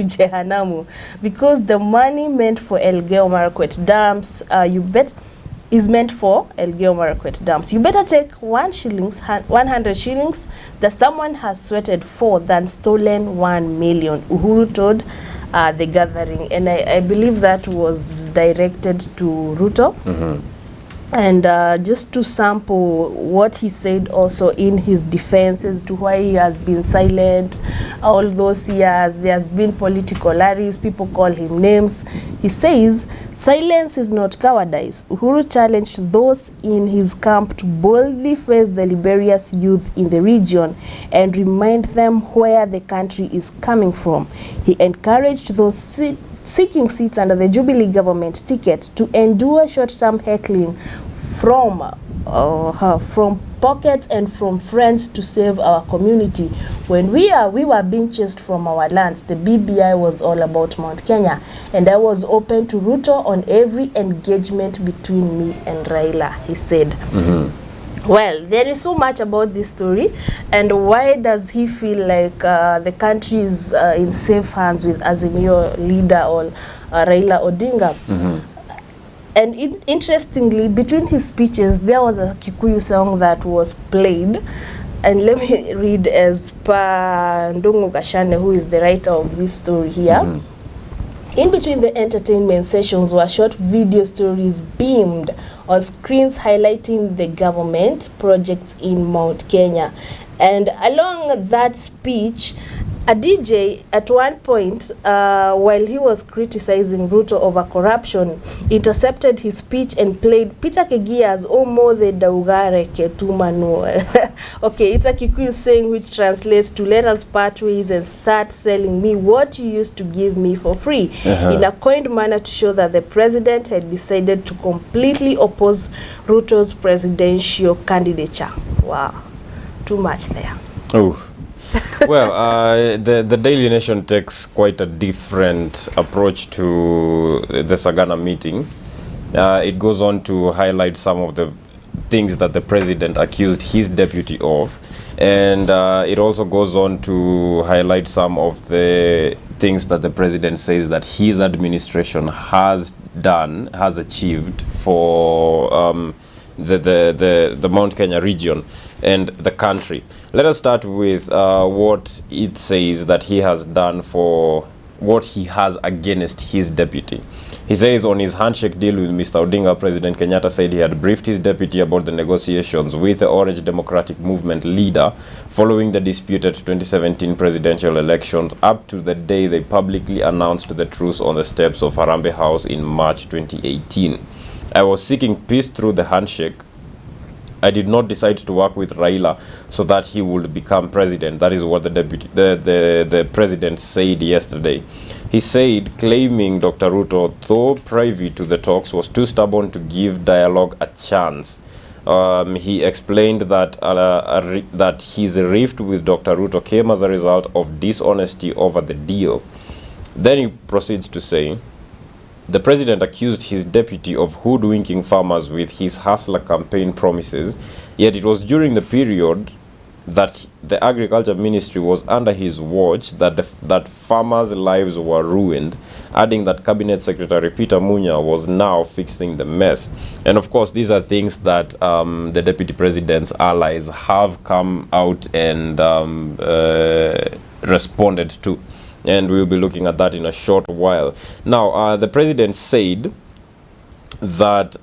to Jehanamu because the money meant for Elgeyo Marakwet dams, is meant for Elgeyo Marakwet dams. You better take 100 shillings that someone has sweated for than stolen 1 million. Uhuru told the gathering, and I believe that was directed to Ruto. And just to sample what he said also in his defense as to why he has been silent all those years. There has been political lurries, people call him names. He says, silence is not cowardice. Uhuru challenged those in his camp to boldly face the liberious youth in the region and remind them where the country is coming from. He encouraged those seeking seats under the Jubilee government ticket to endure short-term heckling from pockets and from friends to save our community. When we were being chased from our lands, the BBI was all about Mount Kenya, and I was open to Ruto on every engagement between me and Raila, he said. Well, there is so much about this story, and why does he feel like the country is in safe hands with Azimio leader or Raila Odinga? And interestingly, between his speeches, there was a Kikuyu song that was played. And let me read as per Ndungu Gashane, who is the writer of this story here. In between the entertainment sessions were short video stories beamed on screens highlighting the government projects in Mount Kenya. And along that speech, a DJ at one point, while he was criticizing Ruto over corruption, intercepted his speech and played Peter Kegia's Omo the Daugare Ketumanu. Okay, it's a Kikuyu saying which translates to let us part ways and start selling me what you used to give me for free, in a coined manner to show that the president had decided to completely oppose Ruto's presidential candidature. Wow, too much there. Oh. Well, the Daily Nation takes quite a different approach to the Sagana meeting. It goes on to highlight some of the things that the president accused his deputy of, and it also goes on to highlight some of the things that the president says that his administration has achieved for the Mount Kenya region and the country. Let us start with what it says that he has done for what he has against his deputy. He says on his handshake deal with Mr. Odinga, President Kenyatta said he had briefed his deputy about the negotiations with the Orange Democratic Movement leader following the disputed 2017 presidential elections up to the day they publicly announced the truce on the steps of Harambee House in March 2018. I was seeking peace through the handshake. I did not decide to work with Raila so that he would become president. That is what the president said yesterday. He said, claiming Dr. Ruto, though privy to the talks, was too stubborn to give dialogue a chance. He explained that that his rift with Dr. Ruto came as a result of dishonesty over the deal. Then he proceeds to say, the president accused his deputy of hoodwinking farmers with his hustler campaign promises, yet it was during the period that the agriculture ministry was under his watch that farmers' lives were ruined, adding that cabinet secretary Peter Munya was now fixing the mess. And of course, these are things that the deputy president's allies have come out and responded to. And we'll be looking at that in a short while. Now, the president said that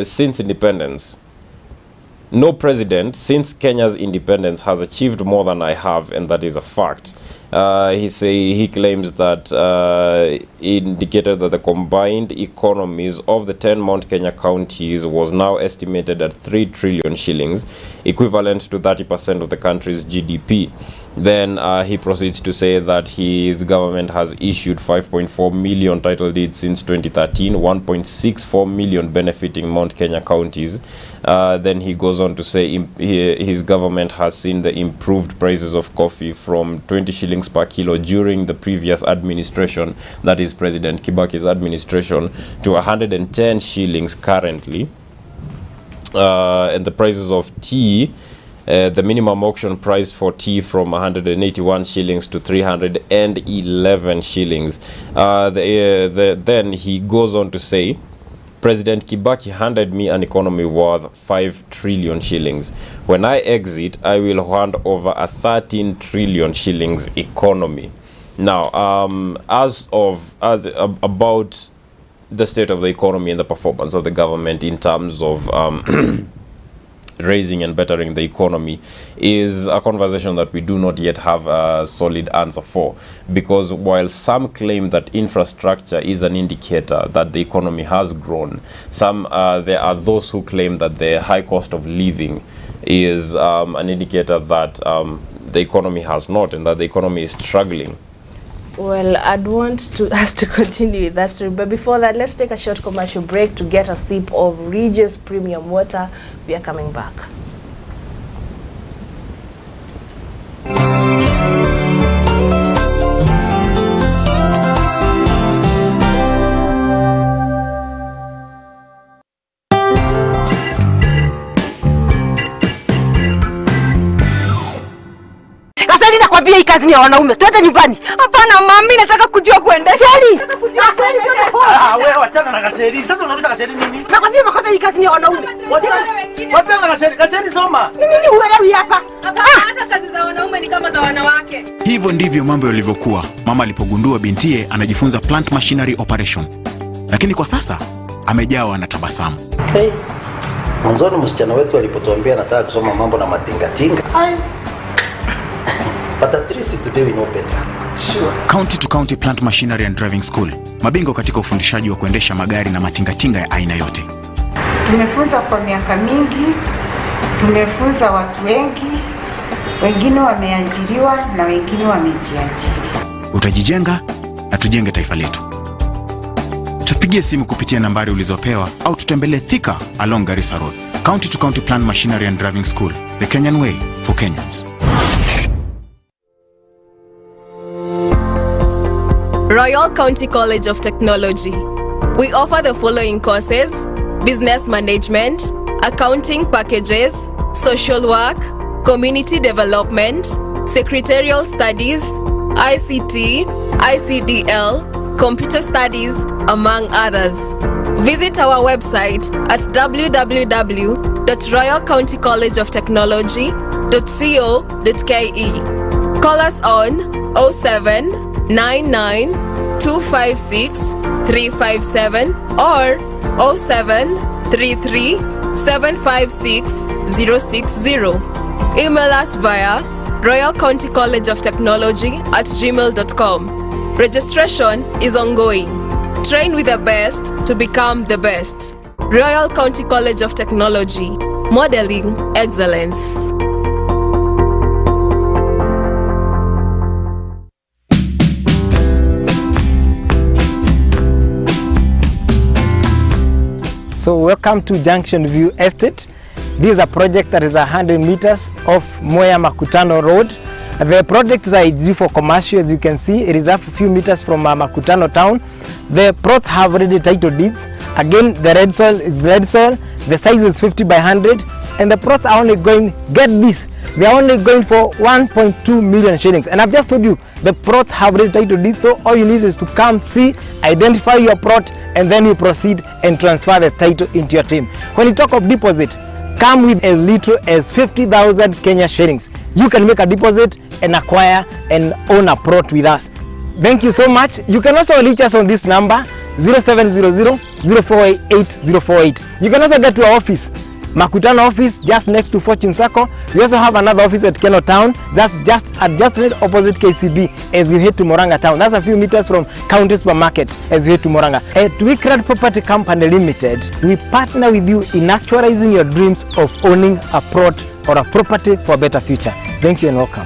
since independence, no president since Kenya's independence has achieved more than I have, and that is a fact. He claims that indicated that the combined economies of the 10 Mount Kenya counties was now estimated at 3 trillion shillings, equivalent to 30% of the country's GDP. Then he proceeds to say that his government has issued 5.4 million title deeds since 2013, 1.64 million benefiting Mount Kenya counties. Then he goes on to say his government has seen the improved prices of coffee from 20 shillings per kilo during the previous administration, that is President Kibaki's administration, to 110 shillings currently. And the prices of tea the minimum auction price for tea from 181 shillings to 311 shillings. Then he goes on to say, President Kibaki handed me an economy worth 5 trillion shillings. When I exit, I will hand over a 13 trillion shillings economy. Now, about the state of the economy and the performance of the government in terms of raising and bettering the economy is a conversation that we do not yet have a solid answer for, because while some claim that infrastructure is an indicator that the economy has grown, there are those who claim that the high cost of living is an indicator that the economy has not, and that the economy is struggling. Well, I'd want us to continue with that story, but before that, let's take a short commercial break to get a sip of Regis Premium Water. We are coming back. Sasa ninakwambia hii kazi ni ya wanaume. Twende nyumbani. Hapana mami, nataka kujua kuendesha. Wewe wachana na Gasheri. Sasa unauliza Gasheri nini? Nakwambia makosa hii kazi ni ya wanaume. Wachana na Gasheri. Gasheri soma. Nini huelewi hapa? Hata kazi za wanaume ni kama za wanawake. Hivyo ndivyo mambo yalivyokuwa mama alipogundua bintiye anajifunza plant machinery operation. Lakini kwa sasa amejawa na tabasamu. Hey. Mwanzoni msichana wetu alipotuambia nataka kusoma mambo na matingatinga. But at least today we know better. Sure. County to County Plant Machinery and Driving School. Mabingwa katika ufundishaji wa kuendesha magari na matingatinga ya aina yote. Tumefunza kwa miaka mingi, tumefunza watu wengi, wengine wameajiriwa na wengine wamejiajiri. Utajijenga na tujenge taifa letu. Tupigie simu kupitia nambari ulizopewa au tutembelee Thika along Garissa Road. County to County Plant Machinery and Driving School. The Kenyan way for Kenyans. Royal County College of Technology. We offer the following courses: business management, accounting packages, social work, community development, secretarial studies, ICT, ICDL, computer studies, among others. Visit our website at www.royalcountycollegeoftechnology.co.ke. Call us on 0799 256 357 or 0733 756 060. Email us via royalcountycollegeoftechnology@gmail.com. Registration is ongoing. Train with the best to become the best. Royal County College of Technology, modeling excellence. So welcome to Junction View Estate. This is a project that is 100 meters off Moya Makutano Road. The project is ideal for commercial. As you can see, it is a few meters from Makutano town. The plots have already title deeds. Again, the red soil is red soil. The size is 50 by 100, and the plots are only going, get this, they are only going for 1.2 million shillings. And I've just told you, the plots have already title deeds, so all you need is to come see, identify your plot, and then you proceed and transfer the title into your team. When you talk of deposit, come with as little as 50,000 Kenya shillings. You can make a deposit and acquire and own a plot with us. Thank you so much. You can also reach us on this number 0700 048 048. You can also get to our office, Makutano office, just next to Fortune Circle. We also have another office at Keno Town. That's just right opposite KCB as you head to Moranga Town. That's a few meters from County Supermarket as you head to Moranga. At Wickred Property Company Limited, we partner with you in actualizing your dreams of owning a plot or a property for a better future. Thank you and welcome.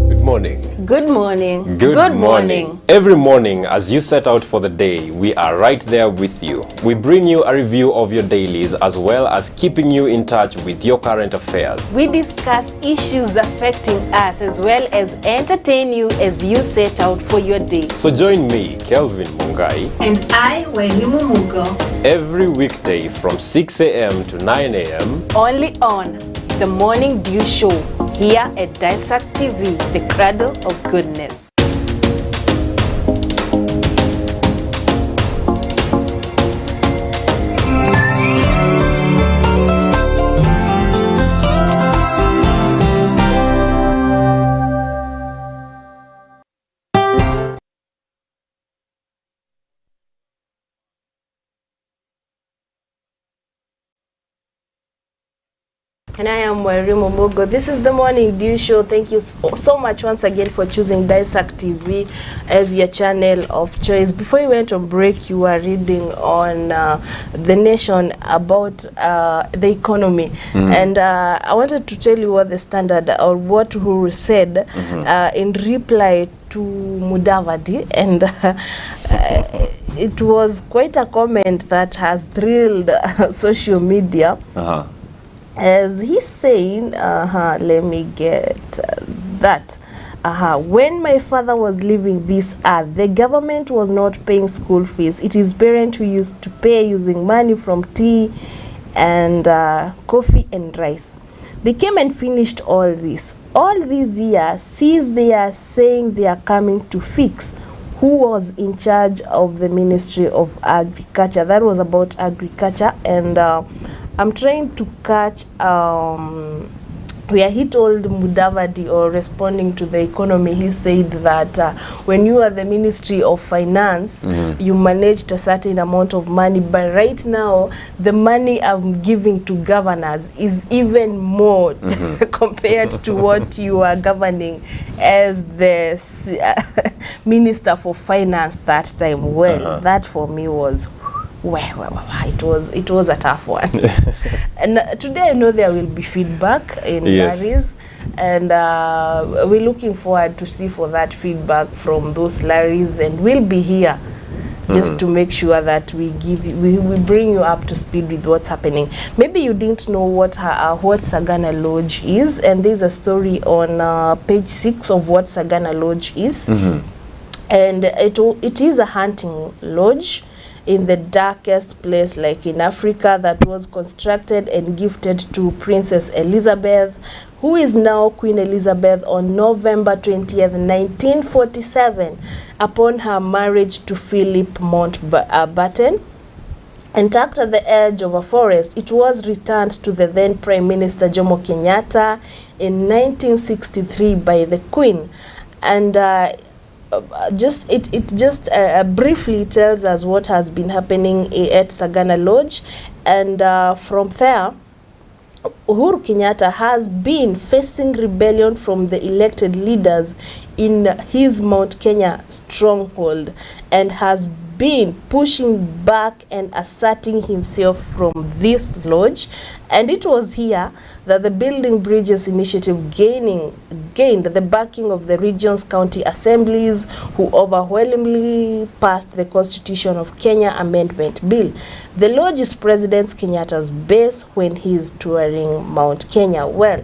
Good morning. Good morning. Good morning. Every morning, as you set out for the day, we are right there with you. We bring you a review of your dailies as well as keeping you in touch with your current affairs. We discuss issues affecting us as well as entertain you as you set out for your day. So join me, Kelvin Mungai, And I, Wairimu Mugo. every weekday from 6 a.m. to 9 a.m. Only on The Morning Dew Show here at Daesak TV, the cradle of goodness. And I am Wairimu Mugo. This is the Morning Dew Show. Thank you so much once again for choosing Daesak TV as your channel of choice. Before you went on break, you were reading on The Nation about the economy. And I wanted to tell you what the Standard or what Uhuru said in reply to Mudavadi. And it was quite a comment that has thrilled social media. As he's saying, let me get that. When my father was leaving this earth, the government was not paying school fees. It is parents who used to pay using money from tea and coffee and rice. They came and finished all this. All these years, since they are saying they are coming to fix, who was in charge of the Ministry of Agriculture? That was about agriculture. And I'm trying to catch where he told Mudavadi, or responding to the economy, he said that when you are the Ministry of Finance, you managed a certain amount of money, but right now the money I'm giving to governors is even more compared to what you are governing as the Minister for Finance that time. Well, that for me was it was a tough one. And today I know there will be feedback in Larry's, and we're looking forward to see for that feedback from those Larry's, and we'll be here just to make sure that we bring you up to speed with what's happening. Maybe you didn't know what Sagana Lodge is, and there's a story on page 6 of what Sagana Lodge is. And it is a hunting lodge in the darkest place like in Africa, that was constructed and gifted to Princess Elizabeth, who is now Queen Elizabeth, on November 20th, 1947, upon her marriage to Philip Mountbatten. And tucked at the edge of a forest, it was returned to the then Prime Minister Jomo Kenyatta in 1963 by the Queen. And it just briefly tells us what has been happening at Sagana Lodge. And from there, Uhuru Kenyatta has been facing rebellion from the elected leaders in his Mount Kenya stronghold, and has been pushing back and asserting himself from this lodge. And it was here that the Building Bridges initiative gained the backing of the region's county assemblies, who overwhelmingly passed the Constitution of Kenya Amendment Bill. The lodge is President Kenyatta's base when he is touring Mount Kenya. Well,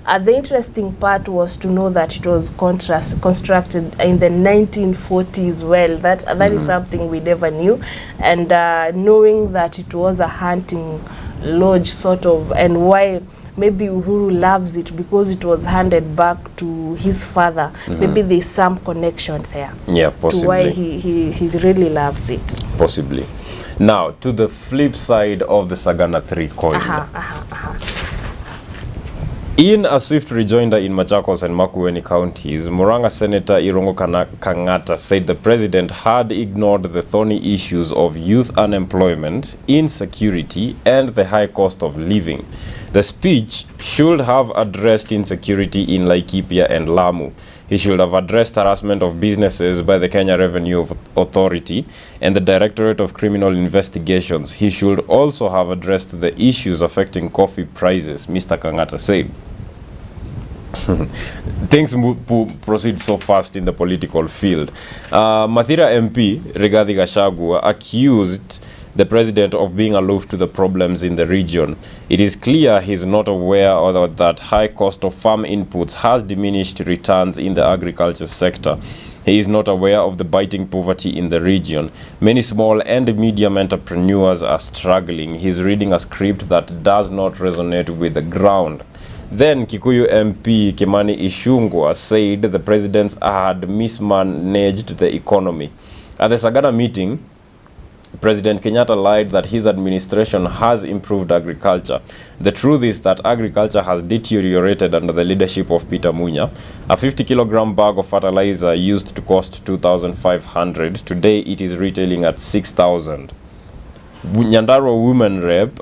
the interesting part was to know that it was constructed in the 1940s. Well, that is something we never knew. And knowing that it was a hunting lodge sort of, and why maybe Uhuru loves it, because it was handed back to his father. Maybe there's some connection there. Yeah, possibly. To why he really loves it. Possibly. Now, to the flip side of the Sagana 3 coin. In a swift rejoinder in Machakos and Makueni counties, Murang'a Senator Irungu Kang'ata said the president had ignored the thorny issues of youth unemployment, insecurity, and the high cost of living. The speech should have addressed insecurity in Laikipia and Lamu. He should have addressed harassment of businesses by the Kenya Revenue Authority and the Directorate of Criminal Investigations. He should also have addressed the issues affecting coffee prices, Mr. Kang'ata said. things proceed so fast in the political field. Mathira MP Rigathi Gachagua accused the president of being aloof to the problems in the region. It is clear he's not aware of that high cost of farm inputs has diminished returns in the agriculture sector. He is not aware of the biting poverty in the region. Many small and medium entrepreneurs are struggling. He's reading a script that does not resonate with the ground. Then Kikuyu MP Kimani Ichung'wah said the presidents had mismanaged the economy. At the Sagana meeting, President Kenyatta lied that his administration has improved agriculture. The truth is that agriculture has deteriorated under the leadership of Peter Munya. A 50-kilogram bag of fertilizer used to cost 2,500. Today it is retailing at 6,000. Nyandarua women rep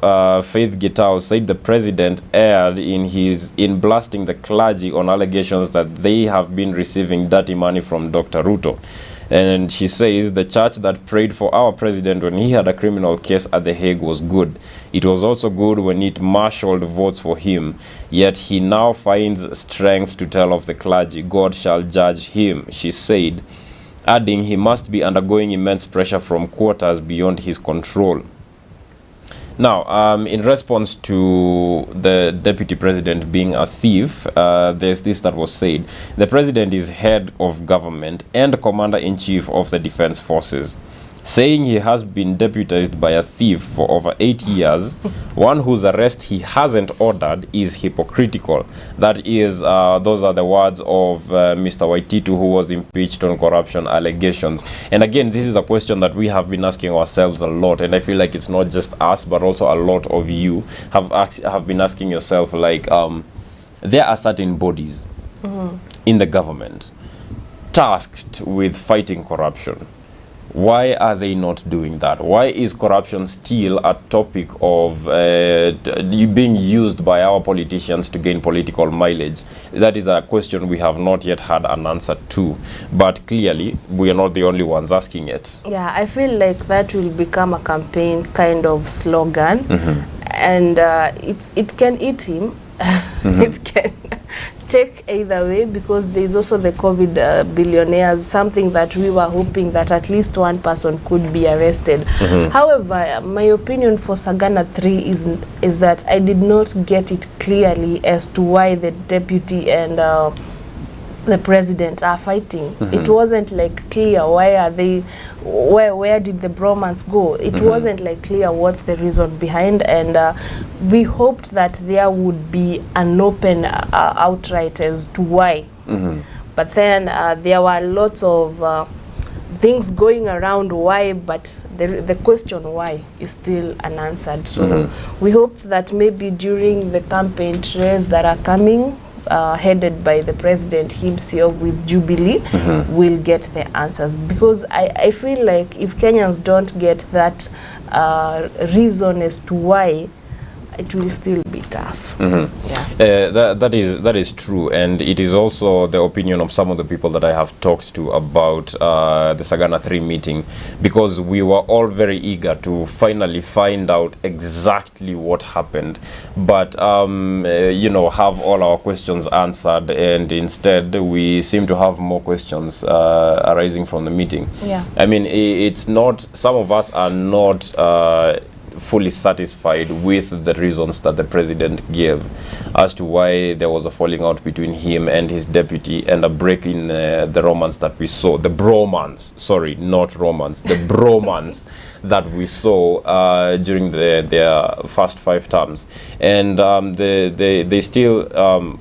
Faith Gitau said the president erred in blasting the clergy on allegations that they have been receiving dirty money from Dr. Ruto. And she says the church that prayed for our president when he had a criminal case at The Hague was good. It was also good when it marshaled votes for him. Yet he now finds strength to tell of the clergy, God shall judge him, she said, adding he must be undergoing immense pressure from quarters beyond his control. Now, in response to the deputy president being a thief, there's this that was said. The president is head of government and commander-in-chief of the defense forces. Saying he has been deputized by a thief for over 8 years, one whose arrest he hasn't ordered, is hypocritical. That is, those are the words of Mr. Waititu, who was impeached on corruption allegations. And again, this is a question that we have been asking ourselves a lot, and I feel like it's not just us, but also a lot of you have been asking yourself, like, there are certain bodies in the government tasked with fighting corruption. Why are they not doing that? Why is corruption still a topic of being used by our politicians to gain political mileage? That is a question we have not yet had an answer to. But clearly, we are not the only ones asking it. Yeah, I feel like that will become a campaign kind of slogan. And it can eat him. It can take either way, because there is also the COVID billionaires, something that we were hoping that at least one person could be arrested. However, my opinion for Sagana 3 is that I did not get it clearly as to why the deputy and the president are fighting. It wasn't like clear why are they, where did the bromance go. It wasn't like clear what's the reason behind, and we hoped that there would be an open outright as to why. But then there were lots of things going around why, but the question why is still unanswered. So we hope that maybe during the campaign trails that are coming, headed by the president himself with Jubilee, will get the answers. Because I feel like if Kenyans don't get that reason as to why, it will still be tough. That is true, and it is also the opinion of some of the people that I have talked to about the Sagana 3 meeting, because we were all very eager to finally find out exactly what happened, but you know, have all our questions answered, and instead we seem to have more questions arising from the meeting. I mean, it's not, some of us are not fully satisfied with the reasons that the president gave as to why there was a falling out between him and his deputy, and a break in the romance that we saw, the bromance, sorry, not romance, the bromance that we saw during their first 5 terms. And they still,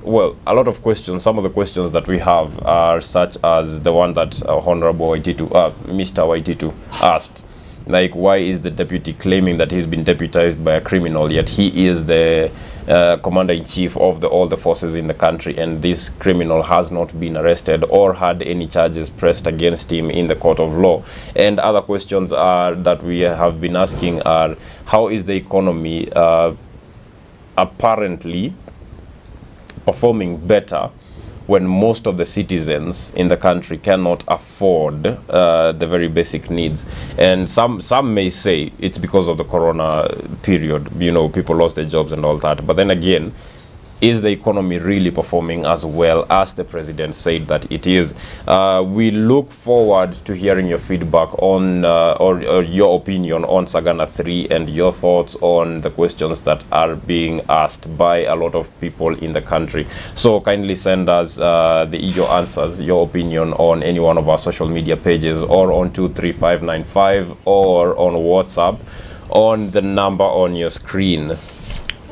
well, a lot of questions, some of the questions that we have are such as the one that Honorable Waititu, Mr. Waititu asked. Like, why is the deputy claiming that he's been deputized by a criminal, yet he is the commander-in-chief of all the forces in the country, and this criminal has not been arrested or had any charges pressed against him in the court of law? And other questions are that we have been asking are, how is the economy apparently performing better when most of the citizens in the country cannot afford the very basic needs? And some may say it's because of the corona period, you know, people lost their jobs and all that. But then again, is the economy really performing as well as the president said that it is? We look forward to hearing your feedback on or your opinion on Sagana 3 and your thoughts on the questions that are being asked by a lot of people in the country. So kindly send us your answers, your opinion on any one of our social media pages, or on 23595, or on WhatsApp on the number on your screen.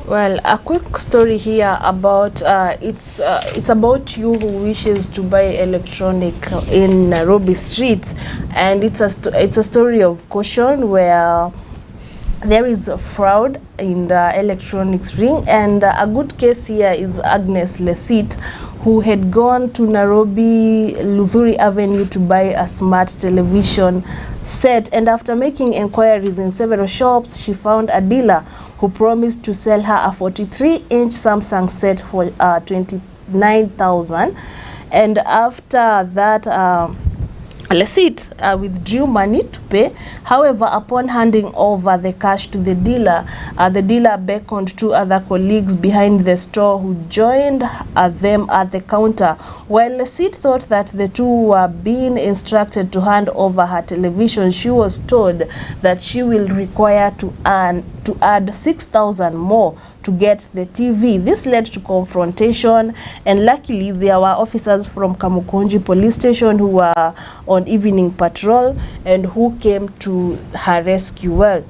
Well, a quick story here about it's about you who wishes to buy electronic in Nairobi streets, and it's a story of caution where there is a fraud in the electronics ring. And a good case here is Agnes Lesit, who had gone to Nairobi Luvuri Avenue to buy a smart television set, and after making inquiries in several shops, she found a dealer who promised to sell her a 43-inch Samsung set for 29,000. And after that, Lesit withdrew money to pay. However, upon handing over the cash to the dealer beckoned two other colleagues behind the store who joined them at the counter. While Lesit thought that the two were being instructed to hand over her television, she was told that she will require to add 6,000 more to get the TV. This led to confrontation, and luckily there were officers from Kamukunji police station who were on evening patrol and who came to her rescue. Well,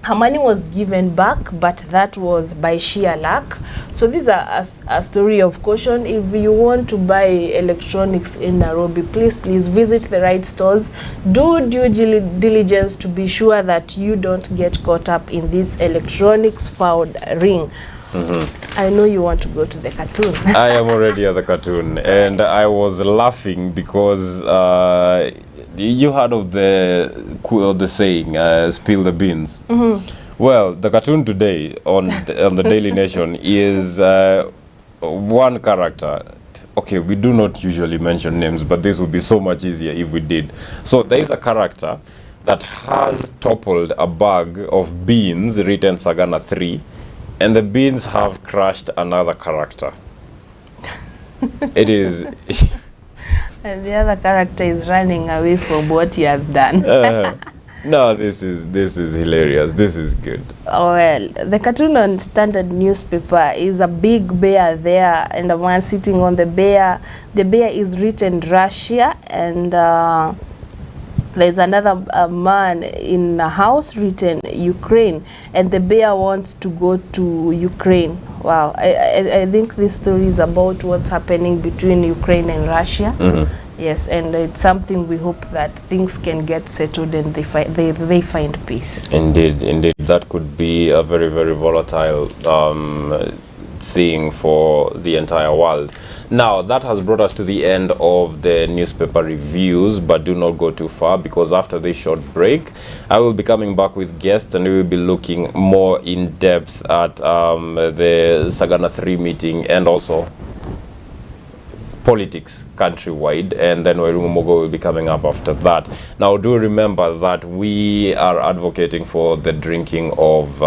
her money was given back, but that was by sheer luck. So this is a story of caution. If you want to buy electronics in Nairobi, please visit the right stores. Do due diligence to be sure that you don't get caught up in this electronics fraud ring. I know you want to go to the cartoon. I am already at the cartoon, and I was laughing because you heard of the saying, spill the beans. Well, the cartoon today on the Daily Nation is one character. Okay, we do not usually mention names, but this would be so much easier if we did. So there is a character that has toppled a bag of beans written Sagana 3, and the beans have crushed another character. It is... And the other character is running away from what he has done. No, this is hilarious. This is good. Well, the cartoon on Standard newspaper is a big bear there, and the one sitting on the bear is written Russia, and there's another man in a house written Ukraine, and the bear wants to go to Ukraine. Wow, I think this story is about what's happening between Ukraine and Russia. Yes, and it's something we hope that things can get settled and they find peace. Indeed, that could be a very, very volatile thing for the entire world. Now, that has brought us to the end of the newspaper reviews, but do not go too far, because after this short break, I will be coming back with guests, and we will be looking more in depth at the Sagana 3 meeting and also politics countrywide, and then Mogo will be coming up after that. Now, do remember that we are advocating for the drinking of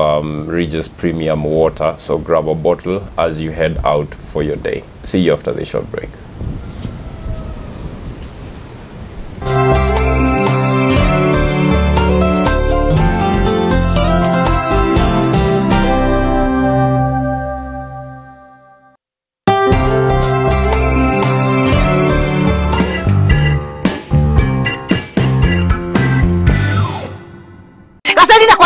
Regis Premium water, so grab a bottle as you head out for your day. See you after the short break.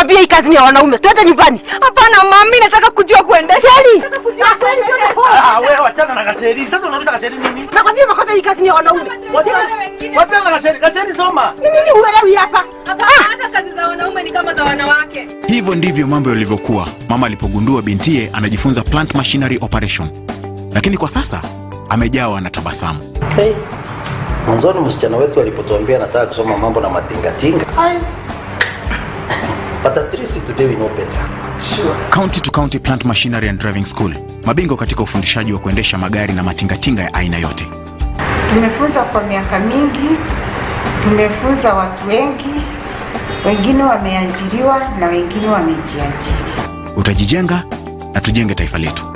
Hii kazi ni ya wanaume. Twende nyumbani. Hapana mami, nataka kujua kuendesha. Nataka kujua kuendesha. Wewe wachana na Gasheri. Sasa unauliza Gasheri nini? Nakwambia makosa hii kazi ni ya wanaume. Wachana na Gasheri. Gasheri soma. Nini huelewi hapa? Hata kazi za wanaume ni kama za wanawake. Hivyo ndivyo mambo yalivyokuwa mama alipogundua bintiye anajifunza plant machinery operation. Lakini kwa sasa amejawa na tabasamu. Hey. Mwanzoni msichana wetu alipotuambia anataka kusoma mambo na matingatinga. But at least today we know better. Sure. County to County Plant Machinery and Driving School. Mabingwa katika ufundishaji wa kuendesha magari na matingatinga ya aina yote. Tumefunza kwa miaka mingi, tumefunza watu wengi, wengine wameajiriwa na wengine wamejiajiri. Utajijenga na tujenge taifa letu.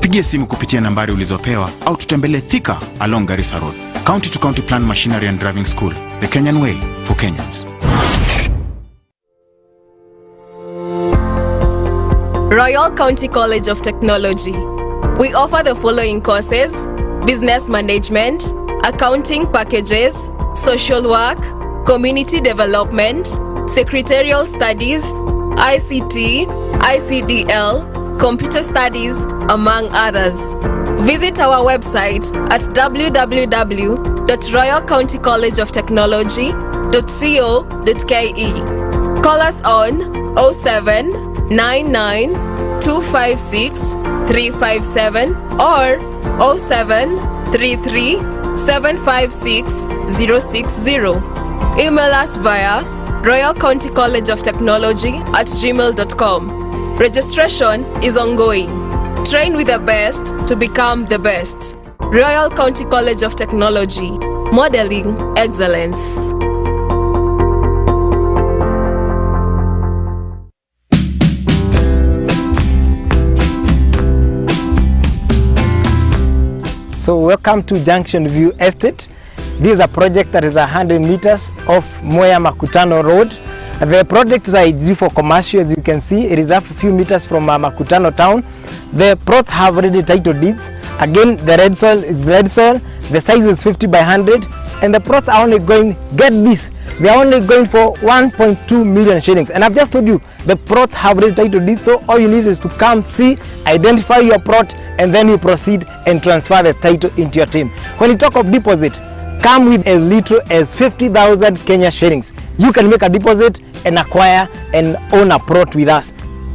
Tupigie simu kupitia nambari ulizopewa au tutembelee Thika along Garissa Road. County to County Plan Machinery and Driving School, the Kenyan way for Kenyans. Royal County College of Technology. We offer the following courses: business management, accounting packages, social work, community development, secretarial studies, ICT, ICDL, computer studies, among others. Visit our website at www.royalcountycollegeoftechnology.co.ke. Call us on 0799 256 357 or 0733 756 060. Email us via royalcountycollegeoftechnology@gmail.com. Registration is ongoing. Train with the best to become the best. Royal County College of Technology, modeling excellence. So welcome to Junction View Estate. This is a project that is 100 meters off Moya Makutano Road. The project is due for commercial. As you can see, it is a few meters from Makutano town. The plots have already title deeds. Again, the red soil is red soil. The size is 50 by 100, and the plots are only going, get this, they are only going for 1.2 million shillings. And I've just told you, the plots have already title deeds, so all you need is to come see, identify your plot, and then you proceed and transfer the title into your team. When you talk of deposit, come with as little as 50,000 Kenya shillings. You can make a deposit and acquire and own a plot with us.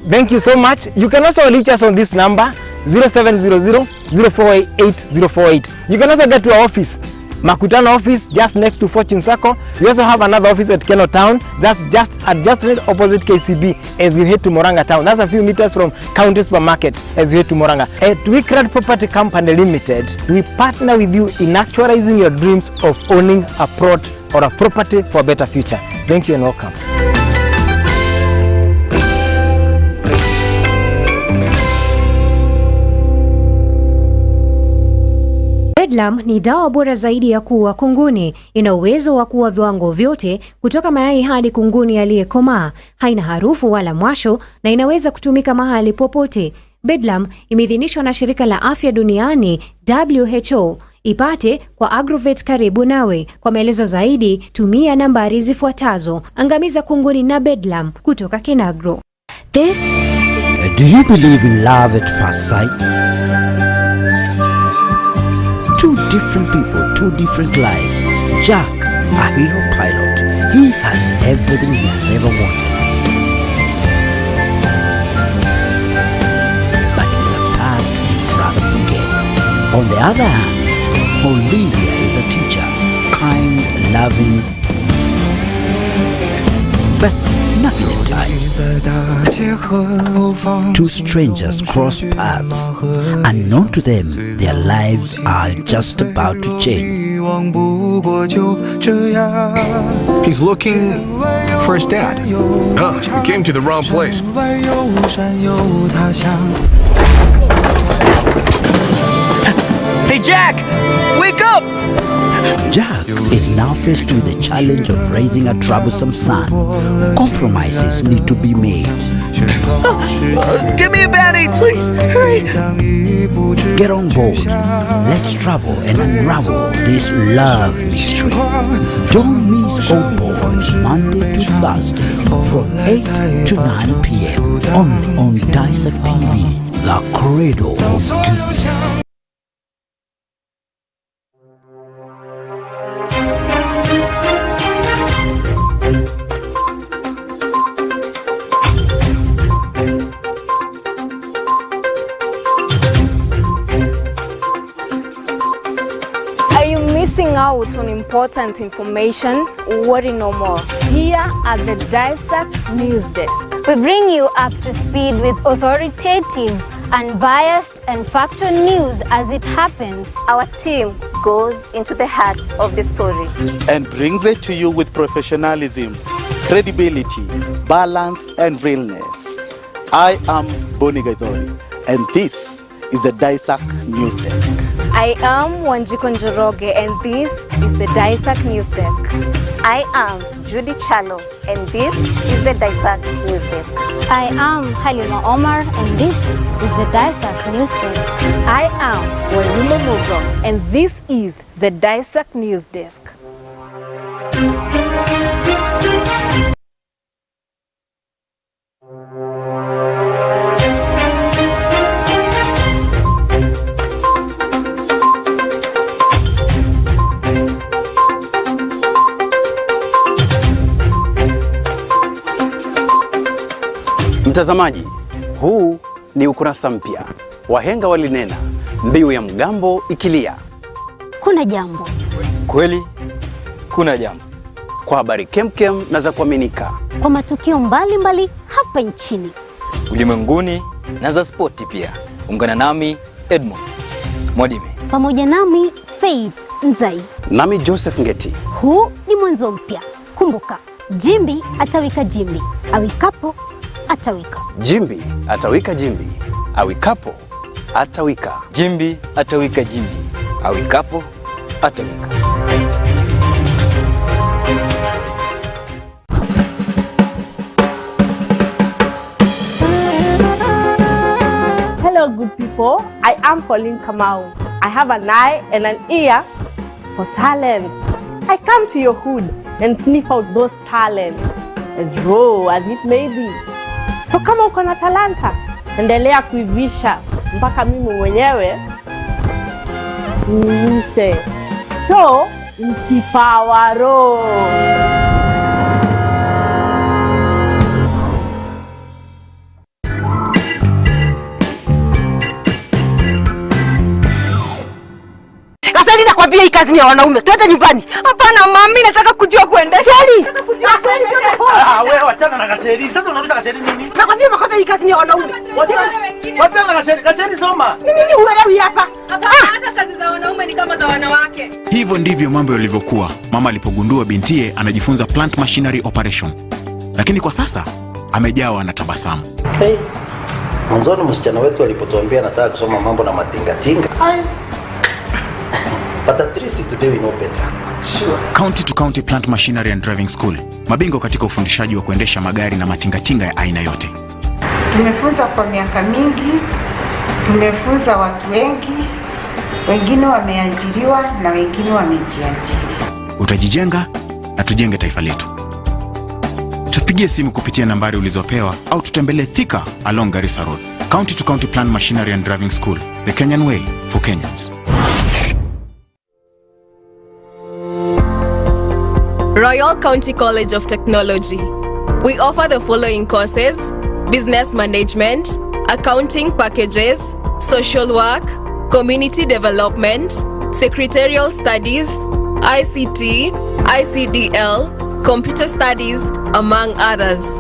Thank you so much. You can also reach us on this number 0700 048 048. You can also get to our office, Makutano office, just next to Fortune Circle. We also have another office at Keno Town. That's just right opposite KCB as you head to Moranga Town. That's a few meters from County Supermarket as you head to Moranga. At Wickrad Property Company Limited, we partner with you in actualizing your dreams of owning a plot or a property for a better future. Thank you and welcome. Bedlam ni dawa bora zaidi ya kuua kunguni. Ina uwezo wa kuua viwango vyote kutoka mayai hadi kunguni aliyekomaa. Haina harufu wala mwasho na inaweza kutumika mahali popote. Bedlam imeidhinishwa na shirika la afya duniani WHO. Ipate kwa Agrovet karibu nawe. Kwa maelezo zaidi tumia nambari zifuatazo. Angamiza kunguni na Bedlam kutoka Kenagro. Do you believe in love at first sight? Two different people, two different lives. Jack, a hero pilot, he has everything he has ever wanted. But with a past he'd rather forget. On the other hand, Olivia is a teacher, kind, loving, but nothing at times. Two strangers cross paths. Unknown to them, their lives are just about to change. He's looking for his dad. Oh, he came to the wrong place. Hey Jack! Wake up! Jack is now faced with the challenge of raising a troublesome son. Compromises need to be made. Give me a Band-Aid, please! Hurry! Get on board. Let's travel and unravel this love mystery. Don't miss Old Boys Monday to Thursday from 8 to 9 p.m. only on Daesak TV, the cradle of goodness. Out on important information, worry no more. Here at the Daesak News Desk, we bring you up to speed with authoritative, unbiased and factual news as it happens. Our team goes into the heart of the story and brings it to you with professionalism, credibility, balance and realness. I am Boni Gaidori, and this is the Daesak News Desk. I am Wanjiko Njoroge and this is the Daesak News Desk. I am Judy Chalo and this is the Daesak News Desk. I am Halima Omar and this is the Daesak News Desk. I am Wanyuma Mugo and this is the Daesak News Desk. Mtazamaji, huu ni ukurasa mpya. Wahenga walinena, mbiu ya mgambo ikilia. Kuna jambo. Kweli, kuna jambo. Kwa habari kemkem na za kuaminika. Kwa matukio mbalimbali hapa nchini. Ulimwenguni na za spoti pia. Ungana nami Edmond Modime. Pamoja nami Faith Nzai. Nami Joseph Ngeti. Huu ni mwanzo mpya. Kumbuka, Jimbi atawika Jimbi. Awikapo atawika. Jimbi atawika Jimbi. Awikapo atawika. Jimbi atawika Jimbi. Awikapo atawika. Hello good people, I am Pauline Kamau. I have an eye and an ear for talent. I come to your hood and sniff out those talents, as raw as it may be. So kama uko na talanta, endelea kuivisha mpaka mimi mwenyewe niise. So, mkipawaro. Kasani nakwambia hii kazi ni ya wanaume. Twende nyumbani. Hapana mami, nataka kujua kuendesha. Nataka kujua Wewe wachana na Kasheri. Sasa unauliza Kasheri nini? Nakwambia makosa hii kazi ni ya wanaume. Wachana na Kasheri. Kasheri soma. Nini huelewi hapa? Hapana, hata kazi za wanaume ni kama za wanawake. Hivyo ndivyo mambo yalivyokuwa mama alipogundua bintiye anajifunza plant machinery operation. Lakini kwa sasa amejawa na tabasamu. Hey, mwanzoni msichana wetu alipotuambia anataka kusoma mambo na matingatinga. But at least today we know better. Sure. County to County Plant Machinery and Driving School. Mabingwa katika ufundishaji wa kuendesha magari na matingatinga ya aina yote. Tumefunza kwa miaka mingi, tumefunza watu wengi, wengine wameajiriwa na wengine wamejiajiri. Utajijenga na tujenge taifa letu. Tupigie simu kupitia nambari ulizopewa au tutembelee Thika along Garissa Road. County to County Plant Machinery and Driving School. The Kenyan way for Kenyans. Royal County College of Technology. We offer the following courses: business management, accounting packages, social work, community development, secretarial studies, ICT, ICDL, computer studies, among others.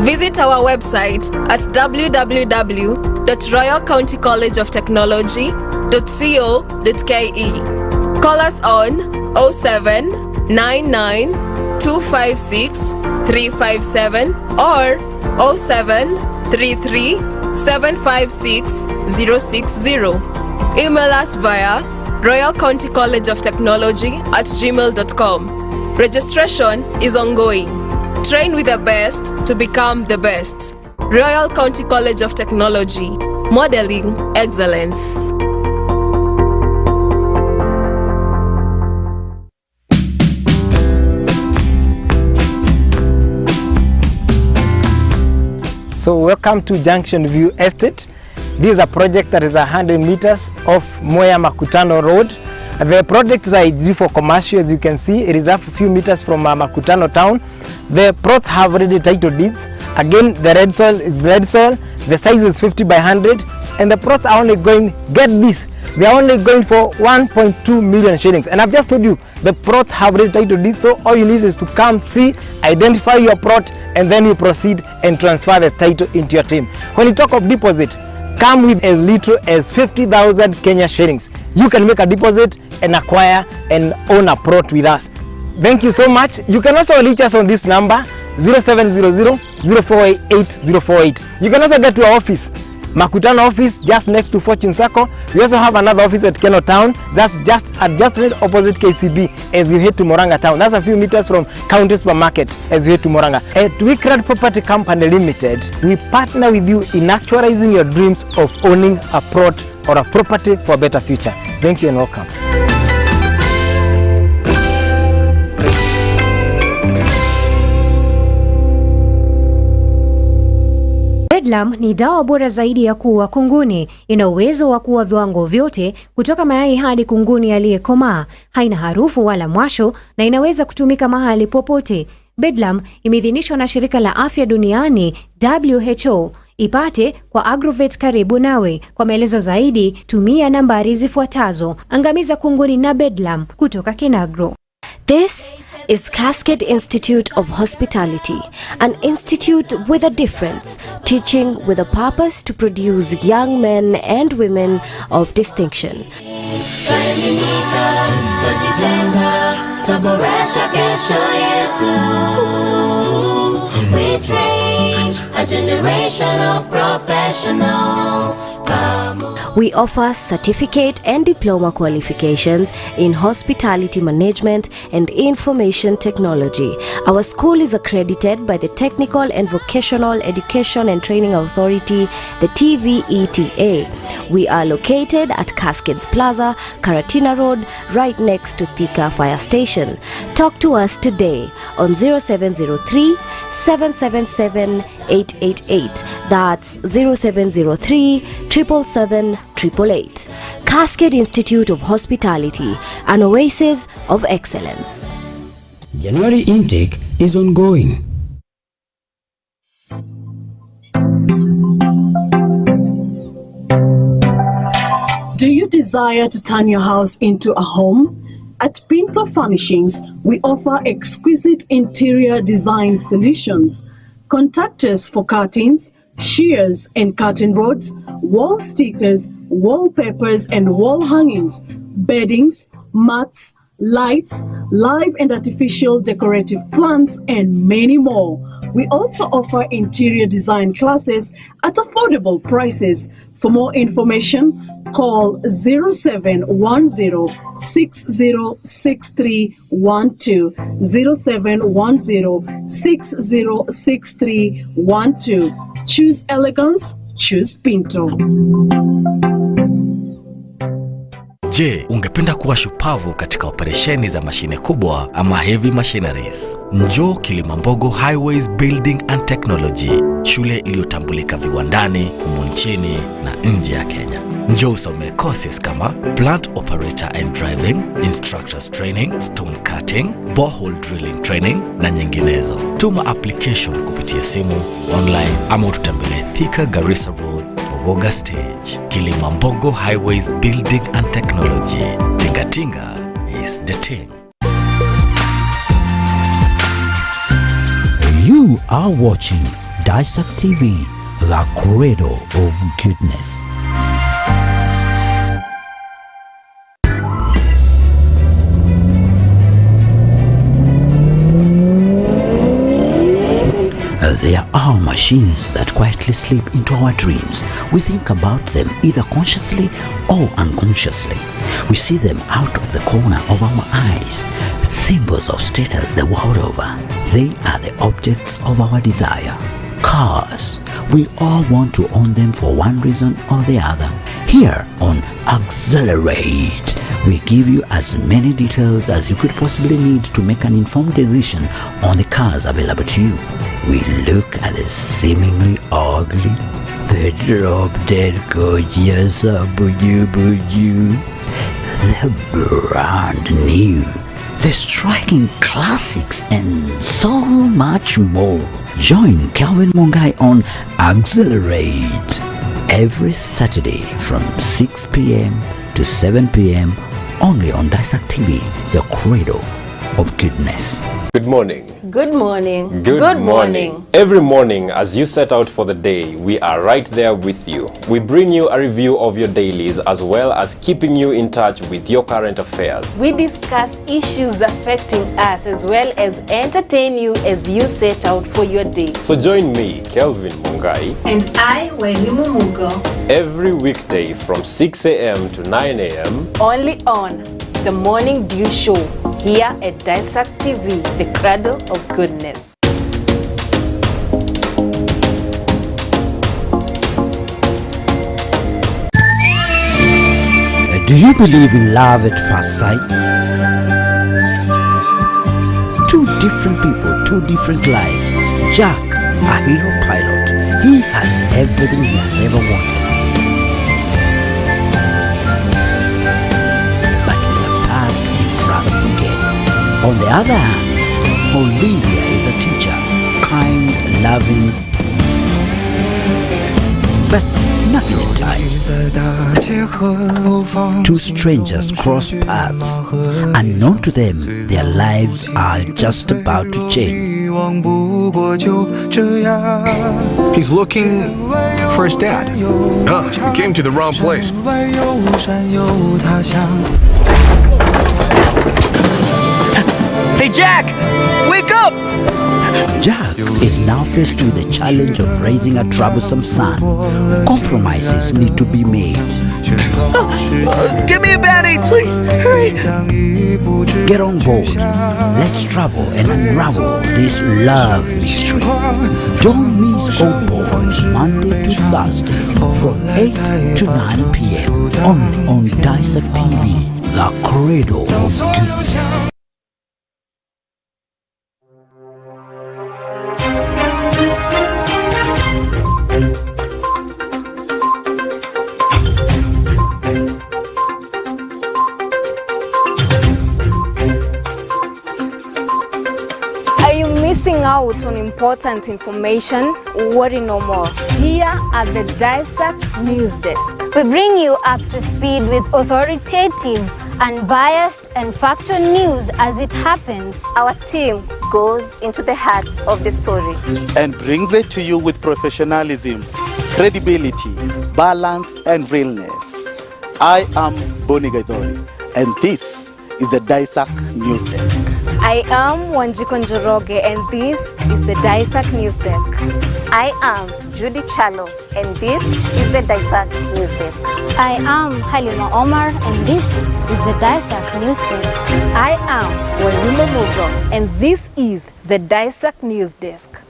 Visit our website at www.royalcountycollegeoftechnology.co.ke. Call us on 0799 256 357 or 0733 756 060. Email us via royalcountycollegeoftechnology@gmail.com. Registration is ongoing. Train with the best to become the best. Royal County College of Technology, modeling excellence. So welcome to Junction View Estate. This is a project that is 100 meters off Moya Makutano Road. The project is due for commercial, as you can see. It is a few meters from Makutano town. The plots have already title deeds. Again, the red soil is red soil. The size is 50 by 100. And the plots are only going, get this, they are only going for 1.2 million shillings. And I've just told you, the plots have already title deeds. So all you need is to come, see, identify your plot, and then you proceed and transfer the title into your team. When you talk of deposit, come with as little as 50,000 Kenya shillings. You can make a deposit and acquire and own a plot with us. Thank you so much. You can also reach us on this number 0700 048 048. You can also get to our office Makutano office just next to Fortune Circle. We also have another office at Keno Town. That's just right opposite KCB as you head to Moranga Town. That's a few meters from County Supermarket as you head to Moranga. At Wickrad Property Company Limited, we partner with you in actualizing your dreams of owning a plot or a property for a better future. Thank you and welcome. Bedlam ni dawa bora zaidi ya kuua kunguni. Ina uwezo wa kuua viwango vyote kutoka mayai hadi kunguni aliyekomaa. Haina harufu wala mwasho na inaweza kutumika mahali popote. Bedlam imeidhinishwa na shirika la afya duniani WHO. Ipate kwa Agrovet karibu nawe. Kwa maelezo zaidi tumia nambari zifuatazo. Angamiza kunguni na Bedlam kutoka Kinagro. This is Cascade Institute of Hospitality, an institute with a difference, teaching with a purpose to produce young men and women of distinction. We train a generation of professionals. We offer certificate and diploma qualifications in hospitality management and information technology. Our school is accredited by the Technical and Vocational Education and Training Authority, the TVETA. We are located at Cascades Plaza, Karatina Road, right next to Thika Fire Station. Talk to us today on 0703 777 888. That's 0703 777 888. Cascade Institute of Hospitality, an oasis of excellence. January intake is ongoing. Do you desire to turn your house into a home? At Pinto Furnishings, we offer exquisite interior design solutions. Contact us for curtains, shears and curtain rods, wall stickers, wallpapers and wall hangings, beddings, mats, lights, live and artificial decorative plants, and many more. We also offer interior design classes at affordable prices. For more information, call 0710 606312, 0710 606312. Choose elegance, choose Pinto. Je, ungependa kuwa shupavu katika operesheni za mashine kubwa ama heavy machineries? Njoo Kilimambogo Highways Building and Technology, shule iliyotambulika viwandani, humu nchini na nje ya Kenya. Njoo usome courses kama plant operator and driving, instructors training, stone cutting, borehole drilling training na nyinginezo. Tuma application kupitia simu, online ama ututembelee Thika Garissa Road, Ogoga Stage. Kilimambogo Highways Building and Technology. Tinga is the thing. You are watching Daesak TV, the cradle of goodness. There are machines that quietly slip into our dreams. We think about them either consciously or unconsciously. We see them out of the corner of our eyes. Symbols of status the world over. They are the objects of our desire. Cars. We all want to own them for one reason or the other. Here on Accelerate, we give you as many details as you could possibly need to make an informed decision on the cars available to you. We look at the seemingly ugly, the drop-dead gorgeous buju, the brand new, the striking classics, and so much more. Join Calvin Mungai on Accelerate every Saturday from 6 p.m. to 7 p.m. only on Daesak TV, the cradle of goodness. Good morning. Good morning. Good morning. Every morning as you set out for the day, we are right there with you. We bring you a review of your dailies as well as keeping you in touch with your current affairs. We discuss issues affecting us as well as entertain you as you set out for your day. So join me, Kelvin Mungai, And I, Wairimu Mugo. every weekday from 6 a.m. to 9 a.m. Only on The Morning Dew Show here at Daesak TV, the cradle of goodness. Do you believe in love at first sight? Two different people, two different lives. Jack, a hero pilot, he has everything he has ever wanted. But with a past he'd rather forget. On the other hand, Olivia is a teacher, kind, loving, but nothing at times. Two strangers cross paths. Unknown to them, their lives are just about to change. He's looking for his dad. Oh, he came to the wrong place. Hey, Jack! Wake up! Jack is now faced with the challenge of raising a troublesome son. Compromises need to be made. Give me a Band-Aid, please! Hurry! Get on board. Let's travel and unravel this love mystery. Don't miss Opo Monday to Thursday from 8 to 9 p.m. only on Daesak TV, the cradle of goodness. Out on important information, worry no more. Here at the Daesak News Desk, We bring you up to speed with authoritative, unbiased and factual news as it happens. Our team goes into the heart of the story and brings it to you with professionalism, credibility, balance and realness. I am Boni Gaidori and this is the Daesak News Desk. I am Wanjiko Njoroge and this is the Daesak News Desk. I am Judy Chalo and this is the Daesak News Desk. I am Halima Omar and this is the Daesak News Desk. I am Wairimu Mugo and this is the Daesak News Desk.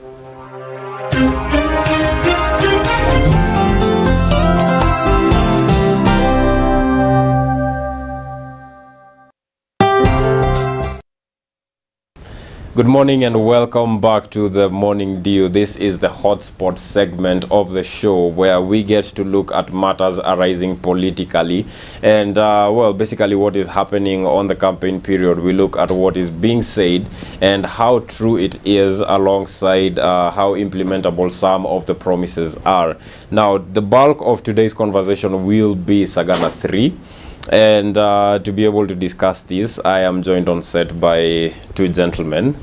Good morning and welcome back to the Morning Dew. This is the hotspot segment of the show where we get to look at matters arising politically and well, basically what is happening on the campaign period. We look at what is being said and how true it is alongside how implementable some of the promises are. Now, the bulk of today's conversation will be Sagana 3. And to be able to discuss this, I am joined on set by two gentlemen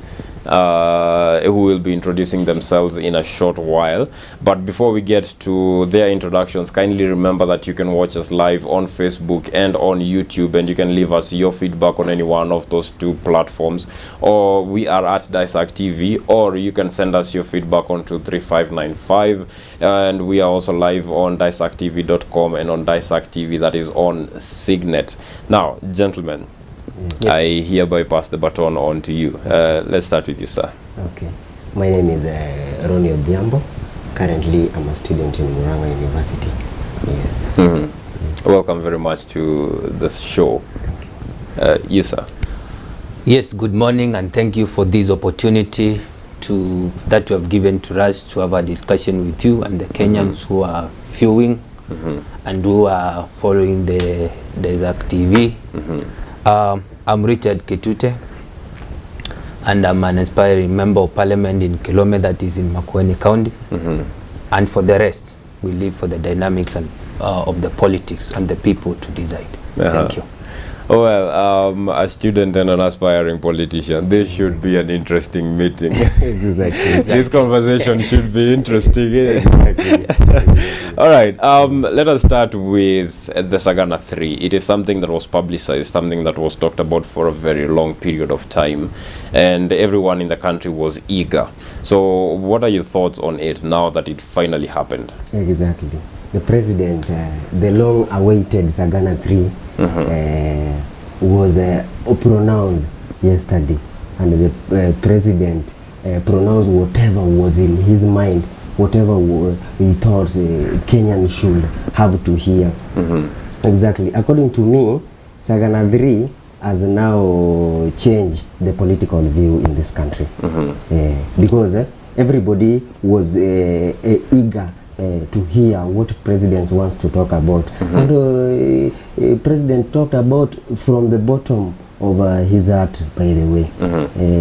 who will be introducing themselves in a short while. But before we get to their introductions, kindly remember that you can watch us live on Facebook and on YouTube, and you can leave us your feedback on any one of those two platforms, or we are at Daesak TV, or you can send us your feedback on 23595, and we are also live on daesaktv.com and on Daesak TV, that is on Signet. Now, gentlemen, Yes. I hereby pass the baton on to you. Let's start with you, sir. Okay. My name is Ronnie Odhiambo. Currently, I'm a student in Murang'a University. Yes. Yes. Welcome very much to this show. You, sir. Yes, good morning and thank you for this opportunity that you have given to us to have a discussion with you and the Kenyans who are viewing and who are following the Daesak TV. I'm Richard Kitute and I'm an aspiring member of parliament in Kilome, that is in Makueni County. And for the rest, we live for the dynamics and, of the politics and the people to decide. Thank you. Well, a student and an aspiring politician, this should be an interesting meeting. Exactly. This conversation should be interesting. Exactly. All right, let us start with the Sagana 3. It is something that was publicized, something that was talked about for a very long period of time, and everyone in the country was eager. So what are your thoughts on it now that it finally happened? Exactly. The president, the long-awaited Sagana 3 was pronounced yesterday, and the president pronounced whatever was in his mind, whatever he thought Kenyans should have to hear. Exactly. According to me, Sagana 3 has now changed the political view in this country, because everybody was eager to hear what president wants to talk about, and president talked about from the bottom of his heart, by the way.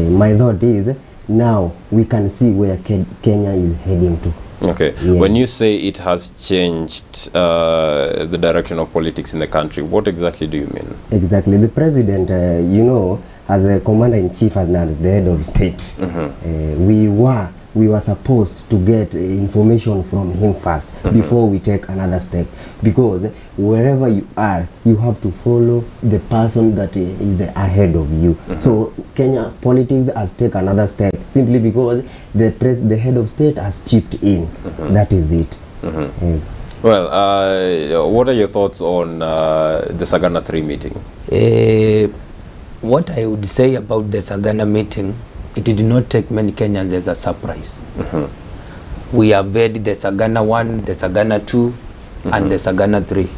My thought is, now we can see where Kenya is heading to. Okay. Yeah. When you say it has changed the direction of politics in the country, what exactly do you mean? Exactly. The president, you know, as a commander-in-chief and as the head of state, we were supposed to get information from him first before we take another step, because wherever you are, you have to follow the person that is ahead of you. So Kenya politics has taken another step simply because the head of state has chipped in. That is it. Yes. Well, what are your thoughts on the Sagana 3 meeting? What I would say about the Sagana meeting, it did not take many Kenyans as a surprise. We have read the Sagana 1, the Sagana 2, and the Sagana 3.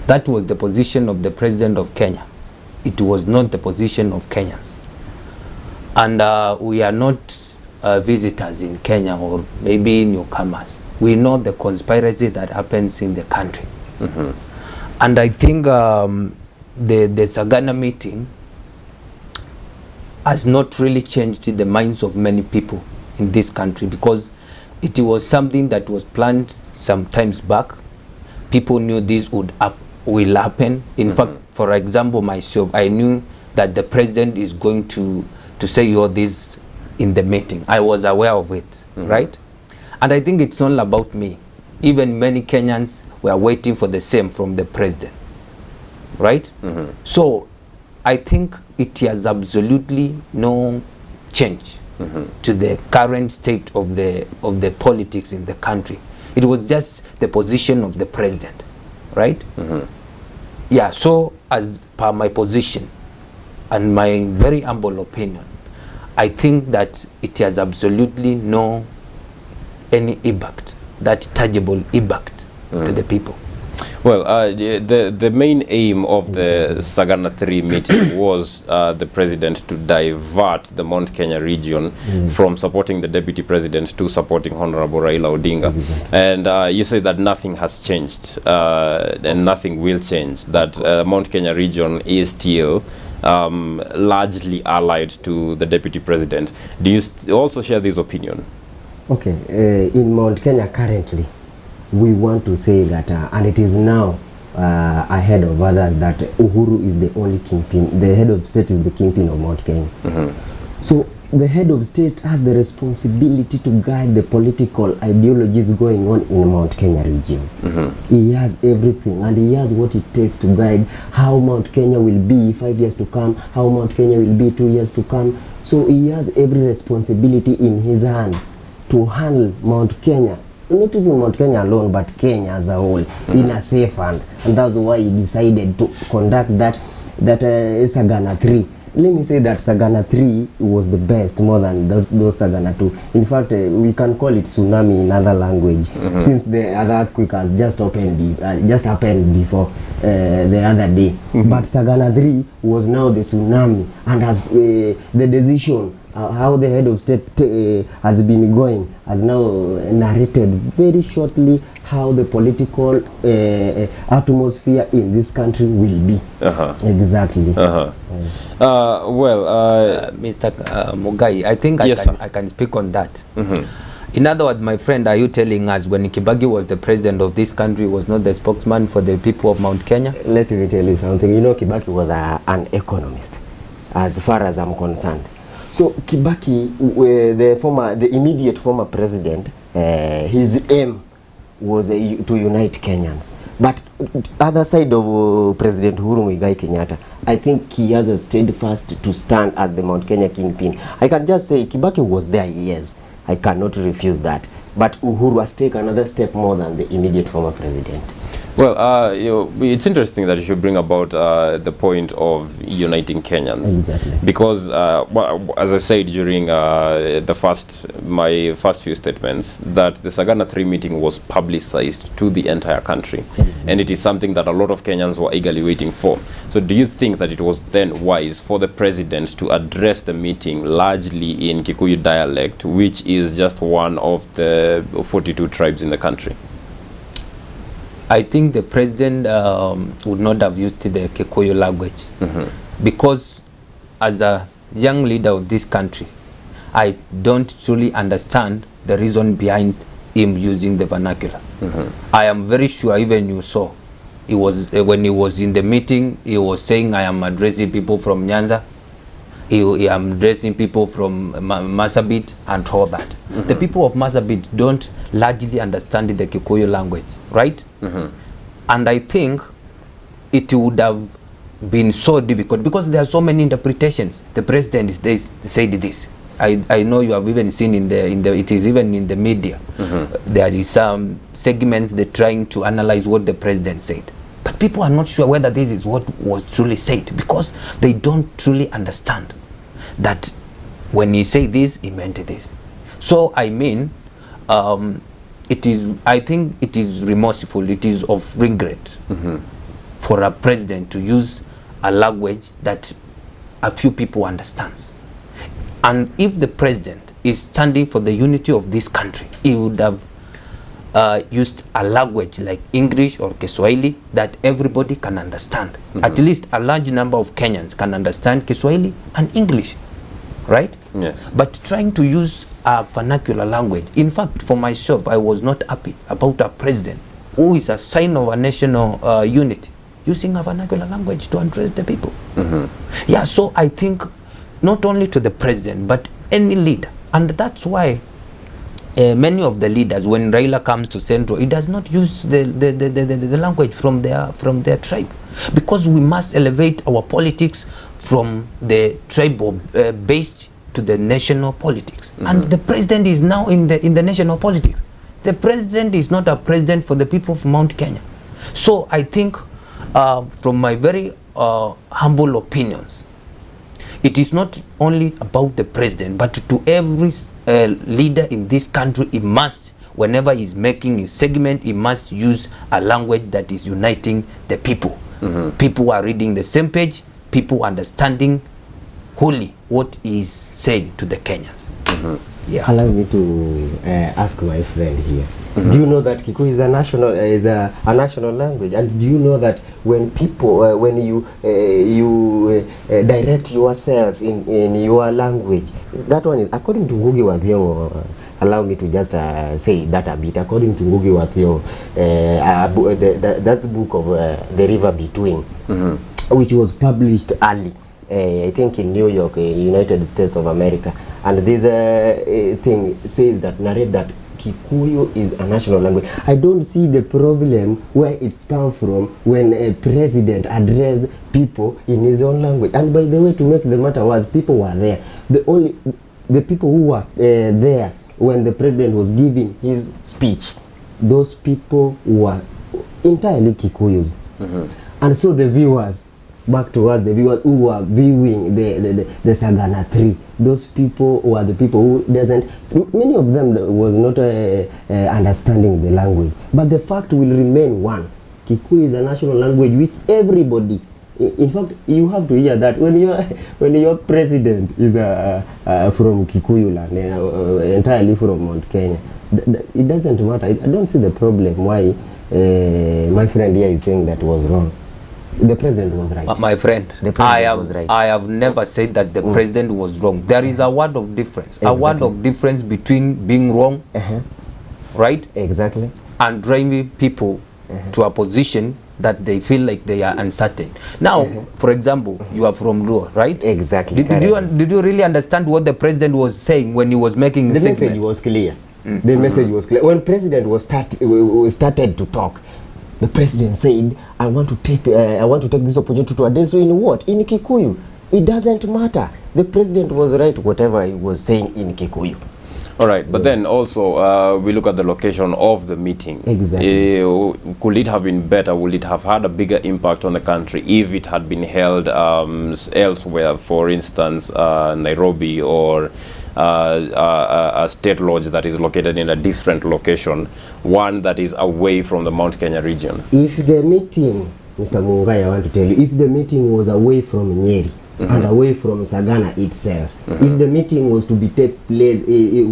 That was the position of the President of Kenya. It was not the position of Kenyans. And we are not visitors in Kenya, or maybe newcomers. We know the conspiracy that happens in the country. And I think the Sagana meeting has not really changed the minds of many people in this country, because it was something that was planned some times back. People knew this will happen. In fact, for example, myself, I knew that the president is going to say all this in the meeting. I was aware of it, right? And I think it's not about me. Even many Kenyans were waiting for the same from the president, right? So I think it has absolutely no change to the current state of the politics in the country. It was just the position of the president, right? Yeah, so as per my position and my very humble opinion, I think that it has absolutely no any impact, that tangible impact to the people. Well, the main aim of the Sagana 3 meeting was the president to divert the Mount Kenya region from supporting the deputy president to supporting Honorable Raila Odinga. And you say that nothing has changed and nothing will change, that Mount Kenya region is still largely allied to the deputy president. Do you also share this opinion? Okay, in Mount Kenya currently, we want to say that, and it is now ahead of others, that Uhuru is the only kingpin, the head of state is the kingpin of Mount Kenya. So the head of state has the responsibility to guide the political ideologies going on in Mount Kenya region. He has everything, and he has what it takes to guide how Mount Kenya will be 5 years to come, how Mount Kenya will be 2 years to come. So he has every responsibility in his hand to handle Mount Kenya, not even Mount Kenya alone, but Kenya as a whole, in a safe hand. And that's why he decided to conduct that Sagana 3. Let me say that Sagana 3 was the best, more than those Sagana 2. In fact, we can call it tsunami in other language, since the other earthquake has just happened before the other day. But Sagana 3 was now the tsunami, and has the decision how the head of state has been going, has now narrated very shortly how the political atmosphere in this country will be. Exactly. Mr. Mugai, I think I can speak on that. In other words, my friend, are you telling us when Kibaki was the president of this country, was not the spokesman for the people of Mount Kenya? Let me tell you something. You know, Kibaki was an economist, as far as I'm concerned. So Kibaki, the immediate former president, his aim was to unite Kenyans. But other side of President Uhuru Muigai Kenyatta, I think he has a steadfast to stand as the Mount Kenya kingpin. I can just say Kibaki was there, yes. I cannot refuse that. But Uhuru has taken another step more than the immediate former president. Well, it's interesting that you should bring about the point of uniting Kenyans. Exactly. Because, as I said during my first few statements, that the Sagana 3 meeting was publicized to the entire country. And it is something that a lot of Kenyans were eagerly waiting for. So do you think that it was then wise for the president to address the meeting largely in Kikuyu dialect, which is just one of the 42 tribes in the country? I think the president would not have used the Kikuyu language because as a young leader of this country, I don't truly understand the reason behind him using the vernacular. I am very sure, even you saw, he was when he was in the meeting, he was saying, I am addressing people from Nyanza, I am addressing people from Marsabit and all that. The people of Marsabit don't largely understand the Kikuyu language, right? And I think it would have been so difficult because there are so many interpretations. The president said this. I know you have even seen it is even in the media. There is some segments they're trying to analyze what the president said. But people are not sure whether this is what was truly said because they don't truly understand that when he said this, he meant this. So I mean, I think it is remorseful, it is of regret for a president to use a language that a few people understands. And if the president is standing for the unity of this country, he would have used a language like English or Kiswahili that everybody can understand. At least a large number of Kenyans can understand Kiswahili and English, right? Yes. But trying to use a vernacular language, in fact, for myself, I was not happy about a president who is a sign of a national unity, using a vernacular language to address the people. Yeah, so I think not only to the president, but any leader. And that's why many of the leaders, when Raila comes to Central, he does not use the language from their tribe, because we must elevate our politics from the tribal based to the national politics. And the president is now in the national politics. The president is not a president for the people of Mount Kenya. So I think from my very humble opinions, it is not only about the president, but to every leader in this country, he must, whenever he's making his segment, he must use a language that is uniting the people. People are reading the same page, people understanding wholly what he's saying to the Kenyans. Yeah. Allow me to ask my friend here. Do you know that Kikuyu is a national language? And do you know that when people, when you direct yourself in your language, that one is according to Ngugi wa Thiong'o. Allow me to just say that a bit. According to Ngugi wa Thiong'o, that book of The River Between, which was published early, I think in New York, United States of America, and this thing says that, narrate that Kikuyu is a national language. I don't see the problem where it's come from when a president addressed people in his own language. And by the way, to make the matter worse, people were there. The people who were there when the president was giving his speech, those people were entirely Kikuyus. And so the viewers, back to us, the viewers who were viewing the Sagana 3, those people were the people who doesn't, many of them was not understanding the language. But the fact will remain one. Kikuyu is a national language which everybody, in fact, you have to hear that when your president is from Kikuyu land, entirely from Mount Kenya, it doesn't matter. I don't see the problem why my friend here is saying that was wrong. The president was right. My friend, the president was right. I have never said that the president was wrong. There is a word of difference. Exactly. A word of difference between being wrong, right? Exactly. And driving people to a position that they feel like they are uncertain. Now, for example, you are from Luo, right? Exactly. Did you really understand what the president was saying when he was making the message was clear? The message was clear. When president was started to talk, the president said, I want to take this opportunity to address you in what? In Kikuyu. It doesn't matter. The president was right, whatever he was saying in Kikuyu. All right, but then also we look at the location of the meeting. Exactly. Could it have been better? Would it have had a bigger impact on the country if it had been held elsewhere, for instance, Nairobi, or a state lodge that is located in a different location, one that is away from the Mount Kenya region? If the meeting, Mr. Mungai, I want to tell you, if the meeting was away from Nyeri, and away from Sagana itself, if the meeting was to take place in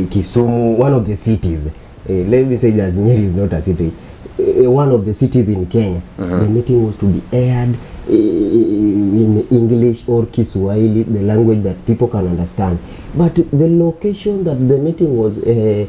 Kisumu, one of the cities, let me say that Nyeri is not a city, one of the cities in Kenya, the meeting was to be aired in English or Kiswahili, the language that people can understand. But the location that the meeting was, the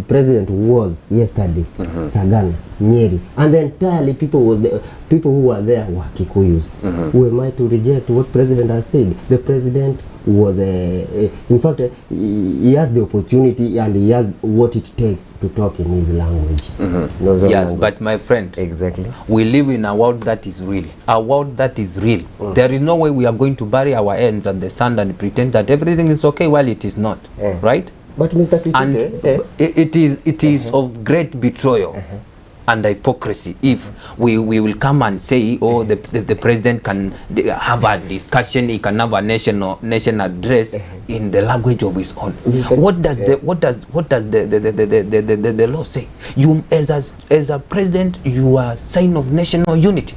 president was yesterday, Sagana, Nyeri, and entirely people who were there were Kikuyus. Who am I to reject what president has said? The president was, in fact, he has the opportunity and he has what it takes to talk in his language. Yes, language. But my friend, exactly, we live in a world that is real. A world that is real. There is no way we are going to bury our hands at the sand and pretend that everything is okay while it is not, right? But Mr. Kitute, and it is of great betrayal and hypocrisy if we will come and say, oh, the president can have a discussion, he can have a nation address in the language of his own. What does the law say? You as a president, you are a sign of national unity.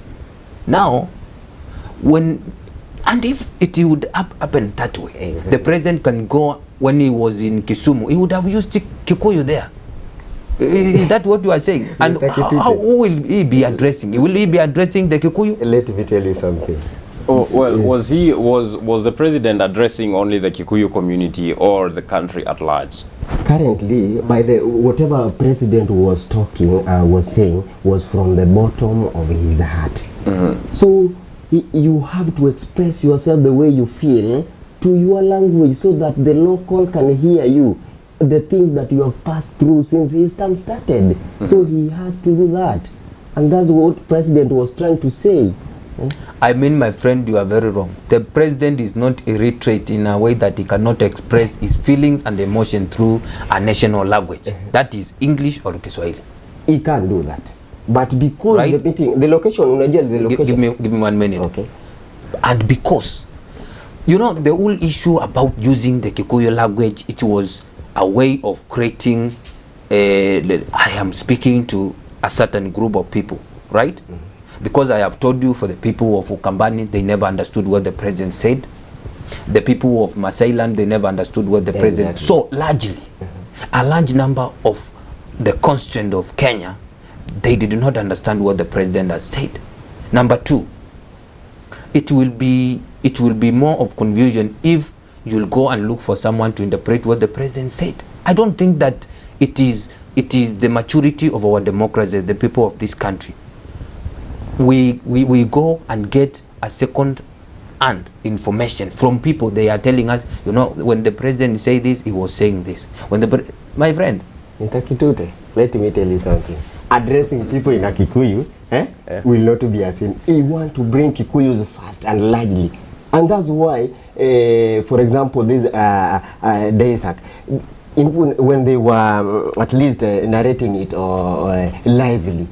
Now, if it would happen that way, the president can go. When he was in Kisumu, he would have used Kikuyu there. Is that what you are saying? And who will he be addressing? Will he be addressing the Kikuyu? Let me tell you something. Oh, well, was the president addressing only the Kikuyu community or the country at large? Currently, whatever president was talking, was saying, was from the bottom of his heart. So you have to express yourself the way you feel to your language so that the local can hear you, the things that you have passed through since his term started. So he has to do that. And that's what president was trying to say. I mean, my friend, you are very wrong. The president is not illiterate in a way that he cannot express his feelings and emotion through a national language. That is English or Kiswahili. He can't do that. But because the meeting, the location, give me 1 minute. Okay. And because, you know, the whole issue about using the Kikuyu language, it was a way of creating, I am speaking to a certain group of people, right? Because I have told you, for the people of Ukambani, they never understood what the president said. The people of Masailand, they never understood what the president. So largely, a large number of the constituent of Kenya, they did not understand what the president has said. Number two, it will be more of confusion if you'll go and look for someone to interpret what the president said. I don't think that it is the maturity of our democracy, the people of this country. We go and get a second-hand information from people. They are telling us, you know, when the president said this, he was saying this. My friend, Mr. Kitute, let me tell you something. Addressing people in a Kikuyu will not be a sin. He want to bring Kikuyus fast and largely. And that's why, for example, this Daesak, when they were at least narrating it lively,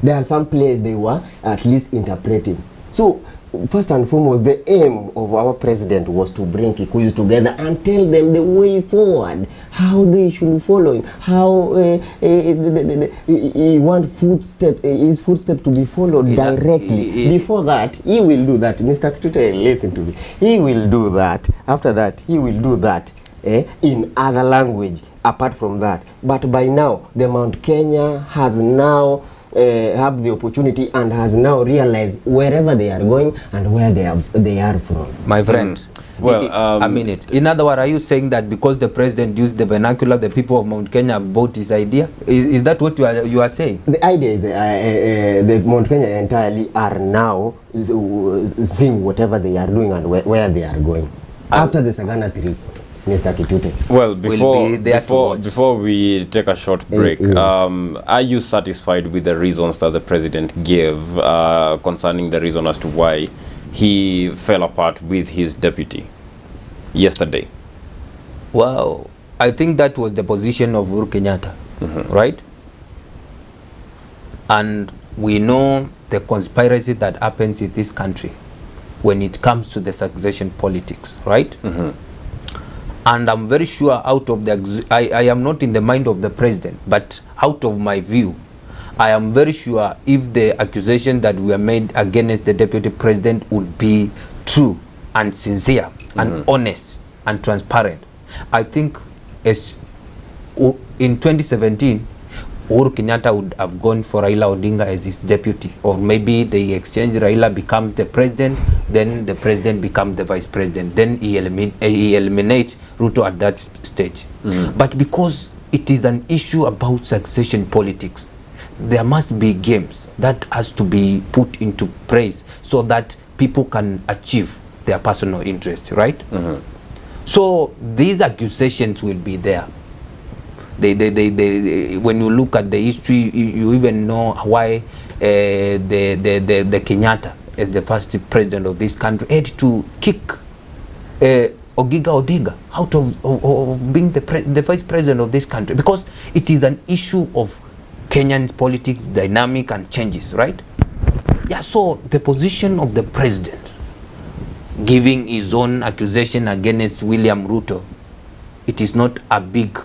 there are some places they were at least interpreting. So, first and foremost, the aim of our president was to bring Kikuyus together and tell them the way forward, how they should follow him, how he wants his footstep to be followed directly. Before that, he will do that. Mr. Kitute, listen to me. He will do that. After that, he will do that in other language. apart from that. But by now, the Mount Kenya has now have the opportunity and has now realized wherever they are going and where they are from. My friend, well, a minute. In other words, are you saying that because the president used the vernacular, the people of Mount Kenya have bought his idea? Is that what you are saying? The idea is the Mount Kenya entirely are now seeing whatever they are doing and where they are going. After the Sagana 3, Mr. Kitute. Well, before we take a short break, are you satisfied with the reasons that the president gave concerning the reason as to why he fell apart with his deputy yesterday? Wow, I think that was the position of Uhuru Kenyatta, right? And we know the conspiracy that happens in this country when it comes to the succession politics, right? And I'm very sure out of the, I am not in the mind of the president, but out of my view, I am very sure if the accusation that were made against the deputy president would be true and sincere and honest and transparent, I think as in 2017, Uhuru Kenyatta would have gone for Raila Odinga as his deputy, or maybe they exchange, Raila becomes the president, then the president becomes the vice president, then he eliminates Ruto at that stage. But because it is an issue about succession politics, there must be games that has to be put into place so that people can achieve their personal interest, right? So these accusations will be there. When you look at the history, you even know why the Kenyatta, as the first president of this country, had to kick Ogiga Odinga out of being the vice president of this country, because it is an issue of Kenyan politics, dynamic and changes, right? Yeah, so the position of the president giving his own accusation against William Ruto, it is not a big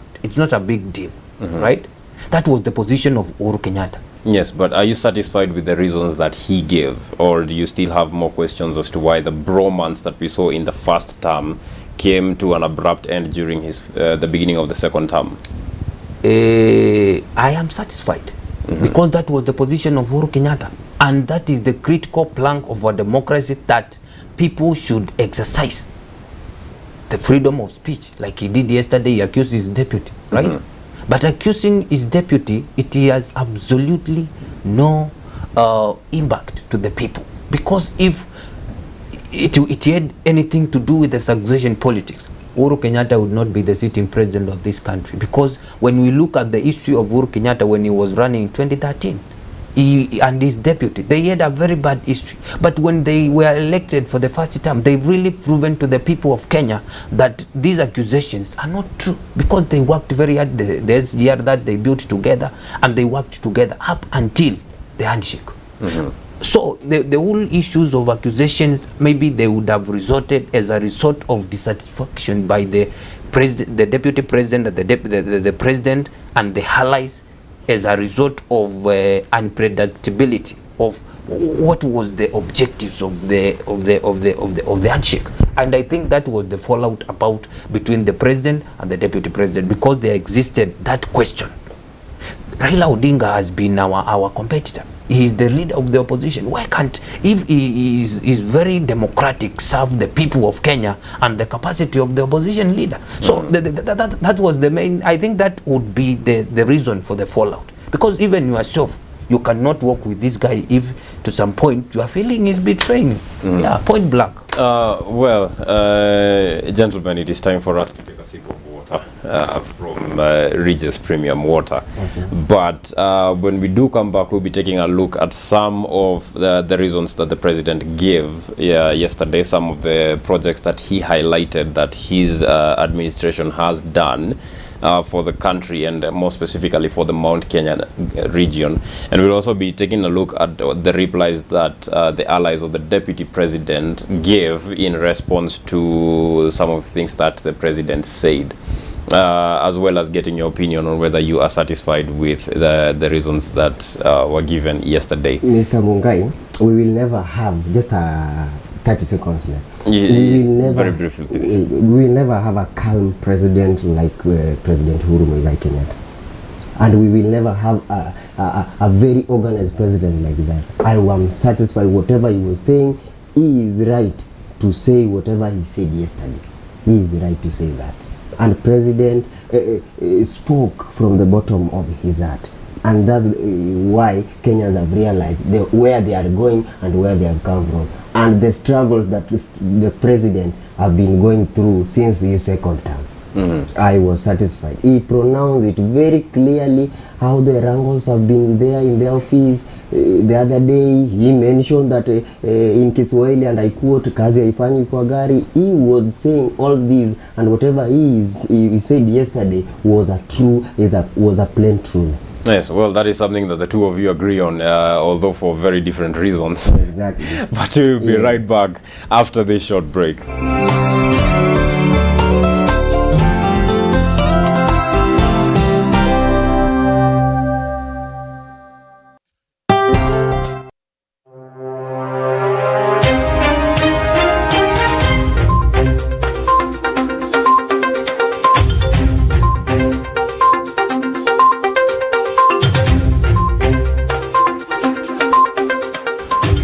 deal, right? That was the position of Uhuru Kenyatta. Yes, but are you satisfied with the reasons that he gave, or do you still have more questions as to why the bromance that we saw in the first term came to an abrupt end during his the beginning of the second term? I am satisfied because that was the position of Uhuru Kenyatta, and that is the critical plank of our democracy, that people should exercise the freedom of speech, like he did yesterday. He accused his deputy, right? But accusing his deputy, it has absolutely no impact to the people, because if it had anything to do with the succession politics, Uhuru Kenyatta would not be the sitting president of this country. Because when we look at the history of Uhuru Kenyatta when he was running in 2013, he and his deputy, they had a very bad history. But when they were elected for the first term, they've really proven to the people of Kenya that these accusations are not true, because they worked very hard. There's year that they built together, and they worked together up until the handshake. So the whole issues of accusations, maybe they would have resorted as a result of dissatisfaction by the president, the deputy president, the president and the allies, as a result of unpredictability of what was the objectives of the handshake. And I think that was the fallout about between the president and the deputy president, because there existed that question. Raila Odinga has been our competitor. He is the leader of the opposition. Why can't, if he is very democratic, serve the people of Kenya and the capacity of the opposition leader? So that was the main, I think that would be the reason for the fallout. Because even yourself, you cannot work with this guy if to some point you are feeling he's betraying you. Yeah, point blank. Well, gentlemen, it is time for us to take a sip of water from Regis Premium Water. But when we do come back, we'll be taking a look at some of the reasons that the president gave yesterday, some of the projects that he highlighted that his administration has done for the country, and more specifically for the Mount Kenya region. And we'll also be taking a look at the replies that the allies of the deputy president gave in response to some of the things that the president said, as well as getting your opinion on whether you are satisfied with the reasons that were given yesterday. Mr. Mungai, we will never have just a 30 seconds left. We will never, very briefly, please. We will never have a calm president like President Uhuru Muigai Kenyatta. And we will never have a very organized president like that. I am satisfied whatever he was saying. He is right to say whatever he said yesterday. He is right to say that. And President spoke from the bottom of his heart. And that's why Kenyans have realized where they are going and where they have come from. And the struggles that the president have been going through since his second term. I was satisfied. He pronounced it very clearly how the wrangles have been there in the office. The other day he mentioned that in Kiswahili, and I quote, kazi haifanyi kwa gari. He was saying all this, and whatever he said yesterday was a plain truth. Yes, well, that is something that the two of you agree on, although for very different reasons. Exactly. But we'll be right back after this short break.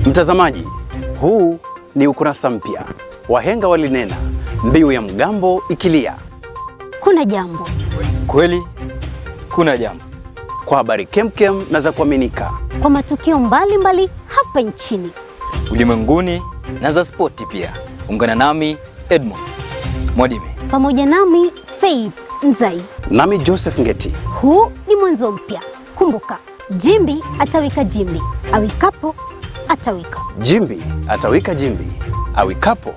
Mtazamaji, huu ni ukurasa mpya. Wahenga walinena, mbiu ya mgambo ikilia, kuna jambo. Kweli kuna jambo. Kwa habari kemkem na za kuaminika, Kwa matukio mbalimbali hapa nchini, ulimwenguni na za spoti pia. Ungana nami Edmond Mwadime. Pamoja nami Faith Nzai. Nami Joseph Ngeti. Huu ni mwanzo mpya. Kumbuka, jimbi atawika jimbi, awikapo atawika. Jimbi atawika jimbi, awikapo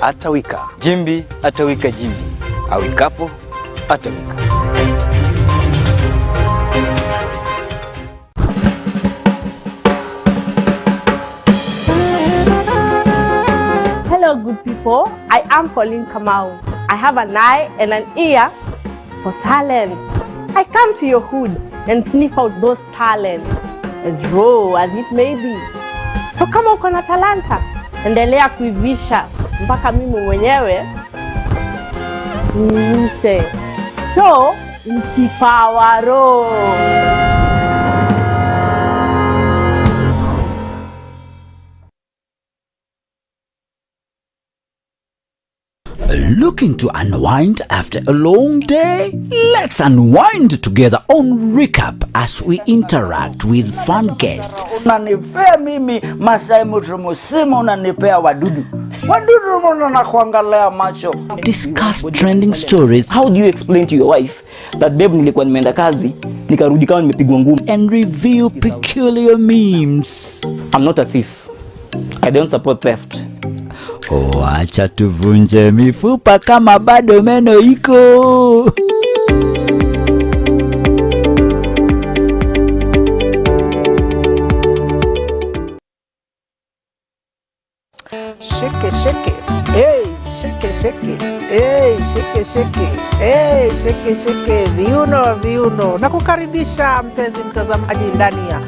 atawika. Jimbi atawika jimbi, awikapo atawika. Hello, good people. I am Pauline Kamau. I have an eye and an ear for talent. I come to your hood and sniff out those talents, as raw as it may be. So kama uko na talanta, endelea kuivisha mpaka mimi mwenyewe niuse. So, mkipawaro. Looking to unwind after a long day? Let's unwind together on Recap as we interact with fun guests. Unanipea mimi Masai Mutrumusimu, unanipea wadudu. Wadudu mbona kuangalia macho. Discuss trending stories. How do you explain to your wife that babe nilikuwa nimeenda kazi nikarudi kama nimepigwa ngumi? And review peculiar memes. I'm not a thief. I don't support theft. Acha tuvunje mifupa kama bado meno iko. Shake, shake. Hey, shake, shake. Hey, shake, shake. Hey, shake, shake. Viuno. Nakukaribisha mpenzi mtazamaji ndani ya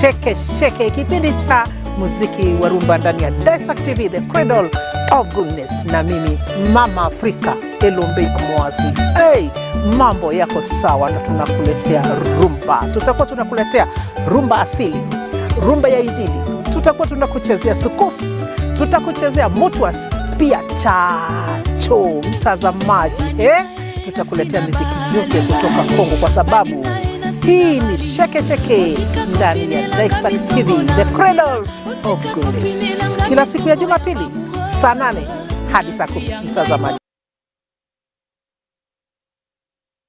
Shake Shake, kipindi cha muziki wa rumba ndani ya Daesak TV, the cradle of goodness, na mimi Mama Afrika Elombe Kumwasi. Hey, mambo yako sawa na tunakuletea rumba. Tutakuwa tunakuletea rumba asili, rumba ya injili. Tutakuwa tunakuchezea sukus, tutakuchezea mutwas, pia chacho mtazamaji. Tutakuletea muziki yote kutoka Kongo kwa sababu hii ni Shake Shake ndani ya Daesak TV, the cradle of goodness. Kila siku ya Jumapili saa 8 hadi saa 10 mtazamaji.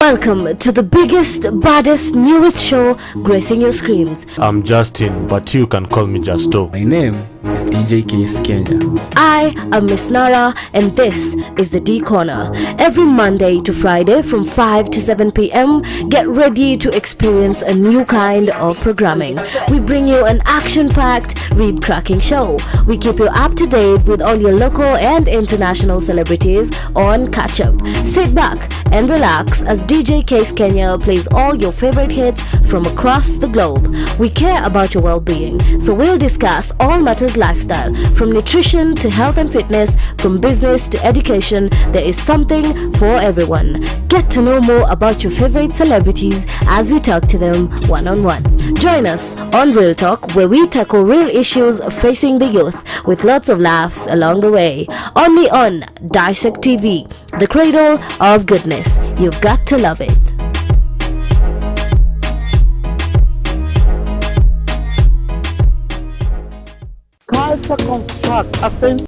Welcome to the biggest, baddest, newest show gracing your screens. I'm Justin, but you can call me Justo. My name is DJ Case Kenya. I am Miss Nara, and this is the D Corner. Every Monday to Friday from 5 to 7 p.m, get ready to experience a new kind of programming. We bring you an action-packed, rib-cracking show. We keep you up to date with all your local and international celebrities on Catch Up. Sit back and relax as DJ Case Kenya plays all your favorite hits from across the globe. We care about your well-being, so we'll discuss all matters lifestyle, from nutrition to health and fitness, from business to education. There is something for everyone. Get to know more about your favorite celebrities as we talk to them one-on-one. Join us on Real Talk, where we tackle real issues facing the youth with lots of laughs along the way. Only on Daesak TV, the cradle of goodness. You've got to love it. Culture construct offense.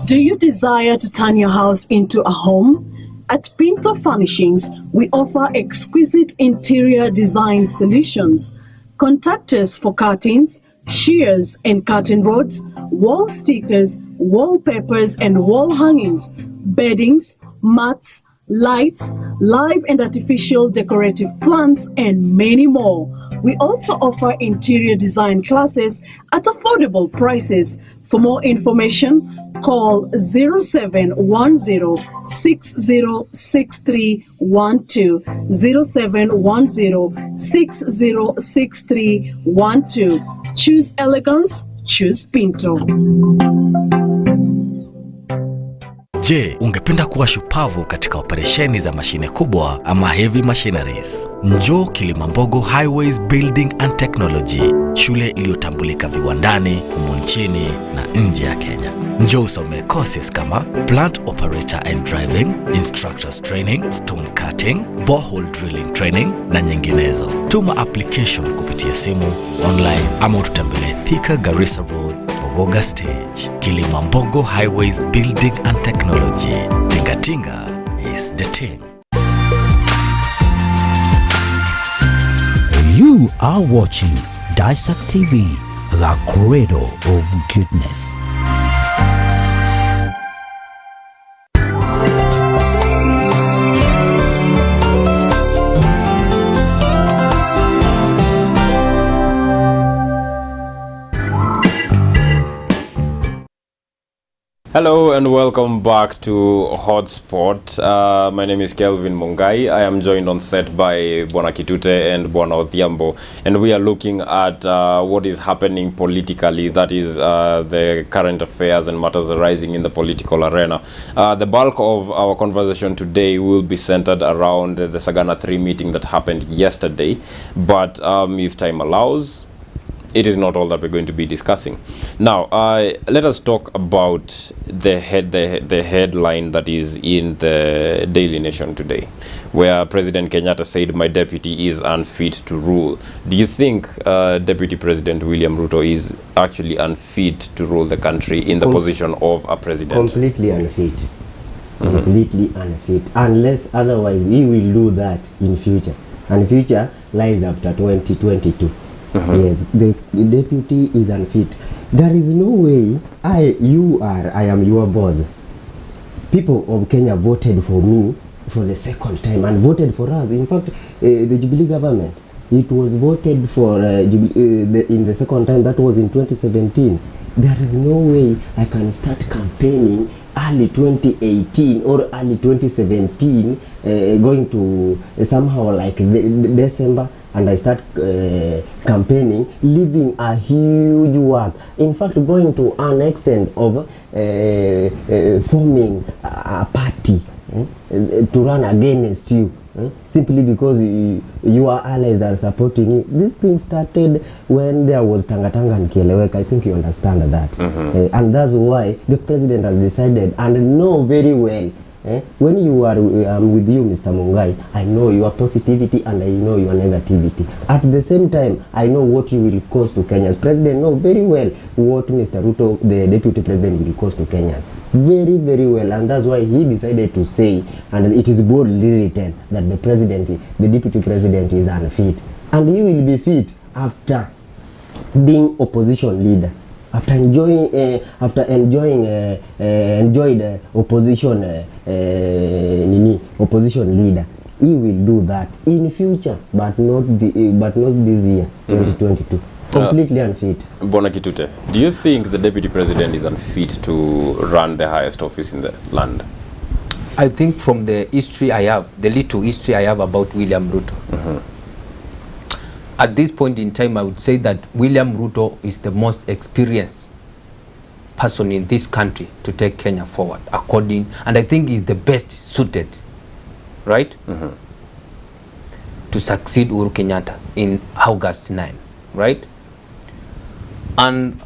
Do you desire to turn your house into a home? At Pinto Furnishings, we offer exquisite interior design solutions. Contact us for curtains, shears and curtain rods, wall stickers, wallpapers and wall hangings, beddings, mats, lights, live and artificial decorative plants, and many more. We also offer interior design classes at affordable prices. For more information, call 0710-606312, 0710-606312. Choose elegance, choose Pinto. Je, ungependa kuwa shupavu katika operesheni za mashine kubwa ama heavy machineries? Njoo Kilimambogo Highways Building and Technology, shule iliyotambulika viwandani, humu nchini na nje ya Kenya. Njoo usome courses kama plant operator and driving, instructors training, stone cutting, borehole drilling training na nyinginezo. Tuma application kupitia simu, online ama ututembelee Thika Garissa Road, Ogoga Stage. Kilimambogo Highways Building and Technology. Tinga is the thing. You are watching Daesak TV, the cradle of goodness. Hello and welcome back to Hotspot. My name is Kelvin Mungai. I am joined on set by Bwana Kitute and Bwana Odhiambo, and we are looking at what is happening politically, that is the current affairs and matters arising in the political arena. The bulk of our conversation today will be centered around the Sagana 3 meeting that happened yesterday, but if time allows, it is not all that we're going to be discussing. Now, let us talk about the headline that is in the Daily Nation today, where President Kenyatta said, "My deputy is unfit to rule." Do you think Deputy President William Ruto is actually unfit to rule the country in the position of a president? Completely unfit. Completely unfit. Unless otherwise he will do that in future. And future lies after 2022. Yes, the deputy is unfit. There is no way I am your boss. People of Kenya voted for me for the second time and voted for us. In fact, the Jubilee government, it was voted for in the second time, that was in 2017. There is no way I can start campaigning early 2018 or early 2017, going to somehow like December, and I start campaigning, leaving a huge work. In fact, going to an extent of forming a party to run against you, simply because your allies are supporting you. This thing started when there was Tangatanga and Kieleweka. I think you understand that. And that's why the president has decided, and know very well, when you are with you, Mr. Mungai, I know your positivity and I know your negativity. At the same time, I know what you will cause to Kenyans. President know very well what Mr. Ruto, the deputy president, will cause to Kenyans. Very, very well. And that's why he decided to say, and it is boldly written, that the deputy president is unfit. And he will be fit after being opposition leader. After enjoyed opposition opposition leader, he will do that in future, but not this year, 2022. Completely unfit. Bona Kitute, do you think the deputy president is unfit to run the highest office in the land? I think from the history I have, the little history I have about William Ruto, at this point in time, I would say that William Ruto is the most experienced person in this country to take Kenya forward, and I think he's the best suited, right, to succeed Uhuru Kenyatta in August 9, right? And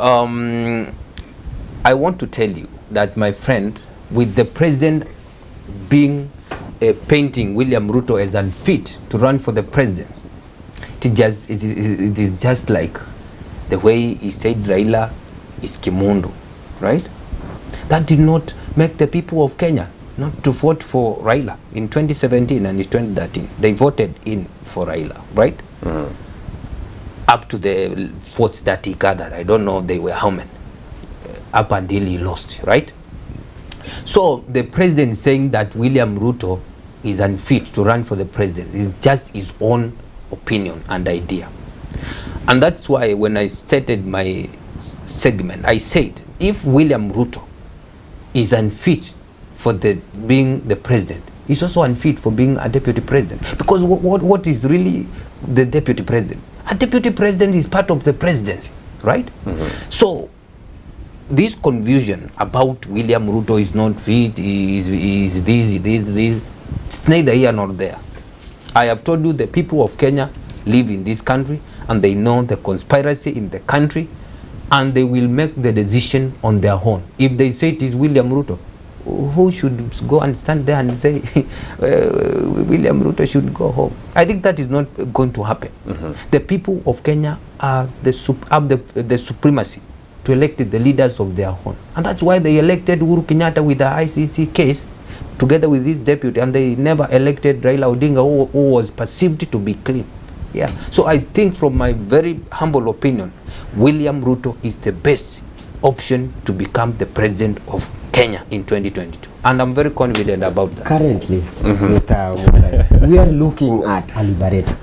I want to tell you that, my friend, with the president being painting William Ruto as unfit to run for the presidency, it is just like the way he said Raila is Kimundu, right? That did not make the people of Kenya not to vote for Raila in 2017 and in 2013. They voted in for Raila, right? Up to the votes that he gathered. I don't know they were how many, up until he lost, right? So the president is saying that William Ruto is unfit to run for the presidency. It's just his own opinion and idea. And that's why when I started my segment, I said, if William Ruto is unfit for being the president, he's also unfit for being a deputy president. Because what is really the deputy president? A deputy president is part of the presidency, right? So this confusion about William Ruto is not fit, is this, it's neither here nor there. I have told you the people of Kenya live in this country and they know the conspiracy in the country, and they will make the decision on their own. If they say it is William Ruto, who should go and stand there and say William Ruto should go home? I think that is not going to happen. The people of Kenya are the supremacy to elect the leaders of their own, and that's why they elected Uhuru Kenyatta with the ICC case together with this deputy, and they never elected Raila Odinga, who was perceived to be clean. Yeah. So I think, from my very humble opinion, William Ruto is the best option to become the president of Kenya in 2022, and I'm very confident about that. Currently, Mr. Mutai, we are looking at a liberator.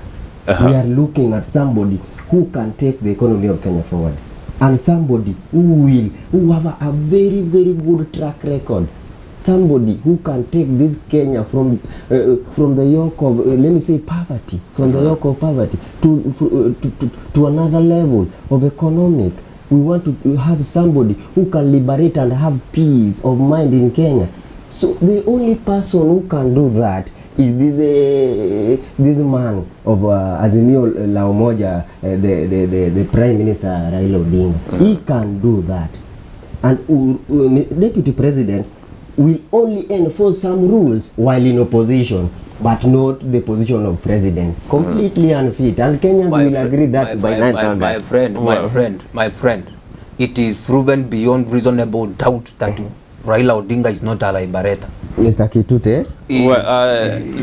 We are looking at somebody who can take the economy of Kenya forward, and somebody who have a very, very good track record. Somebody who can take this Kenya from the yoke of let me say poverty, from the yoke of poverty to another level of economic. We want to have somebody who can liberate and have peace of mind in Kenya. So the only person who can do that is this man of Azimio la Umoja, the Prime Minister Raila Odinga. He can do that, and Deputy President will only enforce some rules while in opposition, but not the position of president. Completely unfit, and Kenyans will agree that by 9th August. My friend, it is proven beyond reasonable doubt that Raila Odinga is not a liberator. Mr. Kitute? Well,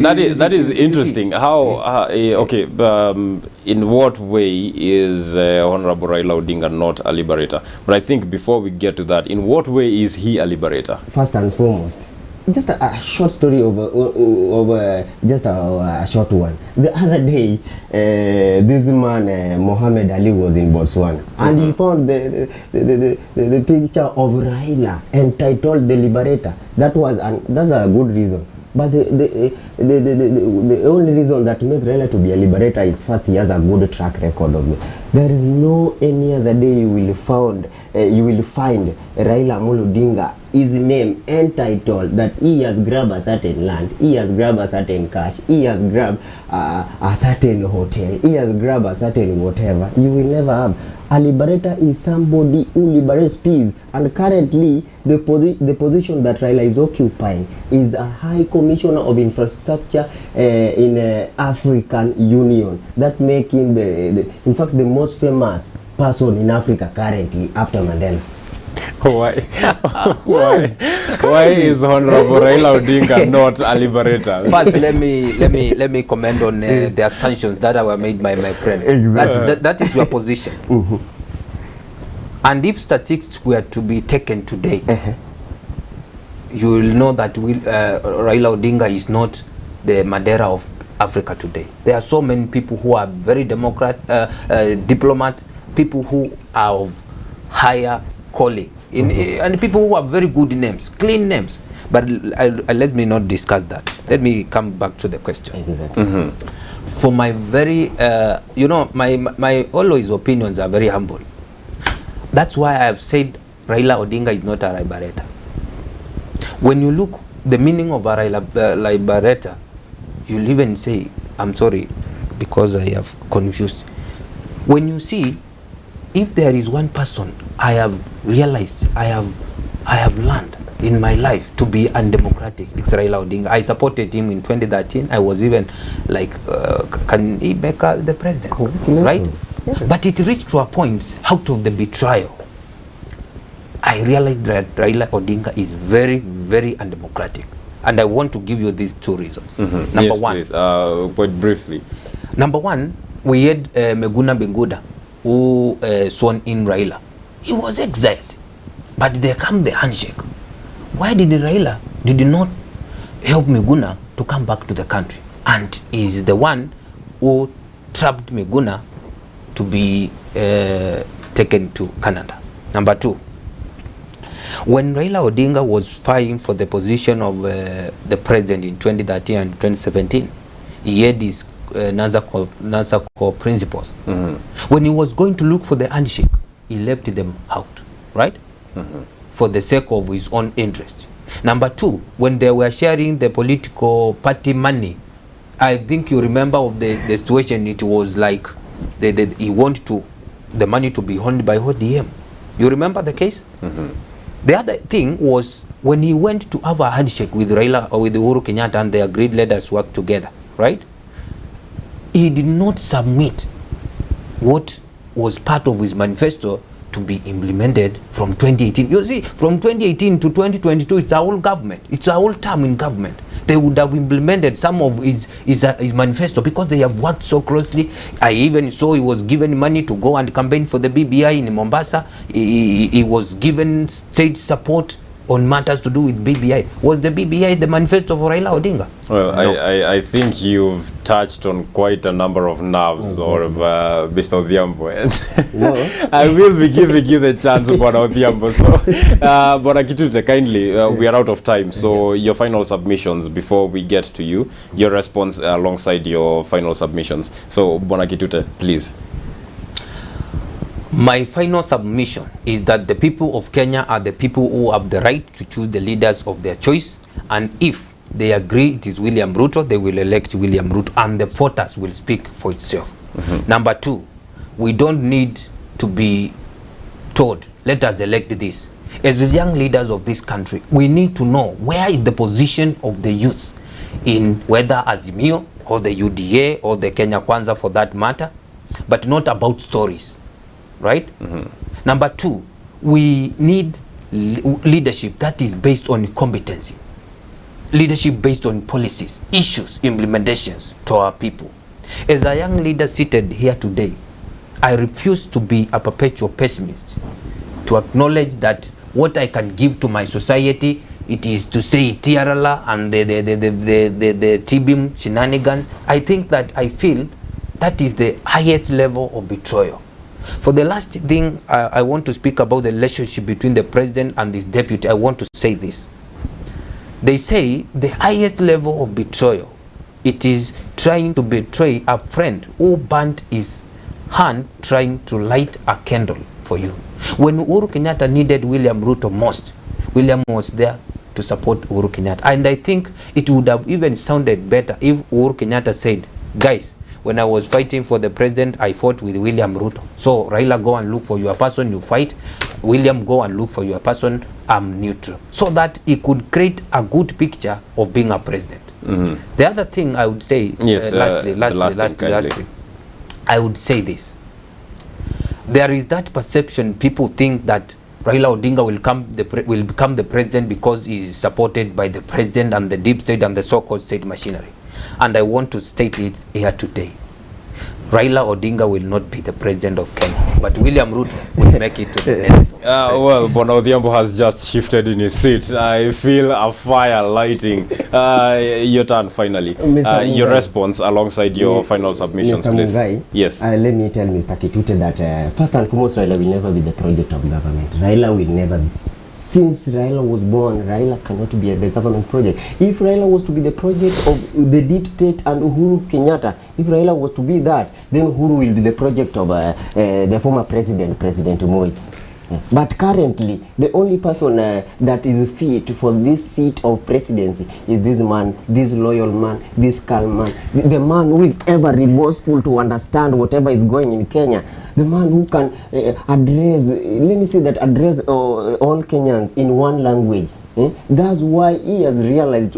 that is interesting. How, in what way is Honorable Raila Odinga not a liberator? But I think before we get to that, in what way is he a liberator? First and foremost, just a short story just a short one. The other day, this man Muhammad Ali was in Botswana, and he found the picture of Raila entitled the Liberator. That's a good reason. But the only reason that makes Raila to be a liberator is, first, he has a good track record of it. There is no any other day you will find Raila Amolo Odinga his name entitled that he has grabbed a certain land, he has grabbed a certain cash, he has grabbed a certain hotel, he has grabbed a certain whatever. You will never have. A liberator is somebody who liberates peace, and currently the position that Raila is occupying is a High Commissioner of Infrastructure in African Union. That makes him in fact the most famous person in Africa currently after Mandela. Why? Why is Honorable Raila Odinga not a liberator? First, let me comment on the assumptions that were made by my friend. Exactly. That is your position. And if statistics were to be taken today, you will know that Raila Odinga is not the Madeira of Africa today. There are so many people who are very diplomat, people who are of higher calling, and people who have very good names, clean names. But let me not discuss that. Let me come back to the question. Exactly. For my very, my always opinions are very humble. That's why I have said Raila Odinga is not a liberator. When you look the meaning of a liberator, you'll even say, I'm sorry, because I have confused. When you see, if there is one person I have realized, I have learned in my life to be undemocratic, it's Raila Odinga. I supported him in 2013. I was even like, can he make the president? Right? Yes. But it reached to a point, out of the betrayal, I realized that Raila Odinga is very, very undemocratic. And I want to give you these two reasons. Number yes, one. Please, quite briefly. Number one, we had Meguna Benguda, who sworn in Raila. He was exiled. But there come the handshake. Why did Raila did not help Meguna to come back to the country? And is the one who trapped Meguna to be taken to Canada. Number two, when Raila Odinga was fighting for the position of the president in 2013 and 2017, he had his NASA core principles. When he was going to look for the handshake, he left them out, right? For the sake of his own interest. Number two, when they were sharing the political party money, I think you remember of the situation. It was like he wanted the money to be owned by ODM. You remember the case? The other thing was when he went to have a handshake with Raila or with Uhuru Kenyatta and they agreed let us work together, right? He did not submit what was part of his manifesto to be implemented from 2018. You see, from 2018 to 2022, it's our whole government. It's our whole term in government. They would have implemented some of his manifesto because they have worked so closely. I even saw he was given money to go and campaign for the BBI in Mombasa. He was given state support on matters to do with BBI. Was the BBI the manifesto for Raila Odinga? Well, No. I think you've touched on quite a number of nerves, or Mr. Odhiambo. No. I will be giving you the chance, Bwana Odhiambo. So, Bwana Kitute, kindly, we are out of time. So, your final submissions before we get to you, your response alongside your final submissions. So, Bwana Kitute, please. My final submission is that the people of Kenya are the people who have the right to choose the leaders of their choice, and if they agree it is William Ruto, they will elect William Ruto, and the voters will speak for itself. Number two, we don't need to be told, let us elect this. As the young leaders of this country, we need to know where is the position of the youth in whether Azimio or the UDA or the Kenya Kwanza for that matter, but not about stories. Right? Number two, we need leadership that is based on competency. Leadership based on policies, issues, implementations to our people. As a young leader seated here today, I refuse to be a perpetual pessimist, to acknowledge that what I can give to my society, it is to say Tiarala and the Tibim shenanigans. I think that I feel that is the highest level of betrayal. For the last thing, I want to speak about the relationship between the president and his deputy. I want to say this. They say the highest level of betrayal, it is trying to betray a friend who burnt his hand trying to light a candle for you. When Uhuru Kenyatta needed William Ruto most, William was there to support Uhuru Kenyatta. And I think it would have even sounded better if Uhuru Kenyatta said, guys, when I was fighting for the president, I fought with William Ruto. So Raila, go and look for your person, you fight. William, go and look for your person, I'm neutral. So that he could create a good picture of being a president. The other thing I would say, yes, lastly, I would say this. There is that perception, people think that Raila Odinga will become the president because he is supported by the president and the deep state and the so-called state machinery. And I want to state it here today. Raila Odinga will not be the president of Kenya, but William Ruto will make it to the next. Well, Bwana Odhiambo has just shifted in his seat. I feel a fire lighting. Your turn, finally. Your response alongside your final submissions, Mr. please. Mungai, yes. Let me tell Mr. Kitute that first and foremost, Raila will never be the project of government. Raila will never be. Since Raila was born, Raila cannot be the government project. If Raila was to be the project of the deep state and Uhuru Kenyatta, if Raila was to be that, then Uhuru will be the project of the former president, President Moi. But currently, the only person that is fit for this seat of presidency is this man, this loyal man, this calm man, the man who is ever remorseful to understand whatever is going in Kenya, the man who can address all Kenyans in one language. That's why he has realized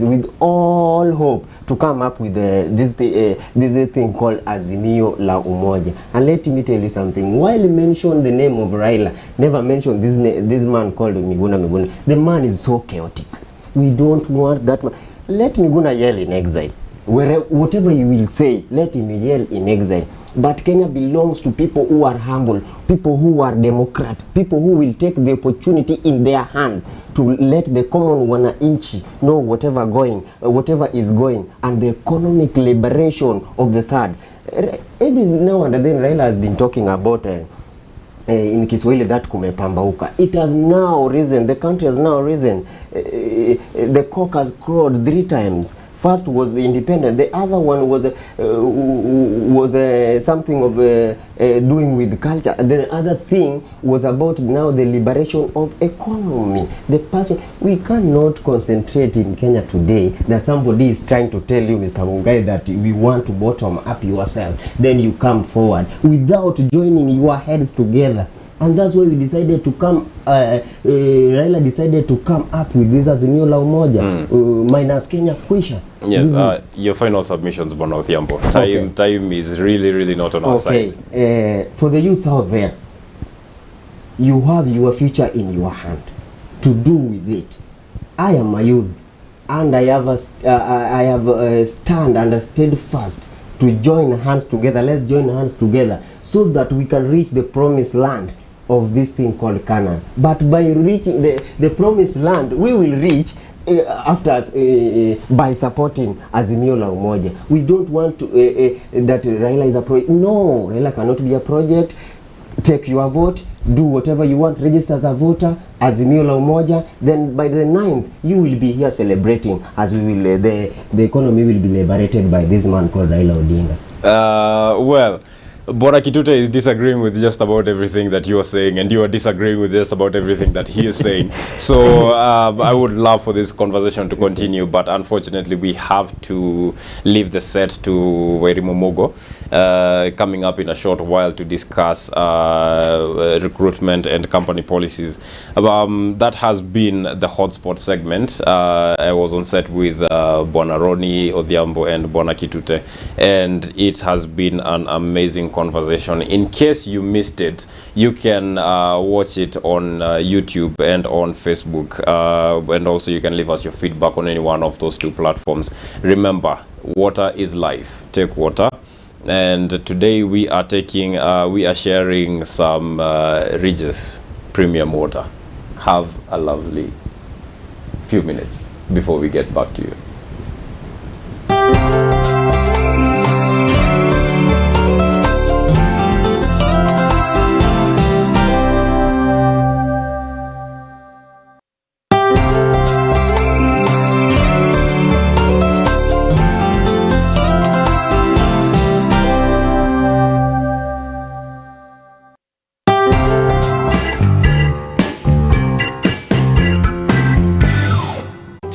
with all hope to come up with this thing called Azimio la Umoja. And let me tell you something. While he mentioned the name of Raila, never mentioned this man called Miguna. The man is so chaotic. We don't want that man. Let Miguna yell in exile. Whatever he will say, let him yell in exile. But Kenya belongs to people who are humble, people who are democrat, people who will take the opportunity in their hand to let the common wananchi know whatever is going, and the economic liberation of the third. Every now and then Raila has been talking about in Kiswahili that kumepambauka. It has now risen, the country has now risen. The cock has crowed 3 times. First was the independent, the other one was something of doing with culture. The other thing was about now the liberation of economy. We cannot concentrate in Kenya today that somebody is trying to tell you, Mr. Mungai, that we want to bottom up yourself. Then you come forward without joining your heads together. And that's why we decided to come, Raila decided to come up with this Azimio la Umoja, minus Kenya Kwisha. Yes, your final submissions, Bwana Odhiambo. Time is really not on our side. For the youths out there, you have your future in your hand to do with it. I am a youth, and I have stand and steadfast to join hands together. Let's join hands together so that we can reach the promised land of this thing called Canaan. But by reaching the promised land, we will reach by supporting Azimio la Umoja. We don't want to that Raila is a project. No, Raila cannot be a project. Take your vote, do whatever you want, register as a voter, Azimio la Umoja. Then by the 9th, you will be here celebrating as we will. The economy will be liberated by this man called Raila Odinga. Well, Bwana Kitute is disagreeing with just about everything that you are saying, and you are disagreeing with just about everything that he is saying. So I would love for this conversation to continue, but unfortunately we have to leave the set to Wairimu Mogo coming up in a short while to discuss recruitment and company policies. That has been the hotspot segment. I was on set with Bwana Roni Odhiambo and Bwana Kitute, and it has been an amazing conversation. In case you missed it, you can watch it on YouTube and on Facebook, and also you can leave us your feedback on any one of those 2 platforms. Remember, water is life. Take water. And today we are sharing some Regis premium water. Have a lovely few minutes before we get back to you.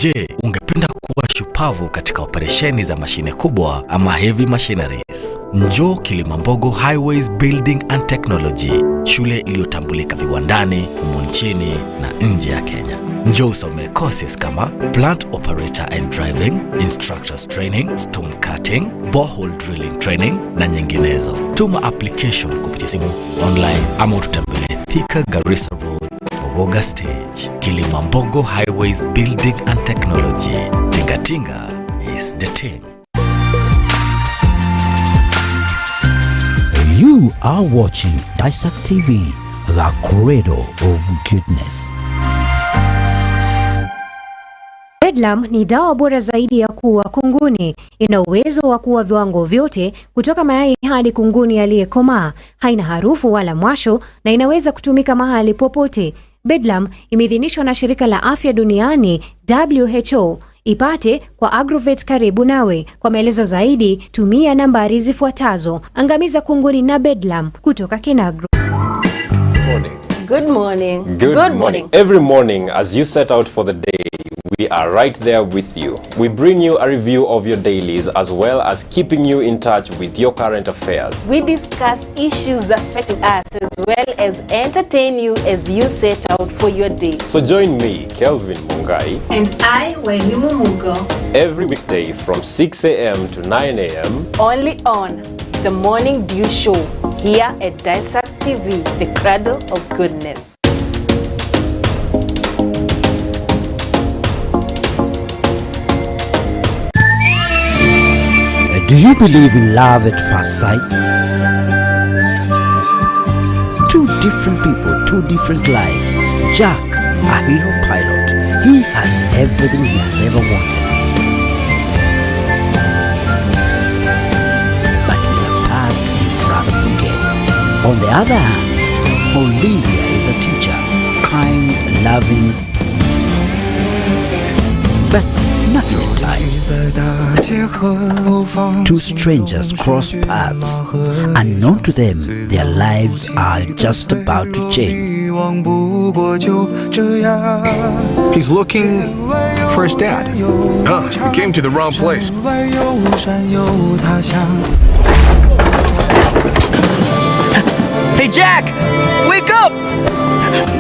Je, ungependa kuwa shupavu katika operesheni za mashine kubwa ama heavy machineries? Njoo Kilimambogo Highways Building and Technology, shule iliyotambulika viwandani, humu nchini na nje ya Kenya. Njoo usome courses kama plant operator and driving, instructors training, stone cutting, borehole drilling training na nyinginezo. Tuma application kupitia simu online ama ututembelee Thika Garissa Road, Ogoga Stage. Kilimambogo Highways Building and Technology. Tinga Tinga is the team. You are watching Daesak TV, the cradle of goodness. Bedlam ni dawa bora zaidi ya kuua kunguni. Ina uwezo wa kuua viwango vyote kutoka mayai hadi kunguni aliyekomaa. Haina harufu wala mwasho na inaweza kutumika mahali popote. Bedlam imeidhinishwa na Shirika la Afya Duniani WHO. Ipate kwa Agrovet karibu nawe. Kwa maelezo zaidi tumia nambari zifuatazo. Angamiza kunguni na Bedlam kutoka Kinagro. Good morning. Good morning. Every morning as you set out for the day, we are right there with you. We bring you a review of your dailies as well as keeping you in touch with your current affairs. We discuss issues affecting us as well as entertain you as you set out for your day. So join me, Kelvin Mungai, And I, Welimu Mugo. every weekday from 6 a.m. to 9 a.m. Only on The Morning Dew Show here at Daesak TV, the cradle of goodness. Do you believe in love at first sight? Two different people, two different lives. Jack, a hero pilot, he has everything he has ever wanted. But with a past he'd rather forget. On the other hand, Olivia is a teacher, kind, loving, but not in a time. Two strangers cross paths. Unknown to them, their lives are just about to change. He's looking for his dad. He came to the wrong place. Hey, Jack! Wake up!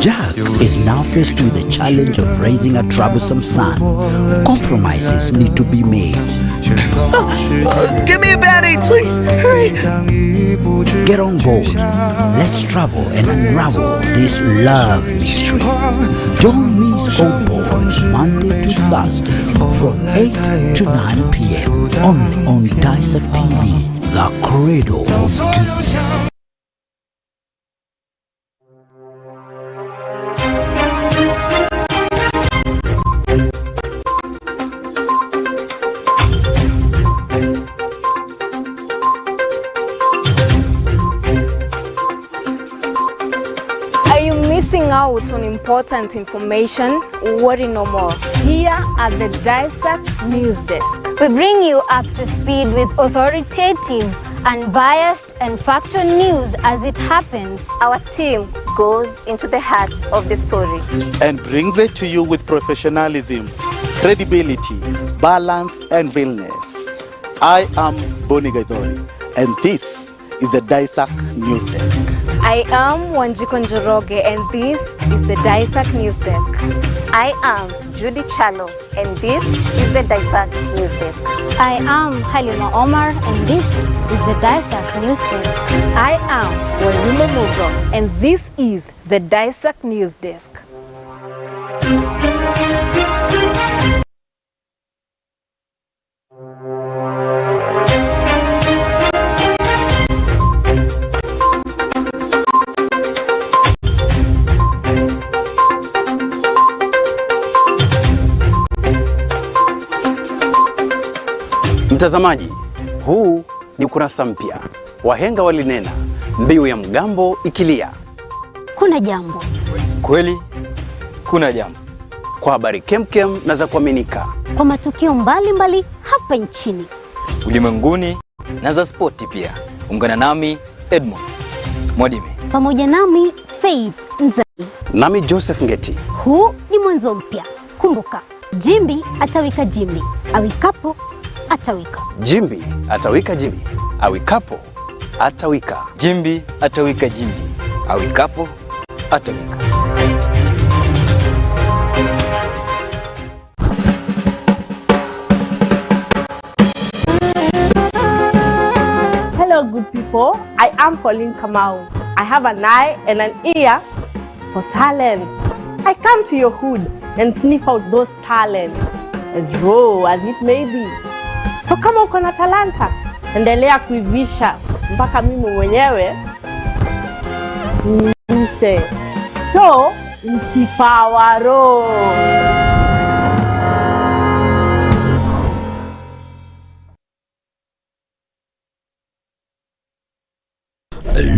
Jack is now faced with the challenge of raising a troublesome son. Compromises need to be made. Give me a Band-Aid, please! Hurry! Get on board. Let's travel and unravel this love mystery. Don't miss Opo Monday to Thursday from 8 to 9 p.m. only on Daesak TV, the cradle of goodness. Out on important information, worry no more. Here at the Daesak News Desk, we bring you up to speed with authoritative, unbiased and factual news as it happens. Our team goes into the heart of the story and brings it to you with professionalism, credibility, balance and realness. I am Boni Gaidori and this is the Daesak News Desk. I am Wanjiko Njoroge and this is the Daesak News Desk. I am Judy Chalo and this is the Daesak News Desk. I am Halima Omar and this is the Daesak News Desk. I am Welimu Mugo and this is the Daesak News Desk. Mtazamaji, huu ni ukurasa mpya. Wahenga walinena, mbiu ya mgambo ikilia. Kuna jambo. Kweli, kuna jambo. Kwa habari kemkem na za kuaminika. Kwa matukio mbalimbali hapa nchini. Ulimwenguni na za spoti pia. Ungana nami Edmond Modime. Pamoja nami Faith Nzai. Nami Joseph Ngeti. Huu ni mwanzo mpya. Kumbuka, Jimbi atawika Jimbi, awikapo atawika. Jimbi atawika Jimbi, awikapo atawika. Jimbi atawika Jimbi, awikapo atawika. Hello good people, I am Pauline Kamau. I have an eye and an ear for talent. I come to your hood and sniff out those talents, as raw as it may be. So kama uko na talanta, endelea kuivisha mpaka mimi mwenyewe Nise. So, Nchipawaro.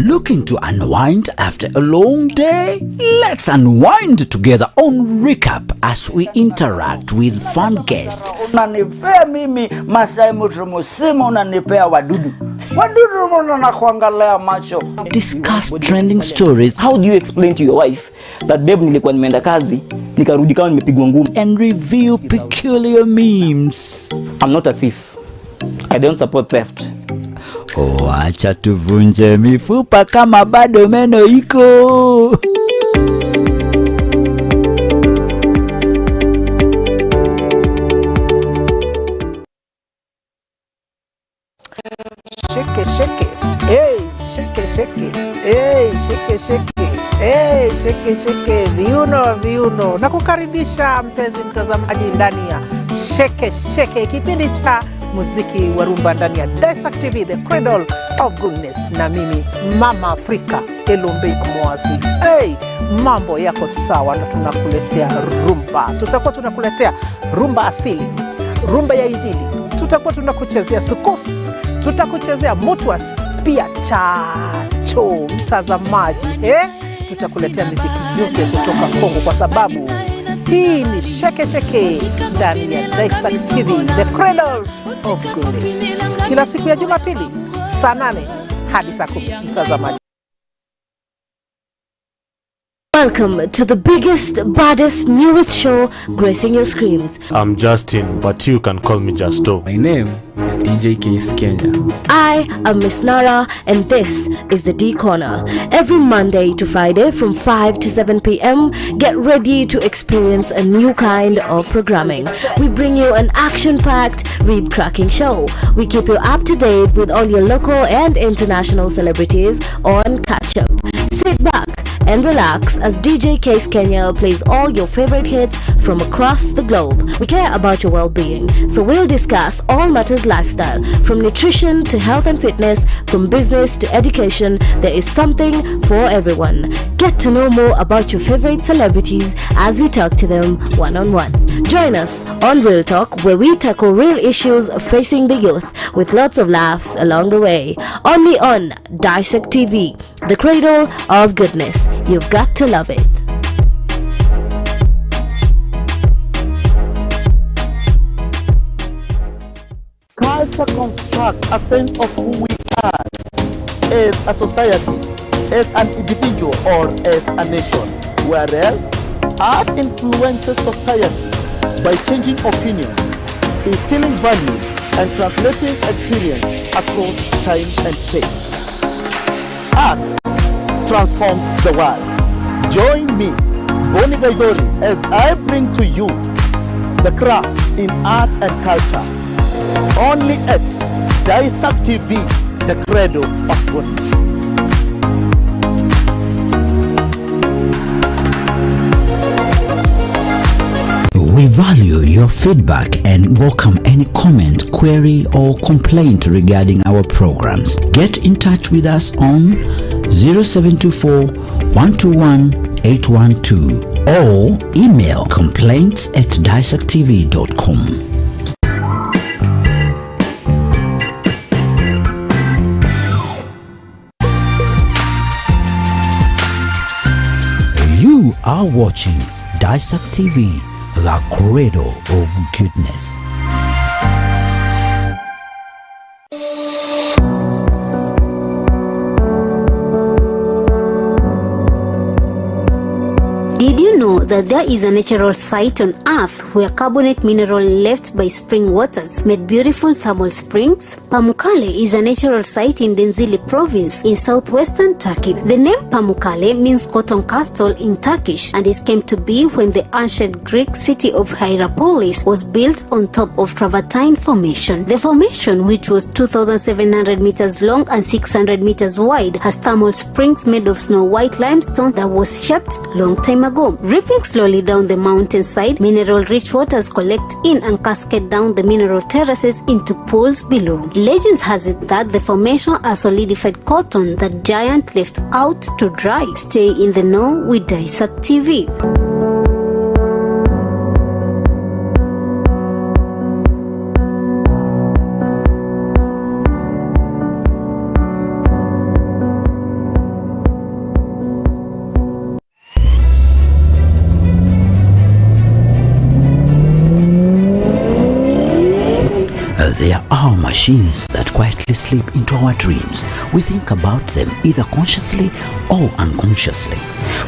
Looking to unwind after a long day? Let's unwind together on Recap as we interact with fun guests. Unanipea mimi Masai Mutrumosima, unanipea wadudu na kuangalia macho. Discuss trending stories. How do you explain to your wife that babe, nilikuwa nimeenda kazi nikarudi kama nimepigwa ngumi? And review peculiar memes. I'm not a thief. I don't support theft. Acha tuvunje mifupa kama bado meno iko. Shake, shake, hey, shake, shake, hey, shake, shake, hey, shake, shake, viuno. Na kukaribisha mpenzi mtazamaji ndani ya Shake Shake, kipindi cha muziki wa rumba ndani ya Daesak TV, the cradle of goodness. Na mimi Mama Afrika Elombe Kumwasi. Hey, mambo yako sawa na tunakuletea rumba. Tutakuwa tunakuletea rumba asili, rumba ya injili. Tutakuwa tunakuchezea sukosi, tutakuchezea mutwas, pia chacho mtazamaji. Tutakuletea muziki yote kutoka Kongo kwa sababu hii ni Shake Shake ndani ya Daesak TV, the cradle of goodness. Kila siku ya Jumapili saa 8 hadi saa 10 mtazamaji. Welcome to the biggest, baddest, newest show gracing your screens. I'm Justin, but you can call me Justo. My name is DJ Case Kenya. I am Miss Nara, and this is the D Corner. Every Monday to Friday from 5 to 7 p.m, get ready to experience a new kind of programming. We bring you an action-packed, rib-cracking show. We keep you up to date with all your local and international celebrities on Catch Up. Sit back and relax as DJ Case Kenya plays all your favorite hits from across the globe. We care about your well-being, so we'll discuss all matters lifestyle, from nutrition to health and fitness, from business to education. There is something for everyone. Get to know more about your favorite celebrities as we talk to them one-on-one. Join us on Real Talk, where we tackle real issues facing the youth with lots of laughs along the way. Only on Daesak TV, the cradle of goodness. You've got to love it. Culture constructs a sense of who we are as a society, as an individual, or as a nation. Whereas art influences society by changing opinions, instilling values, and translating experience across time and space. Art transforms the world. Join me, Boni Gaidori, as I bring to you the craft in art and culture. Only at Daesak TV, the cradle of goodness. We value your feedback and welcome any comment, query, or complaint regarding our programs. Get in touch with us on 0724 121 812 or email complaints@daesaktv.com. You are watching Daesak TV, the cradle of goodness. Did you know that there is a natural site on Earth where carbonate mineral left by spring waters made beautiful thermal springs? Pamukkale is a natural site in Denizli province in southwestern Turkey. The name Pamukkale means cotton castle in Turkish, and it came to be when the ancient Greek city of Hierapolis was built on top of Travertine Formation. The formation, which was 2,700 meters long and 600 meters wide, has thermal springs made of snow white limestone that was shaped long time ago. Ripping Flowing slowly down the mountainside, mineral-rich waters collect in and cascade down the mineral terraces into pools below. Legends has it that the formation are solidified cotton that giant left out to dry. Stay in the know with Daesak TV. There are machines that quietly slip into our dreams. We think about them either consciously or unconsciously.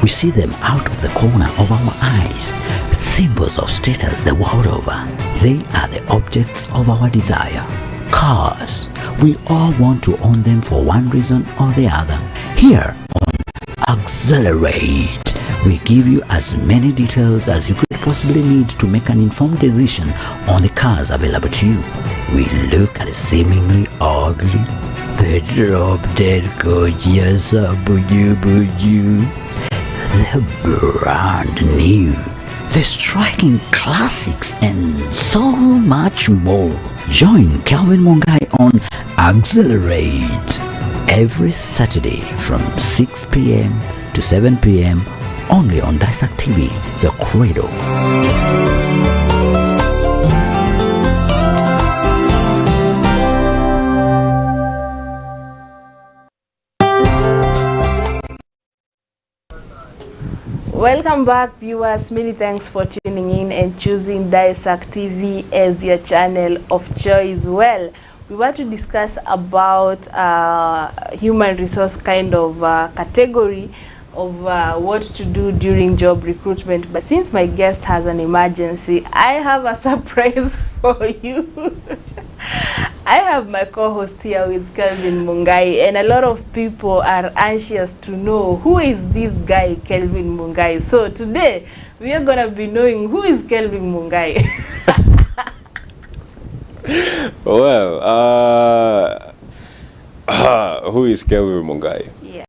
We see them out of the corner of our eyes. Symbols of status the world over. They are the objects of our desire. Cars. We all want to own them for one reason or the other. Here on Accelerate, we give you as many details as you could possibly need to make an informed decision on the cars available to you. We look at the seemingly ugly, the drop-dead gorgeous buju, the brand new, the striking classics, and so much more. Join Calvin Mungai on Accelerate every Saturday from 6 p.m. to 7 p.m. only on Daesak TV, the Cradle. Welcome back, viewers. Many thanks for tuning in and choosing Daesak TV as your channel of choice. Well, we want to discuss about human resource kind of category of what to do during job recruitment. But since my guest has an emergency, I have a surprise for you. I have my co-host here with Kelvin Mungai, and a lot of people are anxious to know who is this guy Kelvin Mungai. So today we are gonna be knowing who is Kelvin Mungai. Well, who is Kelvin Mungai? Yes.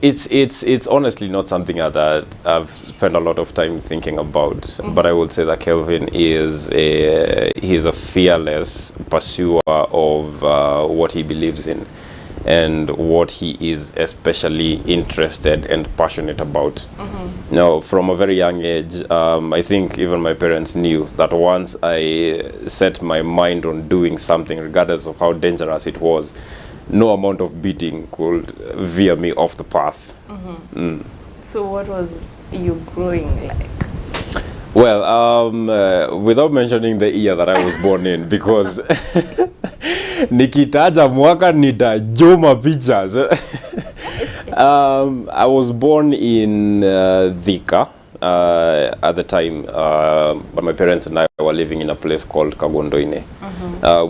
It's honestly not something that I've spent a lot of time thinking about, but I would say that Kelvin is he's a fearless pursuer of what he believes in and what he is especially interested and passionate about. Now, from a very young age, I think even my parents knew that once I set my mind on doing something, regardless of how dangerous it was, no amount of beating could veer me off the path. So what was you growing like? Well, without mentioning the year that I was born in, because nikitaja mwaka nitajoma pictures. I was born in Thika at the time, but my parents and I were living in a place called Kagondoine,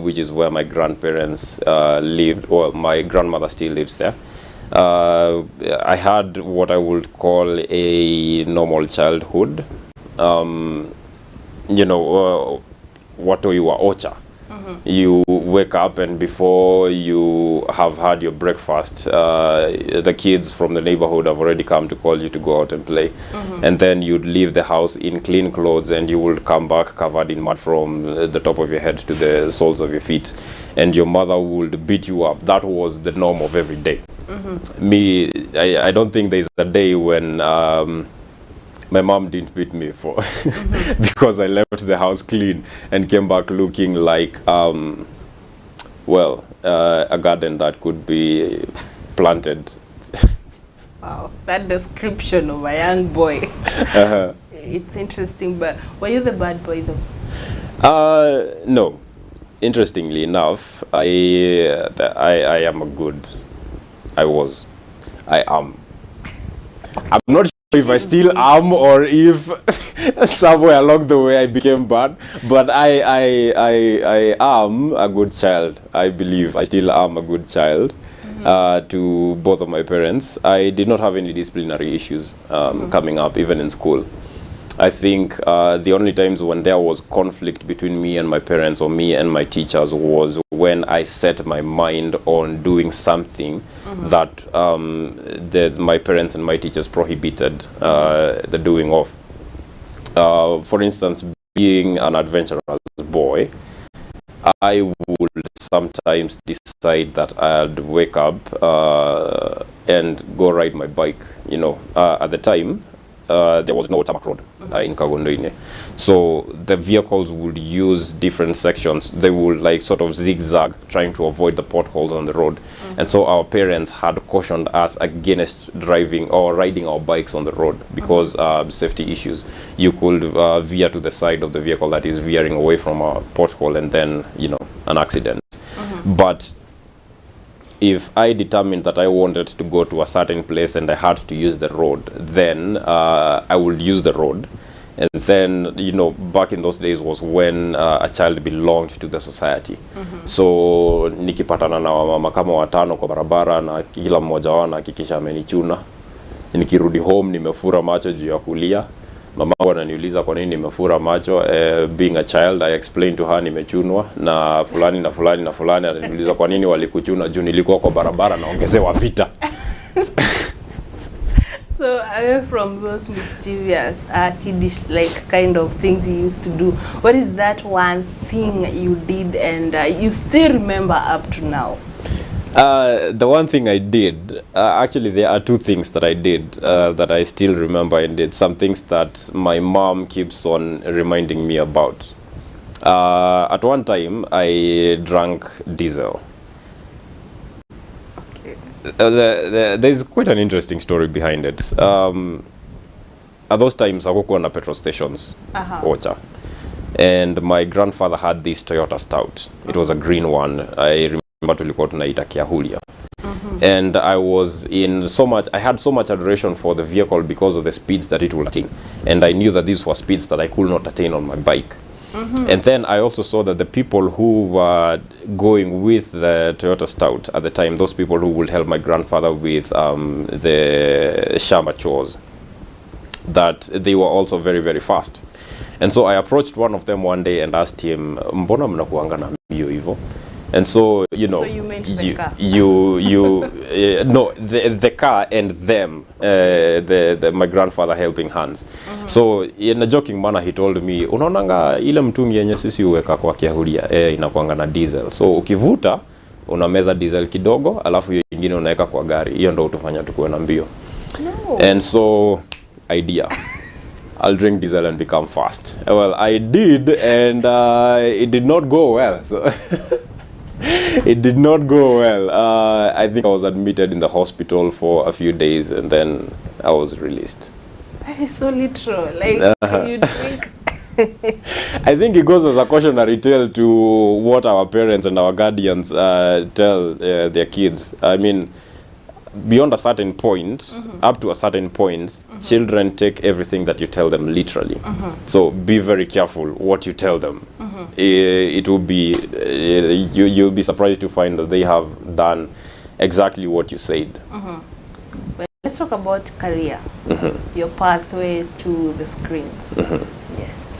which is where my grandparents lived, or my grandmother still lives there. I had what I would call a normal childhood. You know, what you are ocha. You wake up, and before you have had your breakfast, the kids from the neighborhood have already come to call you to go out and play. And then you'd leave the house in clean clothes, and you would come back covered in mud from the top of your head to the soles of your feet. And your mother would beat you up. That was the norm of every day. Me, I don't think there's a day when my mom didn't beat me for because I left the house clean and came back looking like well, a garden that could be planted. Wow, that description of a young boy. It's interesting. But were you the bad boy though? No. Interestingly enough, I am a good. I am. I'm not sure if I still am or if somewhere along the way I became bad, but I am a good child. I believe I still am a good child to both of my parents. I did not have any disciplinary issues coming up, even in school. I think the only times when there was conflict between me and my parents or me and my teachers was when I set my mind on doing something that my parents and my teachers prohibited the doing of. For instance, being an adventurous boy, I would sometimes decide that I'd wake up and go ride my bike. You know, at the time, there was no tarmac road in Kagondoine. So the vehicles would use different sections. They would like sort of zigzag, trying to avoid the potholes on the road. And so our parents had cautioned us against driving or riding our bikes on the road because safety issues. You could veer to the side of the vehicle that is veering away from a pothole and then, you know, an accident. But if I determined that I wanted to go to a certain place and I had to use the road, then I would use the road. And then, you know, back in those days was when a child belonged to the society. So nikipatana na wamama kama watano kwa barabara na kila mmoja wao anahakikisha amenichuna. Nikirudi home nimefura macho juu ya kulia. Mama ananiuliza kwa nini nimefura macho. Being a child, I explained to her nimechunwa na fulani na fulani na fulani. Ananiuliza kwa nini walikuchuna juu nilikuwa kwa barabara naongezewa vita. So away from those mischievous, kiddish like kind of things you used to do, what is that one thing you did and you still remember up to now? The one thing I did, actually there are two things that I did that I still remember, and it's some things that my mom keeps on reminding me about. At one time, I drank diesel. There's quite an interesting story behind it. At those times, I worked on a petrol stations, Ocha. And my grandfather had this Toyota Stout. It was a green one. I remember tulikuwa tunaita Kiahulia. And I had so much adoration for the vehicle because of the speeds that it would attain. And I knew that these were speeds that I could not attain on my bike. And then I also saw that the people who were going with the Toyota Stout at the time, those people who would help my grandfather with the shamba chores, that they were also very, very fast. And so I approached one of them one day and asked him, mbona mnakuanga na mbio hivyo? And so, you know, so you meant the car. No, the car and them, my grandfather helping hands. So in a joking manner, he told me, unaonanga ile mtungi yenye sisi uweka kwa Kiahulia, inakuanga na diesel. So ukivuta, unameza diesel kidogo, alafu hiyo ingine unaweka kwa gari. Hiyo ndo utufanya tukuwe na mbio. No. And so, idea. I'll drink diesel and become fast. Well, I did, and it did not go well. So it did not go well. I think I was admitted in the hospital for a few days and then I was released. That is so literal. Like, you drink. I think it goes as a cautionary tale to what our parents and our guardians tell their kids. I mean, beyond a certain point, up to a certain point, children take everything that you tell them literally. So be very careful what you tell them. It will be, you'll be surprised to find that they have done exactly what you said. Well, let's talk about career, your pathway to the screens. Yes.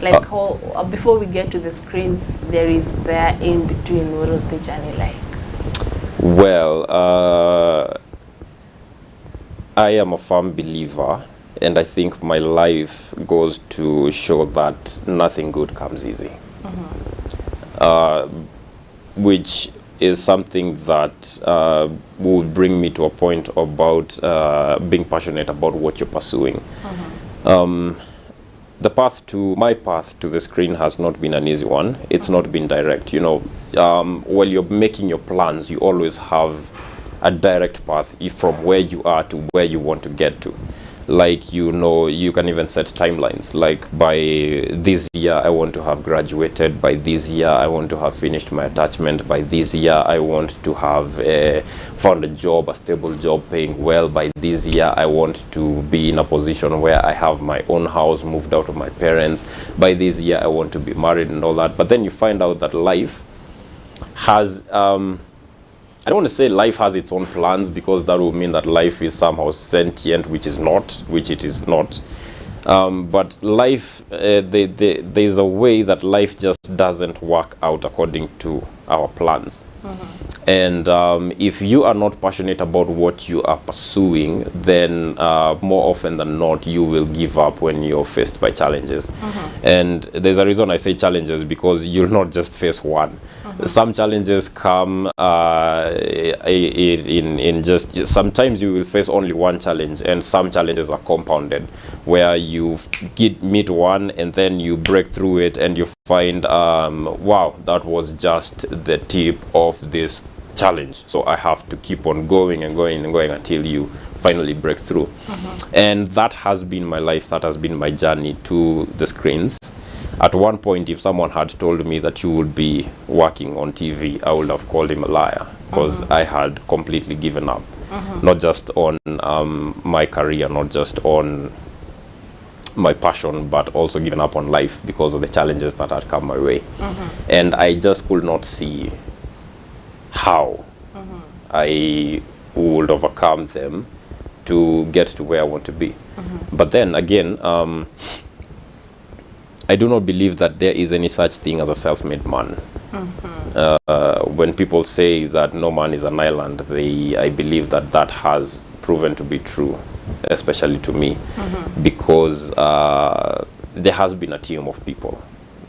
Like how, before we get to the screens, there is there in between. What was the journey like? Well, I am a firm believer, and I think my life goes to show that nothing good comes easy. Which is something that would bring me to a point about being passionate about what you're pursuing. My path to the screen has not been an easy one. It's not been direct. You know, while you're making your plans, you always have a direct path from where you are to where you want to get to. Like, you know, you can even set timelines. Like, by this year, I want to have graduated. By this year, I want to have finished my attachment. By this year, I want to have found a job, a stable job paying well. By this year, I want to be in a position where I have my own house, moved out of my parents. By this year, I want to be married and all that. But then you find out that life has... I don't want to say life has its own plans, because that would mean that life is somehow sentient, which it is not. But life, there's a way that life just doesn't work out according to our plans. And if you are not passionate about what you are pursuing, then more often than not, you will give up when you're faced by challenges. And there's a reason I say challenges, because you'll not just face one. Some challenges come in just, sometimes you will face only one challenge, and some challenges are compounded, where you meet one and then you break through it and you find, wow, that was just the tip of this challenge. So I have to keep on going and going and going until you finally break through. And that has been my life. That has been my journey to the screens. At one point, if someone had told me that you would be working on TV, I would have called him a liar, because I had completely given up. Not just on my career, not just on my passion, but also given up on life because of the challenges that had come my way. And I just could not see how I would overcome them to get to where I want to be. But then again, I do not believe that there is any such thing as a self-made man. When people say that no man is an island, I believe that that has proven to be true, especially to me, because there has been a team of people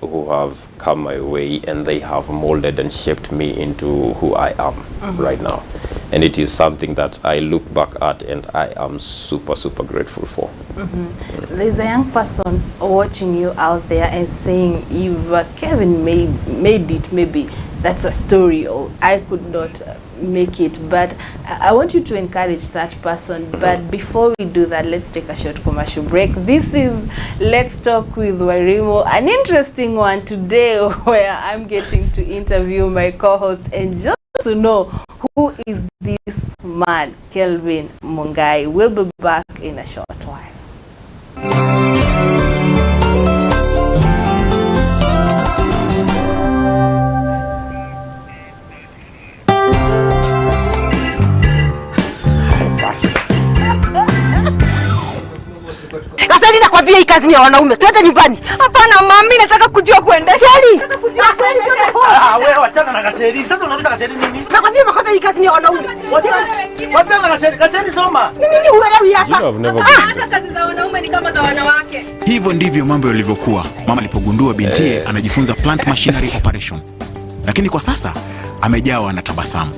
who have come my way, and they have molded and shaped me into who I am right now. And it is something that I look back at and I am super, super grateful for. There's a young person watching you out there and saying, if Kevin made it, maybe that's a story, or I could not make it. But I want you to encourage that person. But before we do that, let's take a short commercial break. This is Let's Talk with Warimo, an interesting one today, where I'm getting to interview my co-host and just to know who is this man, Kelvin Mungai. We'll be back in a short while. Sasa ninakwambia hii kazi ni ya wanaume. Twende nyumbani. Hapana mami, nataka kujua kuendesha. Nataka kujua kuendesha. Wewe wachana na Gasheri. Sasa unauliza Gasheri nini? Nakwambia makosa hii kazi ni ya wanaume. Wachana na Gasheri. Gasheri soma. Nini huelewi hapa? Hata kazi za wanaume ni kama za wanawake. Hivyo ndivyo mambo yalivyokuwa mama alipogundua bintiye anajifunza plant machinery operation. Lakini kwa sasa amejawa na tabasamu.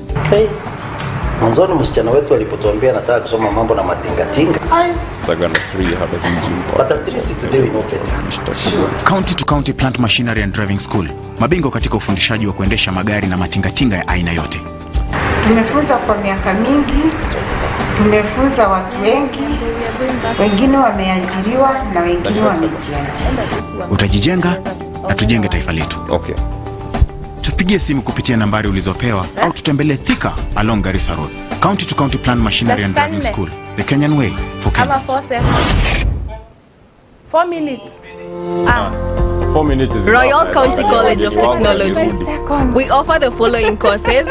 Mwanzoni msichana wetu alipotuambia nataka kusoma mambo na matingatinga. Sagana 3 had a huge impact. But at least today we know better. County to County Plant Machinery and Driving School. Mabingwa katika ufundishaji wa kuendesha magari na matingatinga ya aina yote. Tumefunza kwa miaka mingi. Tumefunza watu wengi. Wengine wameajiriwa na wengine wamejiajiri. Utajijenga na tujenge taifa letu. Okay. Tupigie simu kupitia nambari ulizopewa au tutembelee Thika along Garissa Road. County to County Plant Machinery and Driving School. The Kenyan way for Kenyans. 4 minutes. 4 minutes is Royal enough. County College of Technology. We offer the following courses: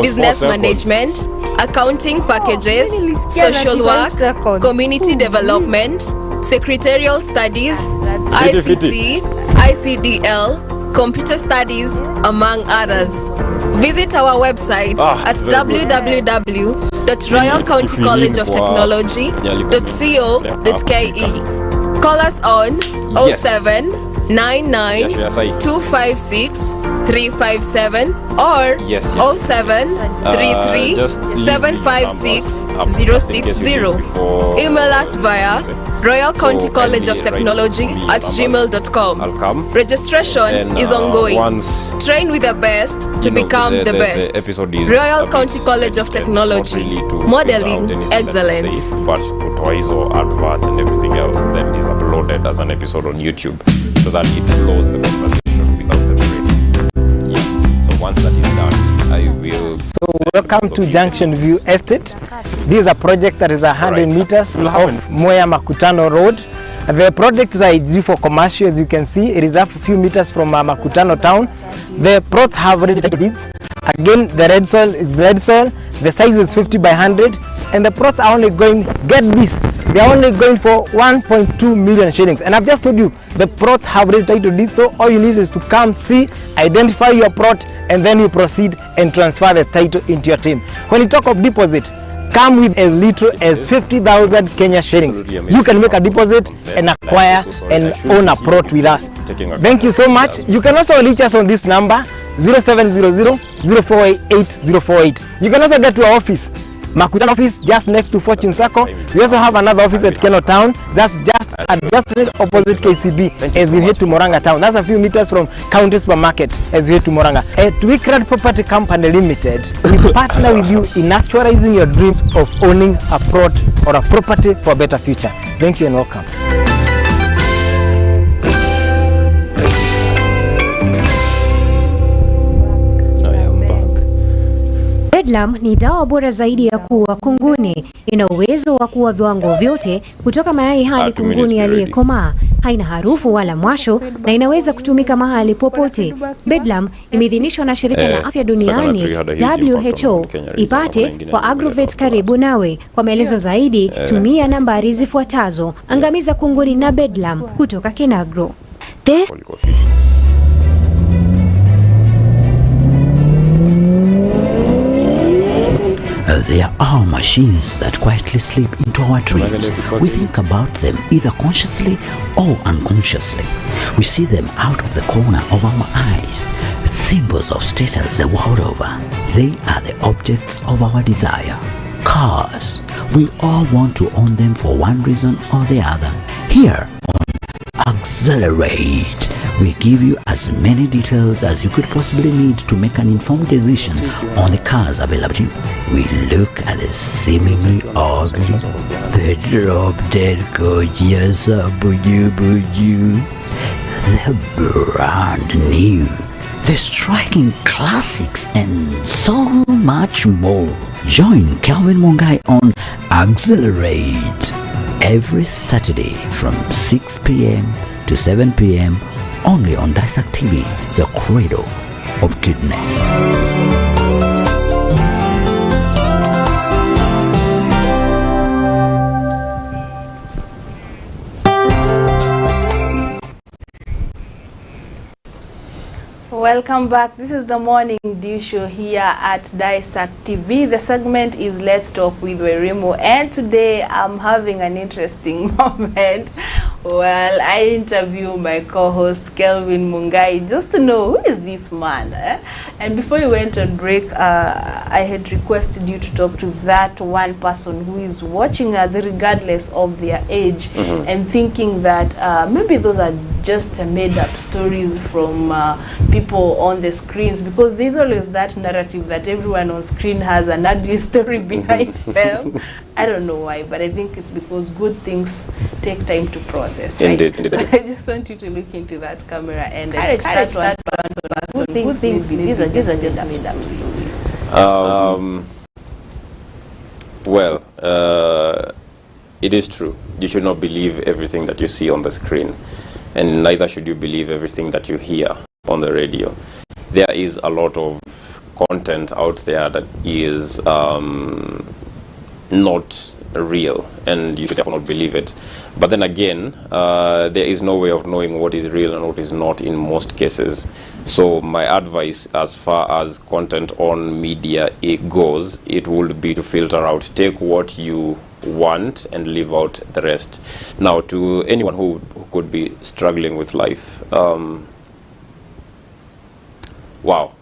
business management, accounting packages, social work, community development, secretarial studies, ICT, ICDL, computer studies, among others. Visit our website at www.royalcountycollegeoftechnology.co.ke. Call us on 07 99 256 357 or 07 33 756 060. Email us via royalcountycollegeoftechnology@gmail.com. Registration is ongoing. Train with the best to become the best. Royal County College of Technology, modeling excellence. But kutoa hizo adverts and everything else, and then it is uploaded as an episode on YouTube, so that it flows the conversation without the breaks. Yeah. So once that is done, I will. So welcome to Junction View Estate. This is a project that is 100 meters off Moya Makutano Road. The project is ideal for commercial, as you can see. It is a few meters from Makutano town. The plots have already bids. Again, the red soil is red soil. The size is 50 by 100. and the plots are only going, get this, they are only going for 1.2 million shillings. And I've just told you, the plots have already title deed, so all you need is to come, see, identify your plot, and then you proceed and transfer the title into your team. When you talk of deposit, come with as little as 50,000 Kenya shillings. You can make a deposit and acquire and own a plot with us. Thank you so much. You can also reach us on this number 0700-048-048. You can also get to our office, Makutano office, just next to Fortune Circle. We also have another office at Keno Town. That's just opposite KCB as you head to Moranga Town. That's a few meters from County Supermarket as you head to Moranga. At Wickred Property Company Limited, we partner with you in actualizing your dreams of owning a plot or a property for a better future. Thank you and welcome. Bedlam ni dawa bora zaidi ya kuua kunguni. Ina uwezo wa kuua viwango vyote kutoka mayai hadi kunguni aliyekomaa. Haina harufu wala mwasho na inaweza kutumika mahali popote. Bedlam imeidhinishwa na shirika la afya duniani WHO. Ipate kwa Agrovet karibu nawe. Kwa maelezo zaidi tumia nambari zifuatazo. Angamiza kunguni na Bedlam kutoka Kenagro. There are machines that quietly slip into our dreams. We think about them either consciously or unconsciously. We see them out of the corner of our eyes. Symbols of status the world over. They are the objects of our desire. Cars. We all want to own them for one reason or the other. Here on Accelerate, we give you as many details as you could possibly need to make an informed decision on the cars available to you. We look at the seemingly ugly, the drop-dead gorgeous buju, the brand new, the striking classics, and so much more. Join Calvin Mungai on Accelerate every Saturday from 6 p.m. to 7 p.m. only on Daesak TV, the cradle of goodness. Welcome back. This is the Morning Dew Show here at Daesak TV. The segment is Let's Talk with Werimo, and today I'm having an interesting moment. Well, I interview my co-host Kelvin Mungai just to know who is this man. And before we went on break, I had requested you to talk to that one person who is watching us regardless of their age and thinking that maybe those are just made-up stories from people on the screens, because there's always that narrative that everyone on screen has an ugly story behind them. I don't know why, but I think it's because good things take time to process, right? Indeed. So I just want you to look into that camera and encourage that one person who thinks these are just made-up stories. Well, it is true. You should not believe everything that you see on the screen, and neither should you believe everything that you hear on the radio. There is a lot of content out there that is not real, and you should definitely not believe it. But then again, there is no way of knowing what is real and what is not in most cases. So my advice as far as content on media goes, it would be to filter out, take what you want and leave out the rest. Now, to anyone who could be struggling with life, wow,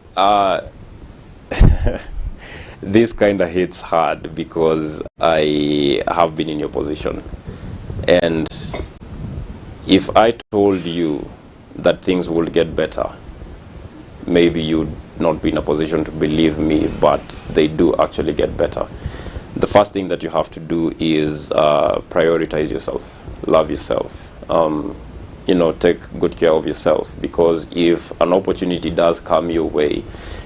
this kind of hits hard because I have been in your position, and if I told you that things will get better, maybe you'd not be in a position to believe me, but they do actually get better. The first thing that you have to do is prioritize yourself, love yourself, take good care of yourself, because if an opportunity does come your way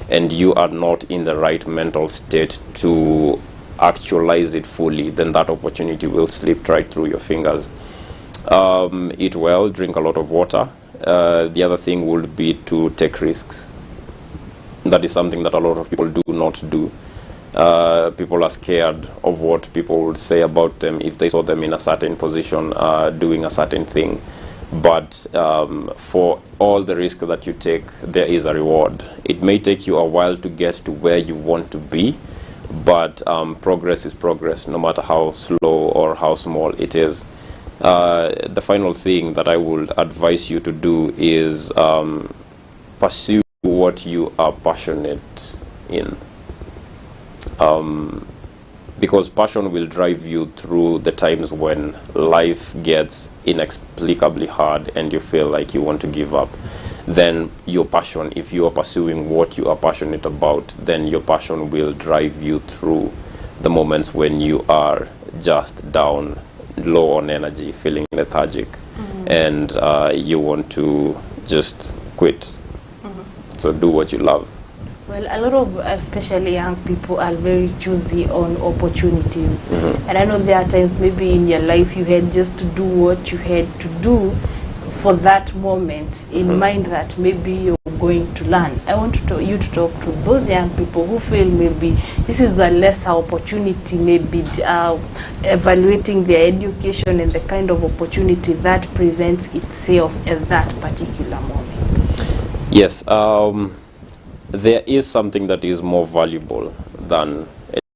and you are not in the right mental state to actualize it fully, then that opportunity will slip right through your fingers. Eat well, drink a lot of water. The other thing would be to take risks. That is something that a lot of people do not do. People are scared of what people would say about them if they saw them in a certain position doing a certain thing. But for all the risk that you take, there is a reward. It may take you a while to get to where you want to be, but progress is progress, no matter how slow or how small it is. The final thing that I would advise you to do is pursue what you are passionate in. Because passion will drive you through the times when life gets inexplicably hard and you feel like you want to give up. Then your passion, if you are pursuing what you are passionate about, then your passion will drive you through the moments when you are just down, low on energy, feeling lethargic, and you want to just quit. So do what you love. Well, a lot of especially young people are very choosy on opportunities. And I know there are times maybe in your life you had just to do what you had to do for that moment in mind that maybe you're going to learn. I want you to talk to those young people who feel maybe this is a lesser opportunity, maybe evaluating their education and the kind of opportunity that presents itself at that particular moment. Yes. There is something that is more valuable than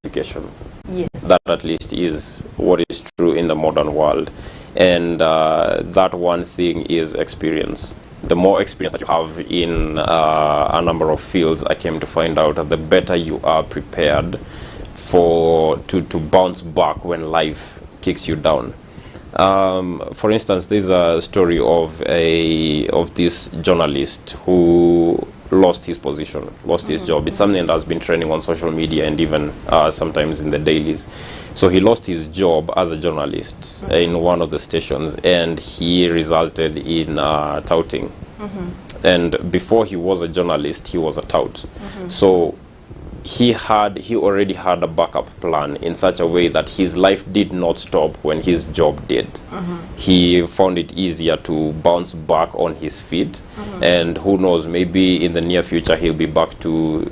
education. Yes. That at least is what is true in the modern world. And that one thing is experience. The more experience that you have in a number of fields, I came to find out that the better you are prepared to bounce back when life kicks you down. For instance, there's a story of this journalist who lost his position, lost his job. It's something that has been trending on social media and even sometimes in the dailies. So he lost his job as a journalist in one of the stations, and he resulted in touting. And before he was a journalist, he was a tout. So he already had a backup plan in such a way that his life did not stop when his job did. He found it easier to bounce back on his feet, and who knows, maybe in the near future he'll be back to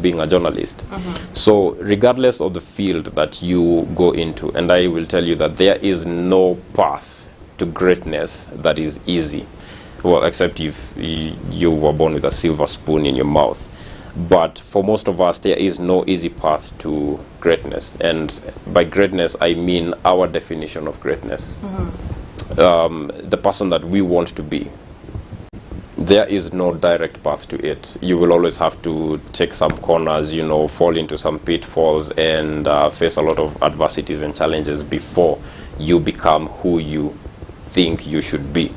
being a journalist. So regardless of the field that you go into, and I will tell you that there is no path to greatness that is easy. Well, except if you were born with a silver spoon in your mouth. But for most of us, there is no easy path to greatness. And by greatness, I mean our definition of greatness. The person that we want to be. There is no direct path to it. You will always have to take some corners, fall into some pitfalls and face a lot of adversities and challenges before you become who you think you should be.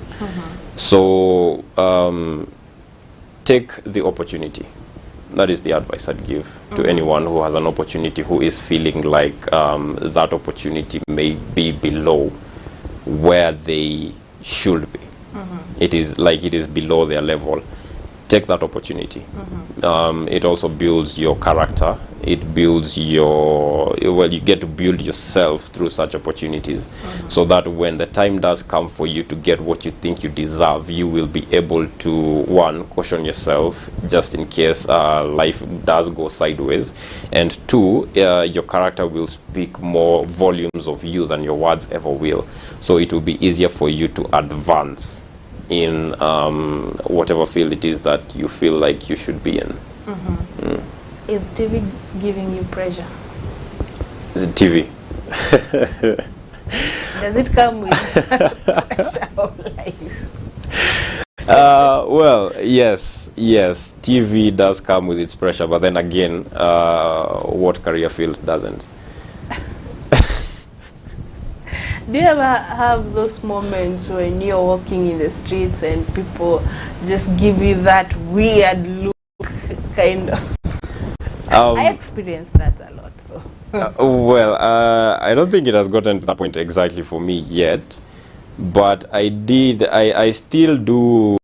So take the opportunity. That is the advice I'd give to anyone who has an opportunity, who is feeling like that opportunity may be below where they should be. It is below their level. Take that opportunity. It also builds your character. It builds you get to build yourself through such opportunities, so that when the time does come for you to get what you think you deserve, you will be able to, one, caution yourself just in case life does go sideways, and two, your character will speak more volumes of you than your words ever will. So it will be easier for you to advance in whatever field it is that you feel like you should be in. Is TV giving you pressure? Is it TV? Does it come with pressure of life? Well, yes, TV does come with its pressure, but then again, what career field doesn't? Do you ever have those moments when you're walking in the streets and people just give you that weird look, kind of? I experienced that a lot, though. I don't think it has gotten to that point exactly for me yet, but I still do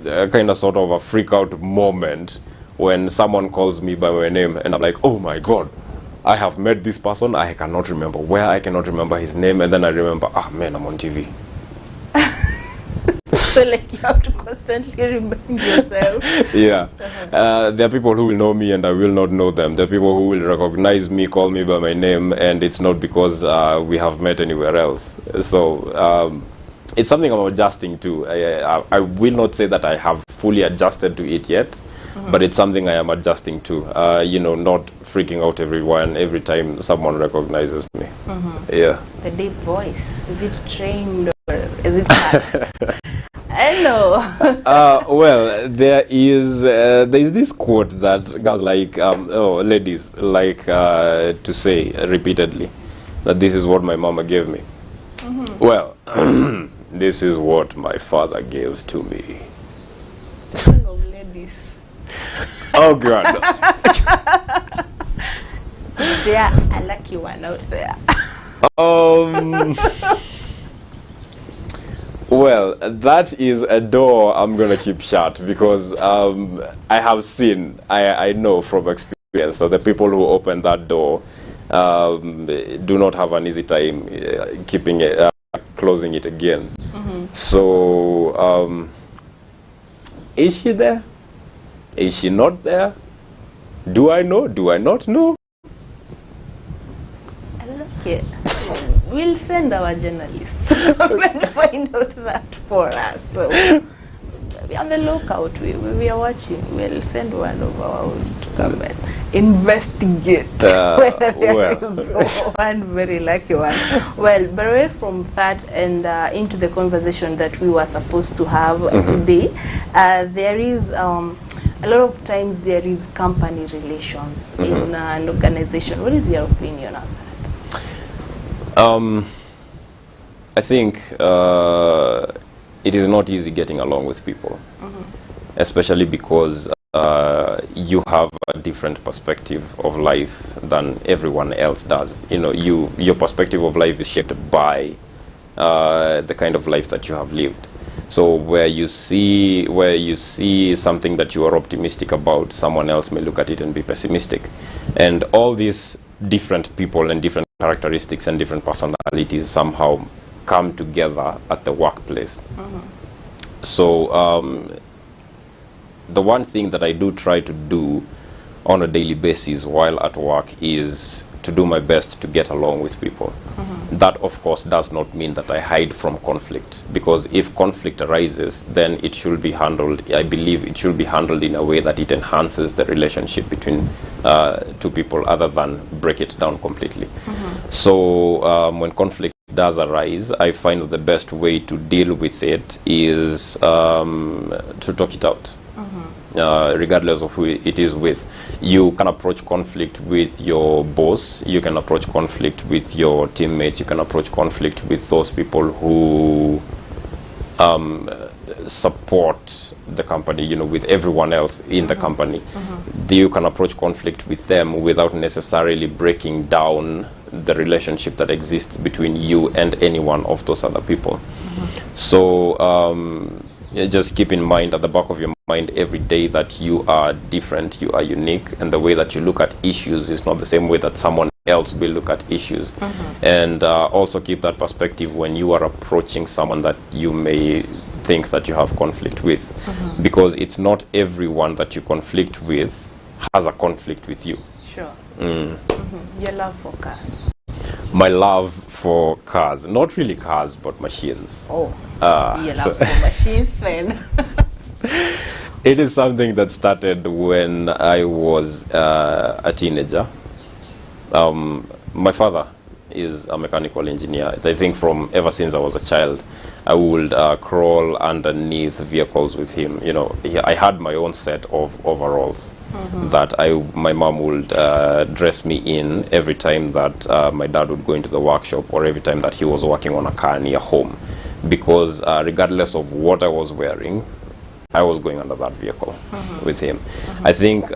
a kind of sort of a freak out moment when someone calls me by my name and I'm like, oh my God, I have met this person, I cannot remember where, I cannot remember his name, and then I remember, man, I'm on TV. So like you have to constantly remind yourself. Yeah. There are people who will know me and I will not know them. There are people who will recognize me, call me by my name, and it's not because we have met anywhere else. So it's something I'm adjusting to. I will not say that I have fully adjusted to it yet, but it's something I am adjusting to. You know, not freaking out every time someone recognizes me. Yeah. The deep voice, is it trained or is it bad? I know. Well, there is this quote that girls like, ladies like to say repeatedly, that this is what my mama gave me. Well, this is what my father gave to me. Speaking of ladies. Oh God. There are a lucky one out there. Well, that is a door I'm gonna keep shut because I have seen, I know from experience that the people who open that door do not have an easy time keeping it, closing it again. So, is she there? Is she not there? Do I know? Do I not know? Okay. We'll send our journalists to come and find out that for us. So be on the lookout. We are watching. We'll send one of our own to come and investigate whether there is one very lucky one. Well, but away from that and into the conversation that we were supposed to have today, there is a lot of times there is company relations in an organization. What is your opinion on that? I think it is not easy getting along with people, especially because you have a different perspective of life than everyone else does. You know, your perspective of life is shaped by the kind of life that you have lived. So where you see something that you are optimistic about, someone else may look at it and be pessimistic, and all these different people and different characteristics and different personalities somehow come together at the workplace. So the one thing that I do try to do on a daily basis while at work is to do my best to get along with people. That of course does not mean that I hide from conflict, because if conflict arises, then it should be handled, I believe it should be handled in a way that it enhances the relationship between two people other than break it down completely. So when conflict does arise, I find that the best way to deal with it is to talk it out. Regardless of who it is with. You can approach conflict with your boss, you can approach conflict with your teammates, you can approach conflict with those people who support the company, you know, with everyone else in the company. You can approach conflict with them without necessarily breaking down the relationship that exists between you and any one of those other people. So just keep in mind, at the back of your mind every day, that you are different, you are unique, and the way that you look at issues is not the same way that someone else will look at issues. And also keep that perspective when you are approaching someone that you may think that you have conflict with, because it's not everyone that you conflict with has a conflict with you. Sure. Your love for cars. My love for cars, not really cars, but machines. Oh, your love for machines then. It is something that started when I was a teenager. My father is a mechanical engineer. I think from ever since I was a child, I would crawl underneath vehicles with him. You know, I had my own set of overalls that my mom would dress me in every time that my dad would go into the workshop, or every time that he was working on a car near home, because regardless of what I was wearing, I was going under that vehicle with him. I think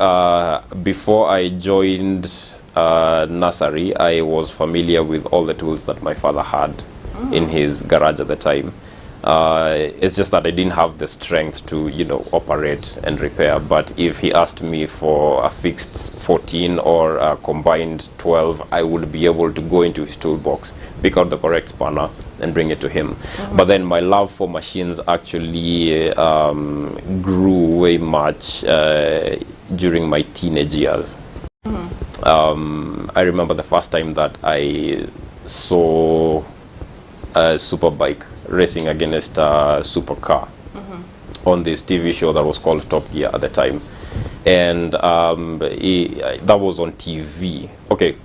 before I joined nursery, I was familiar with all the tools that my father had in his garage at the time. It's just that I didn't have the strength to, you know, operate and repair. But if he asked me for a fixed 14 or a combined 12, I would be able to go into his toolbox, pick out the correct spanner, and bring it to him. But then my love for machines actually grew way much during my teenage years. I remember the first time that I saw a superbike racing against a supercar on this TV show that was called Top Gear at the time. And that was on TV. Okay,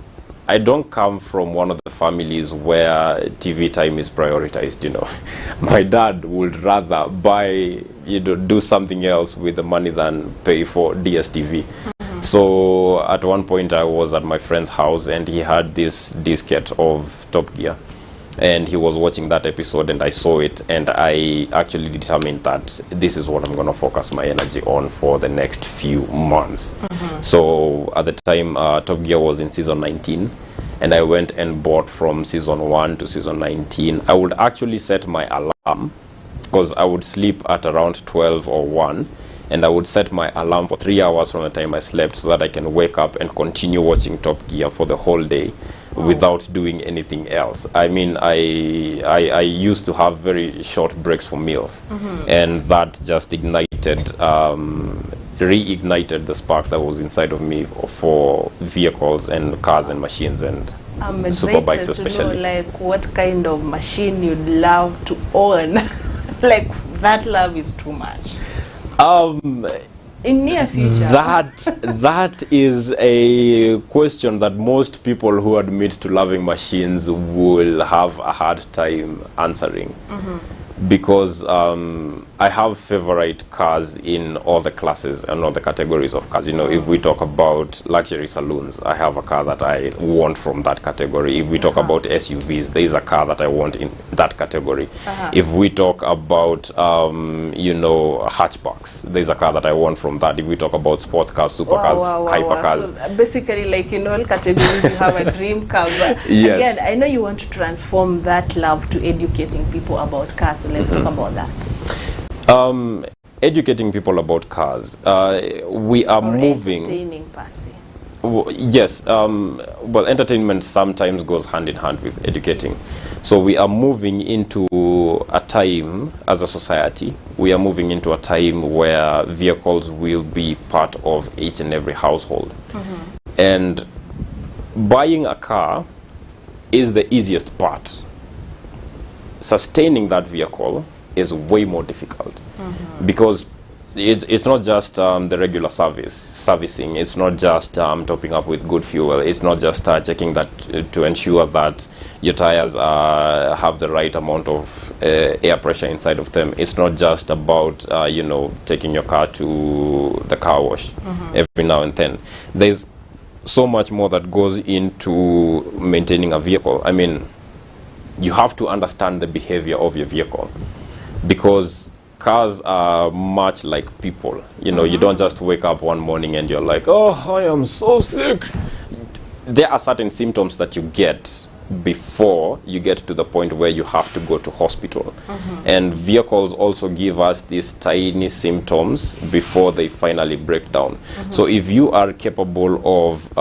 I don't come from one of the families where TV time is prioritized, you know. My dad would rather buy, do something else with the money than pay for DSTV. So at one point I was at my friend's house and he had this diskette of Top Gear. And he was watching that episode and I saw it, and I actually determined that this is what I'm going to focus my energy on for the next few months. So at the time, Top Gear was in season 19, and I went and bought from season 1 to season 19. I would actually set my alarm, because I would sleep at around 12 or 1, and I would set my alarm for 3 hours from the time I slept so that I can wake up and continue watching Top Gear for the whole day without doing anything else. I mean, I used to have very short breaks for meals, and that just reignited the spark that was inside of me for vehicles and cars and machines and superbikes especially. To know, like, what kind of machine you'd love to own. Like, that love is too much. In near future. That is a question that most people who admit to loving machines will have a hard time answering. Because I have favorite cars in all the classes and all the categories of cars. You know, if we talk about luxury saloons, I have a car that I want from that category. If we talk about SUVs, there is a car that I want in that category. If we talk about, you know, hatchbacks, there is a car that I want from that. If we talk about sports cars, supercars, hypercars. So basically, like in all categories, you have a dream car. But yes. Again, I know you want to transform that love to educating people about cars. So let's talk about that. Educating people about cars. We are moving. Entertaining per se. Yes. Well, entertainment sometimes goes hand in hand with educating. So we are moving into a time as a society. We are moving into a time where vehicles will be part of each and every household. And buying a car is the easiest part. Sustaining that vehicle is way more difficult, because it's not just the regular servicing. It's not just topping up with good fuel. It's not just checking that to ensure that your tires have the right amount of air pressure inside of them. It's not just about you know, taking your car to the car wash every now and then. There's so much more that goes into maintaining a vehicle. I mean, you have to understand the behavior of your vehicle, because cars are much like people. You know, you don't just wake up one morning and you're like, oh, I am so sick. There are certain symptoms that you get before you get to the point where you have to go to hospital. And vehicles also give us these tiny symptoms before they finally break down. So if you are capable of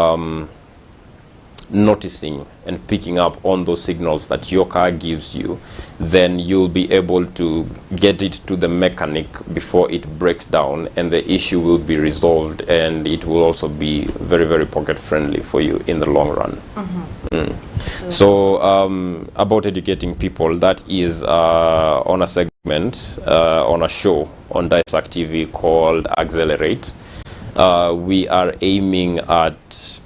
noticing and picking up on those signals that your car gives you, then you'll be able to get it to the mechanic before it breaks down, and the issue will be resolved, and it will also be very, very pocket friendly for you in the long run. So about educating people, that is on a segment, on a show on Daesak TV called Accelerate. We are aiming at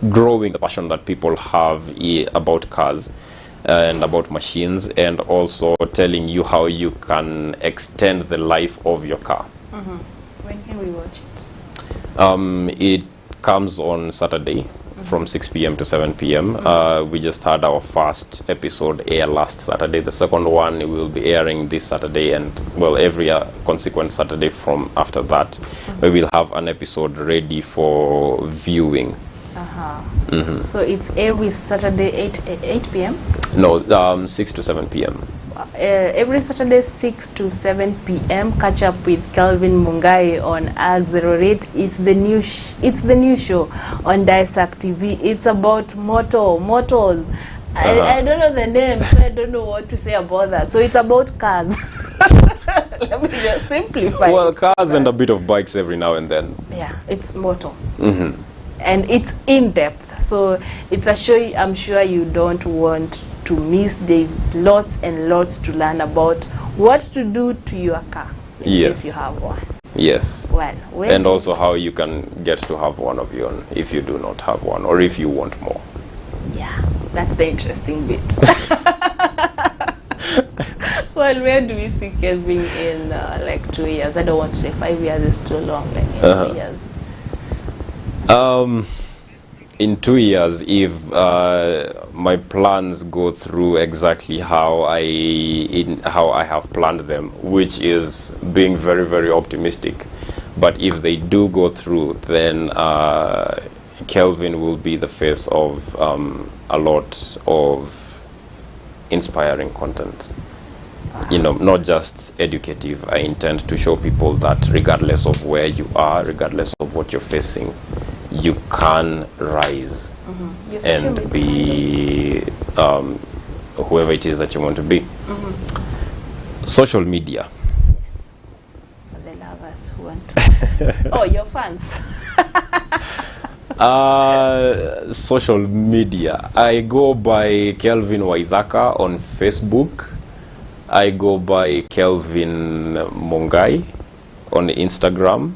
growing the passion that people have about cars and about machines, and also telling you how you can extend the life of your car. When can we watch it? It comes on Saturday from 6 p.m. to 7 p.m. We just had our first episode air last Saturday. The second one will be airing this Saturday, and well, every consequent Saturday from after that, we will have an episode ready for viewing. So it's every Saturday 8 p.m.? No, 6 to 7 p.m. Every Saturday 6 to 7 p.m. Catch up with Calvin Mungai on Accelerate. It's the new show on Daesak TV. It's about motors. I don't know the name, so I don't know what to say about that. So it's about cars. Let me just simplify. Well, cars and a bit of bikes every now and then. Yeah, it's motor. And it's in depth. So it's a show I'm sure you don't want to miss. There's lots and lots to learn about what to do to your car in case you have one. Yes. Well, and also how you can get to have one of your own if you do not have one, or if you want more. Yeah, that's the interesting bit. Well, where do we see Kelvin in like 2 years? I don't want to say 5 years is too long, like in 2 years. In 2 years, if my plans go through exactly how I have planned them, which is being very, very optimistic, but if they do go through, then Kelvin will be the face of a lot of inspiring content. You know, not just educative. I intend to show people that regardless of where you are, regardless of what you're facing, you can rise and be whoever it is that you want to be. Social media. Yes. The lovers who want to. Oh, your fans. Social media. I go by Kelvin Waithaka on Facebook. I go by Kelvin Mungai on Instagram.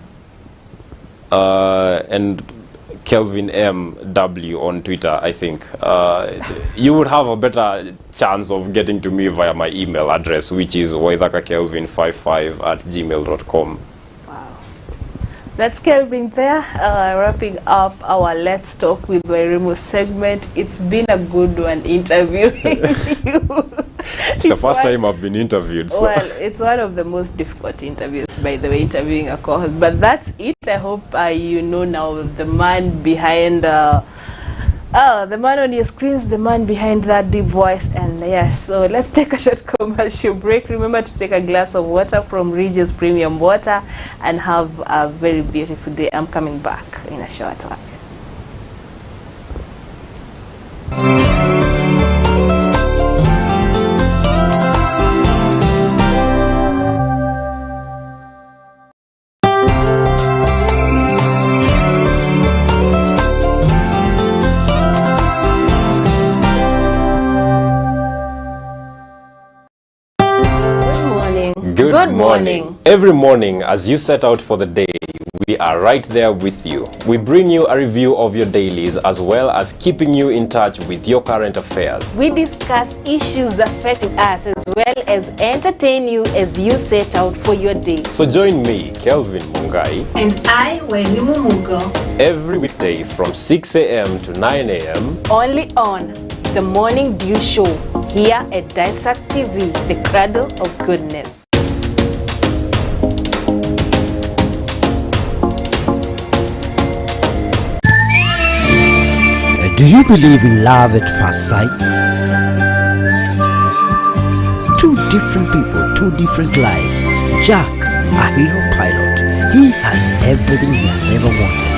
And Kelvin MW on Twitter, I think. You would have a better chance of getting to me via my email address, which is waithakakelvin55@gmail.com. Wow. That's Kelvin there, wrapping up our Let's Talk with Wairimu segment. It's been a good one interviewing you. It's the first time I've been interviewed. So. Well, it's one of the most difficult interviews, by the way, interviewing a co-host. But that's it. I hope you know now the man behind, the man on your screens, the man behind that deep voice. And yes, so let's take a short commercial break. Remember to take a glass of water from Regis Premium Water and have a very beautiful day. I'm coming back in a short while. Good morning. Every morning, as you set out for the day, we are right there with you. We bring you a review of your dailies as well as keeping you in touch with your current affairs. We discuss issues affecting us as well as entertain you as you set out for your day. So join me, Kelvin Mungai, and I, Wairimu Mugo, every weekday from 6 a.m. to 9 a.m. only on The Morning Dew Show here at Daesak TV, the cradle of goodness. Do you believe in love at first sight? Two different people, two different lives. Jack, a hero pilot, he has everything he has ever wanted.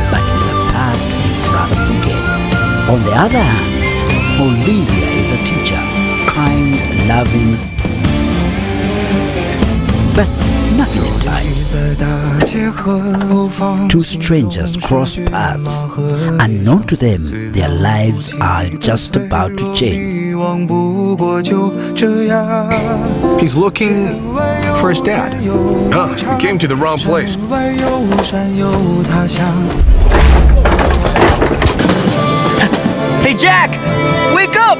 But with a past he'd rather forget. On the other hand, Olivia is a teacher, kind, loving, but not in a time. Two strangers cross paths. Unknown to them, their lives are just about to change. He's looking for his dad. Oh, he came to the wrong place. Hey, Jack! Wake up!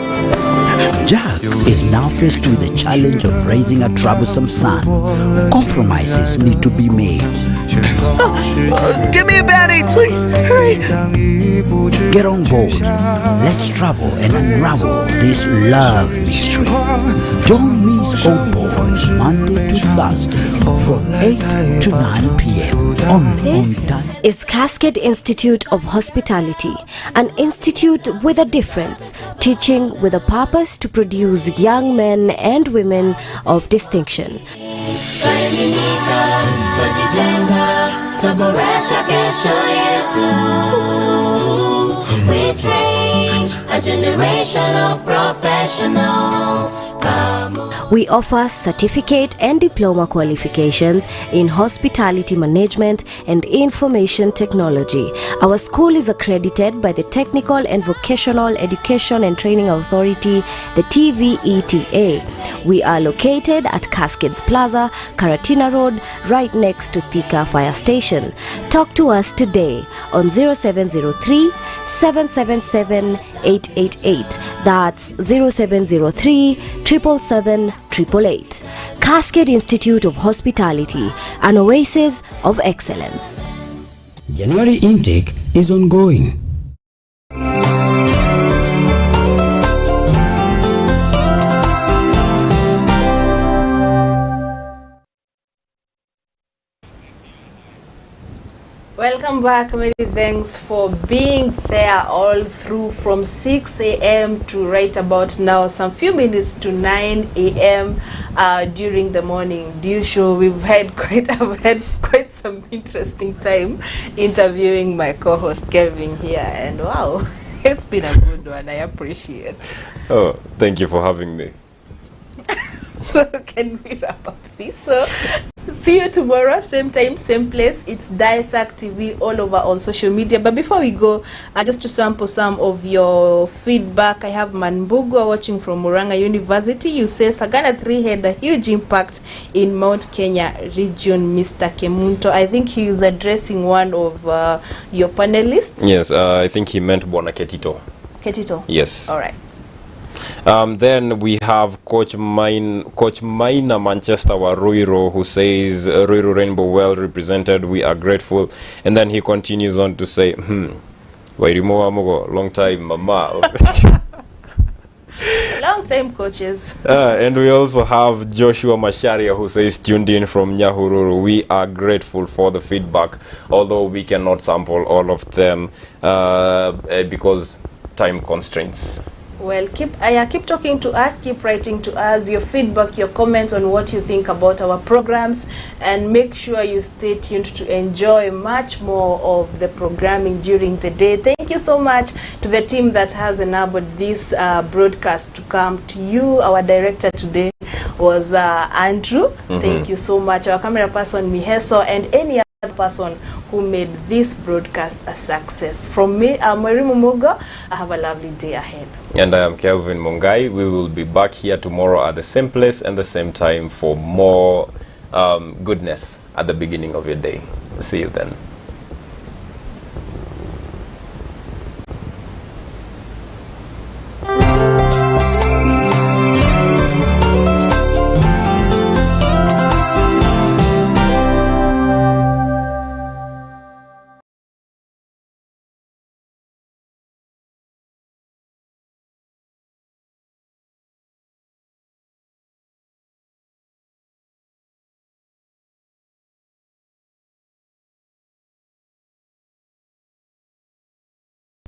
Jack is now faced with the challenge of raising a troublesome son. Compromises need to be made. Give me a Band-Aid, please! Hurry! Get on board. Let's travel and unravel this love mystery. Don't miss Opal Monday to Thursday from 8 to 9 p.m. This is Cascade Institute of Hospitality, an institute with a difference, teaching with a purpose to produce young men and women of distinction. tutaboresha kesho yetu. We train a generation of professionals. We offer certificate and diploma qualifications in hospitality management and information technology. Our school is accredited by the Technical and Vocational Education and Training Authority, the TVETA. We are located at Cascades Plaza, Karatina Road, right next to Thika Fire Station. Talk to us today on 0703 777 888. That's 0703 777 888. Cascade Institute of Hospitality, an oasis of excellence. January intake is ongoing. Welcome back. Many thanks for being there all through from 6 a.m. to right about now, some few minutes to 9 a.m. During the morning dew show. I've had quite some interesting time interviewing my co-host Kevin here, and wow, it's been a good one. I appreciate. Oh, thank you for having me. So can we wrap up this? So see you tomorrow, same time, same place. It's Daesak TV all over on social media. But before we go, just to sample some of your feedback, I have Manbugwa watching from Murang'a University. You say Sagana 3 had a huge impact in Mount Kenya region, Mr. Kemunto. I think he is addressing one of your panelists. Yes, I think he meant Bwana Ketito. Ketito? Yes. All right. Then we have Coach Maina Manchester wa Ruiro, who says Ruiro Rainbow well represented, we are grateful. And then he continues on to say, Wairimo Amogo, long time mama. Long time coaches. And we also have Joshua Masharia, who says tuned in from Nyahururu. We are grateful for the feedback, although we cannot sample all of them because time constraints. Well, keep talking to us, keep writing to us your feedback, your comments on what you think about our programs, and make sure you stay tuned to enjoy much more of the programming during the day. Thank you so much to the team that has enabled this broadcast to come to you. Our director today was Andrew. Thank you so much. Our camera person, Miheso, and any other person who made this broadcast a success. From me, I'm Marimu Moga. Have a lovely day ahead. And I am Kelvin Mungai. We will be back here tomorrow at the same place and the same time for more goodness at the beginning of your day. See you then.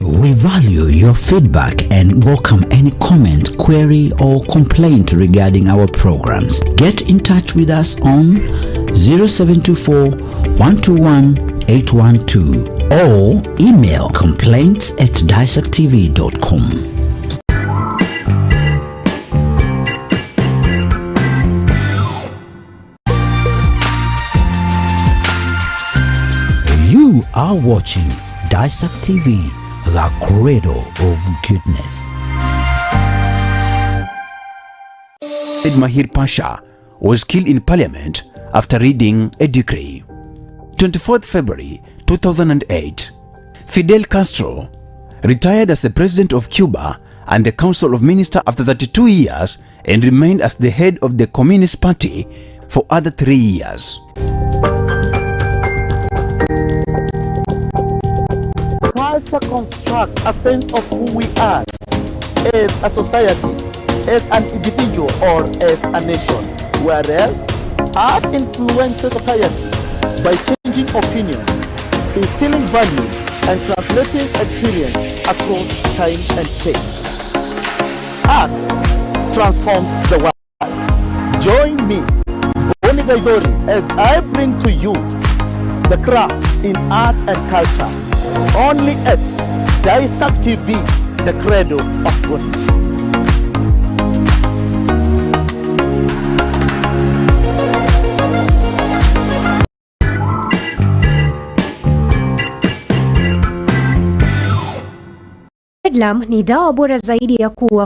We value your feedback and welcome any comment, query, or complaint regarding our programs. Get in touch with us on 0724 121 812 or email complaints@daesaktv.com. You are watching Daesak TV, the cradle of goodness. Mahir Pasha was killed in parliament after reading a decree. 24th February 2008, Fidel Castro retired as the president of Cuba and the Council of Ministers after 32 years and remained as the head of the Communist Party for other 3 years. Culture constructs a sense of who we are as a society, as an individual, or as a nation, whereas art influences society by changing opinions, instilling values, and translating experience across time and space. Art transforms the world. Join me, Boni Gaidori, as I bring to you the craft in art and culture. Only at Daesak TV, the credo of good. Bedlam ni dawa bora zaidi ya kuua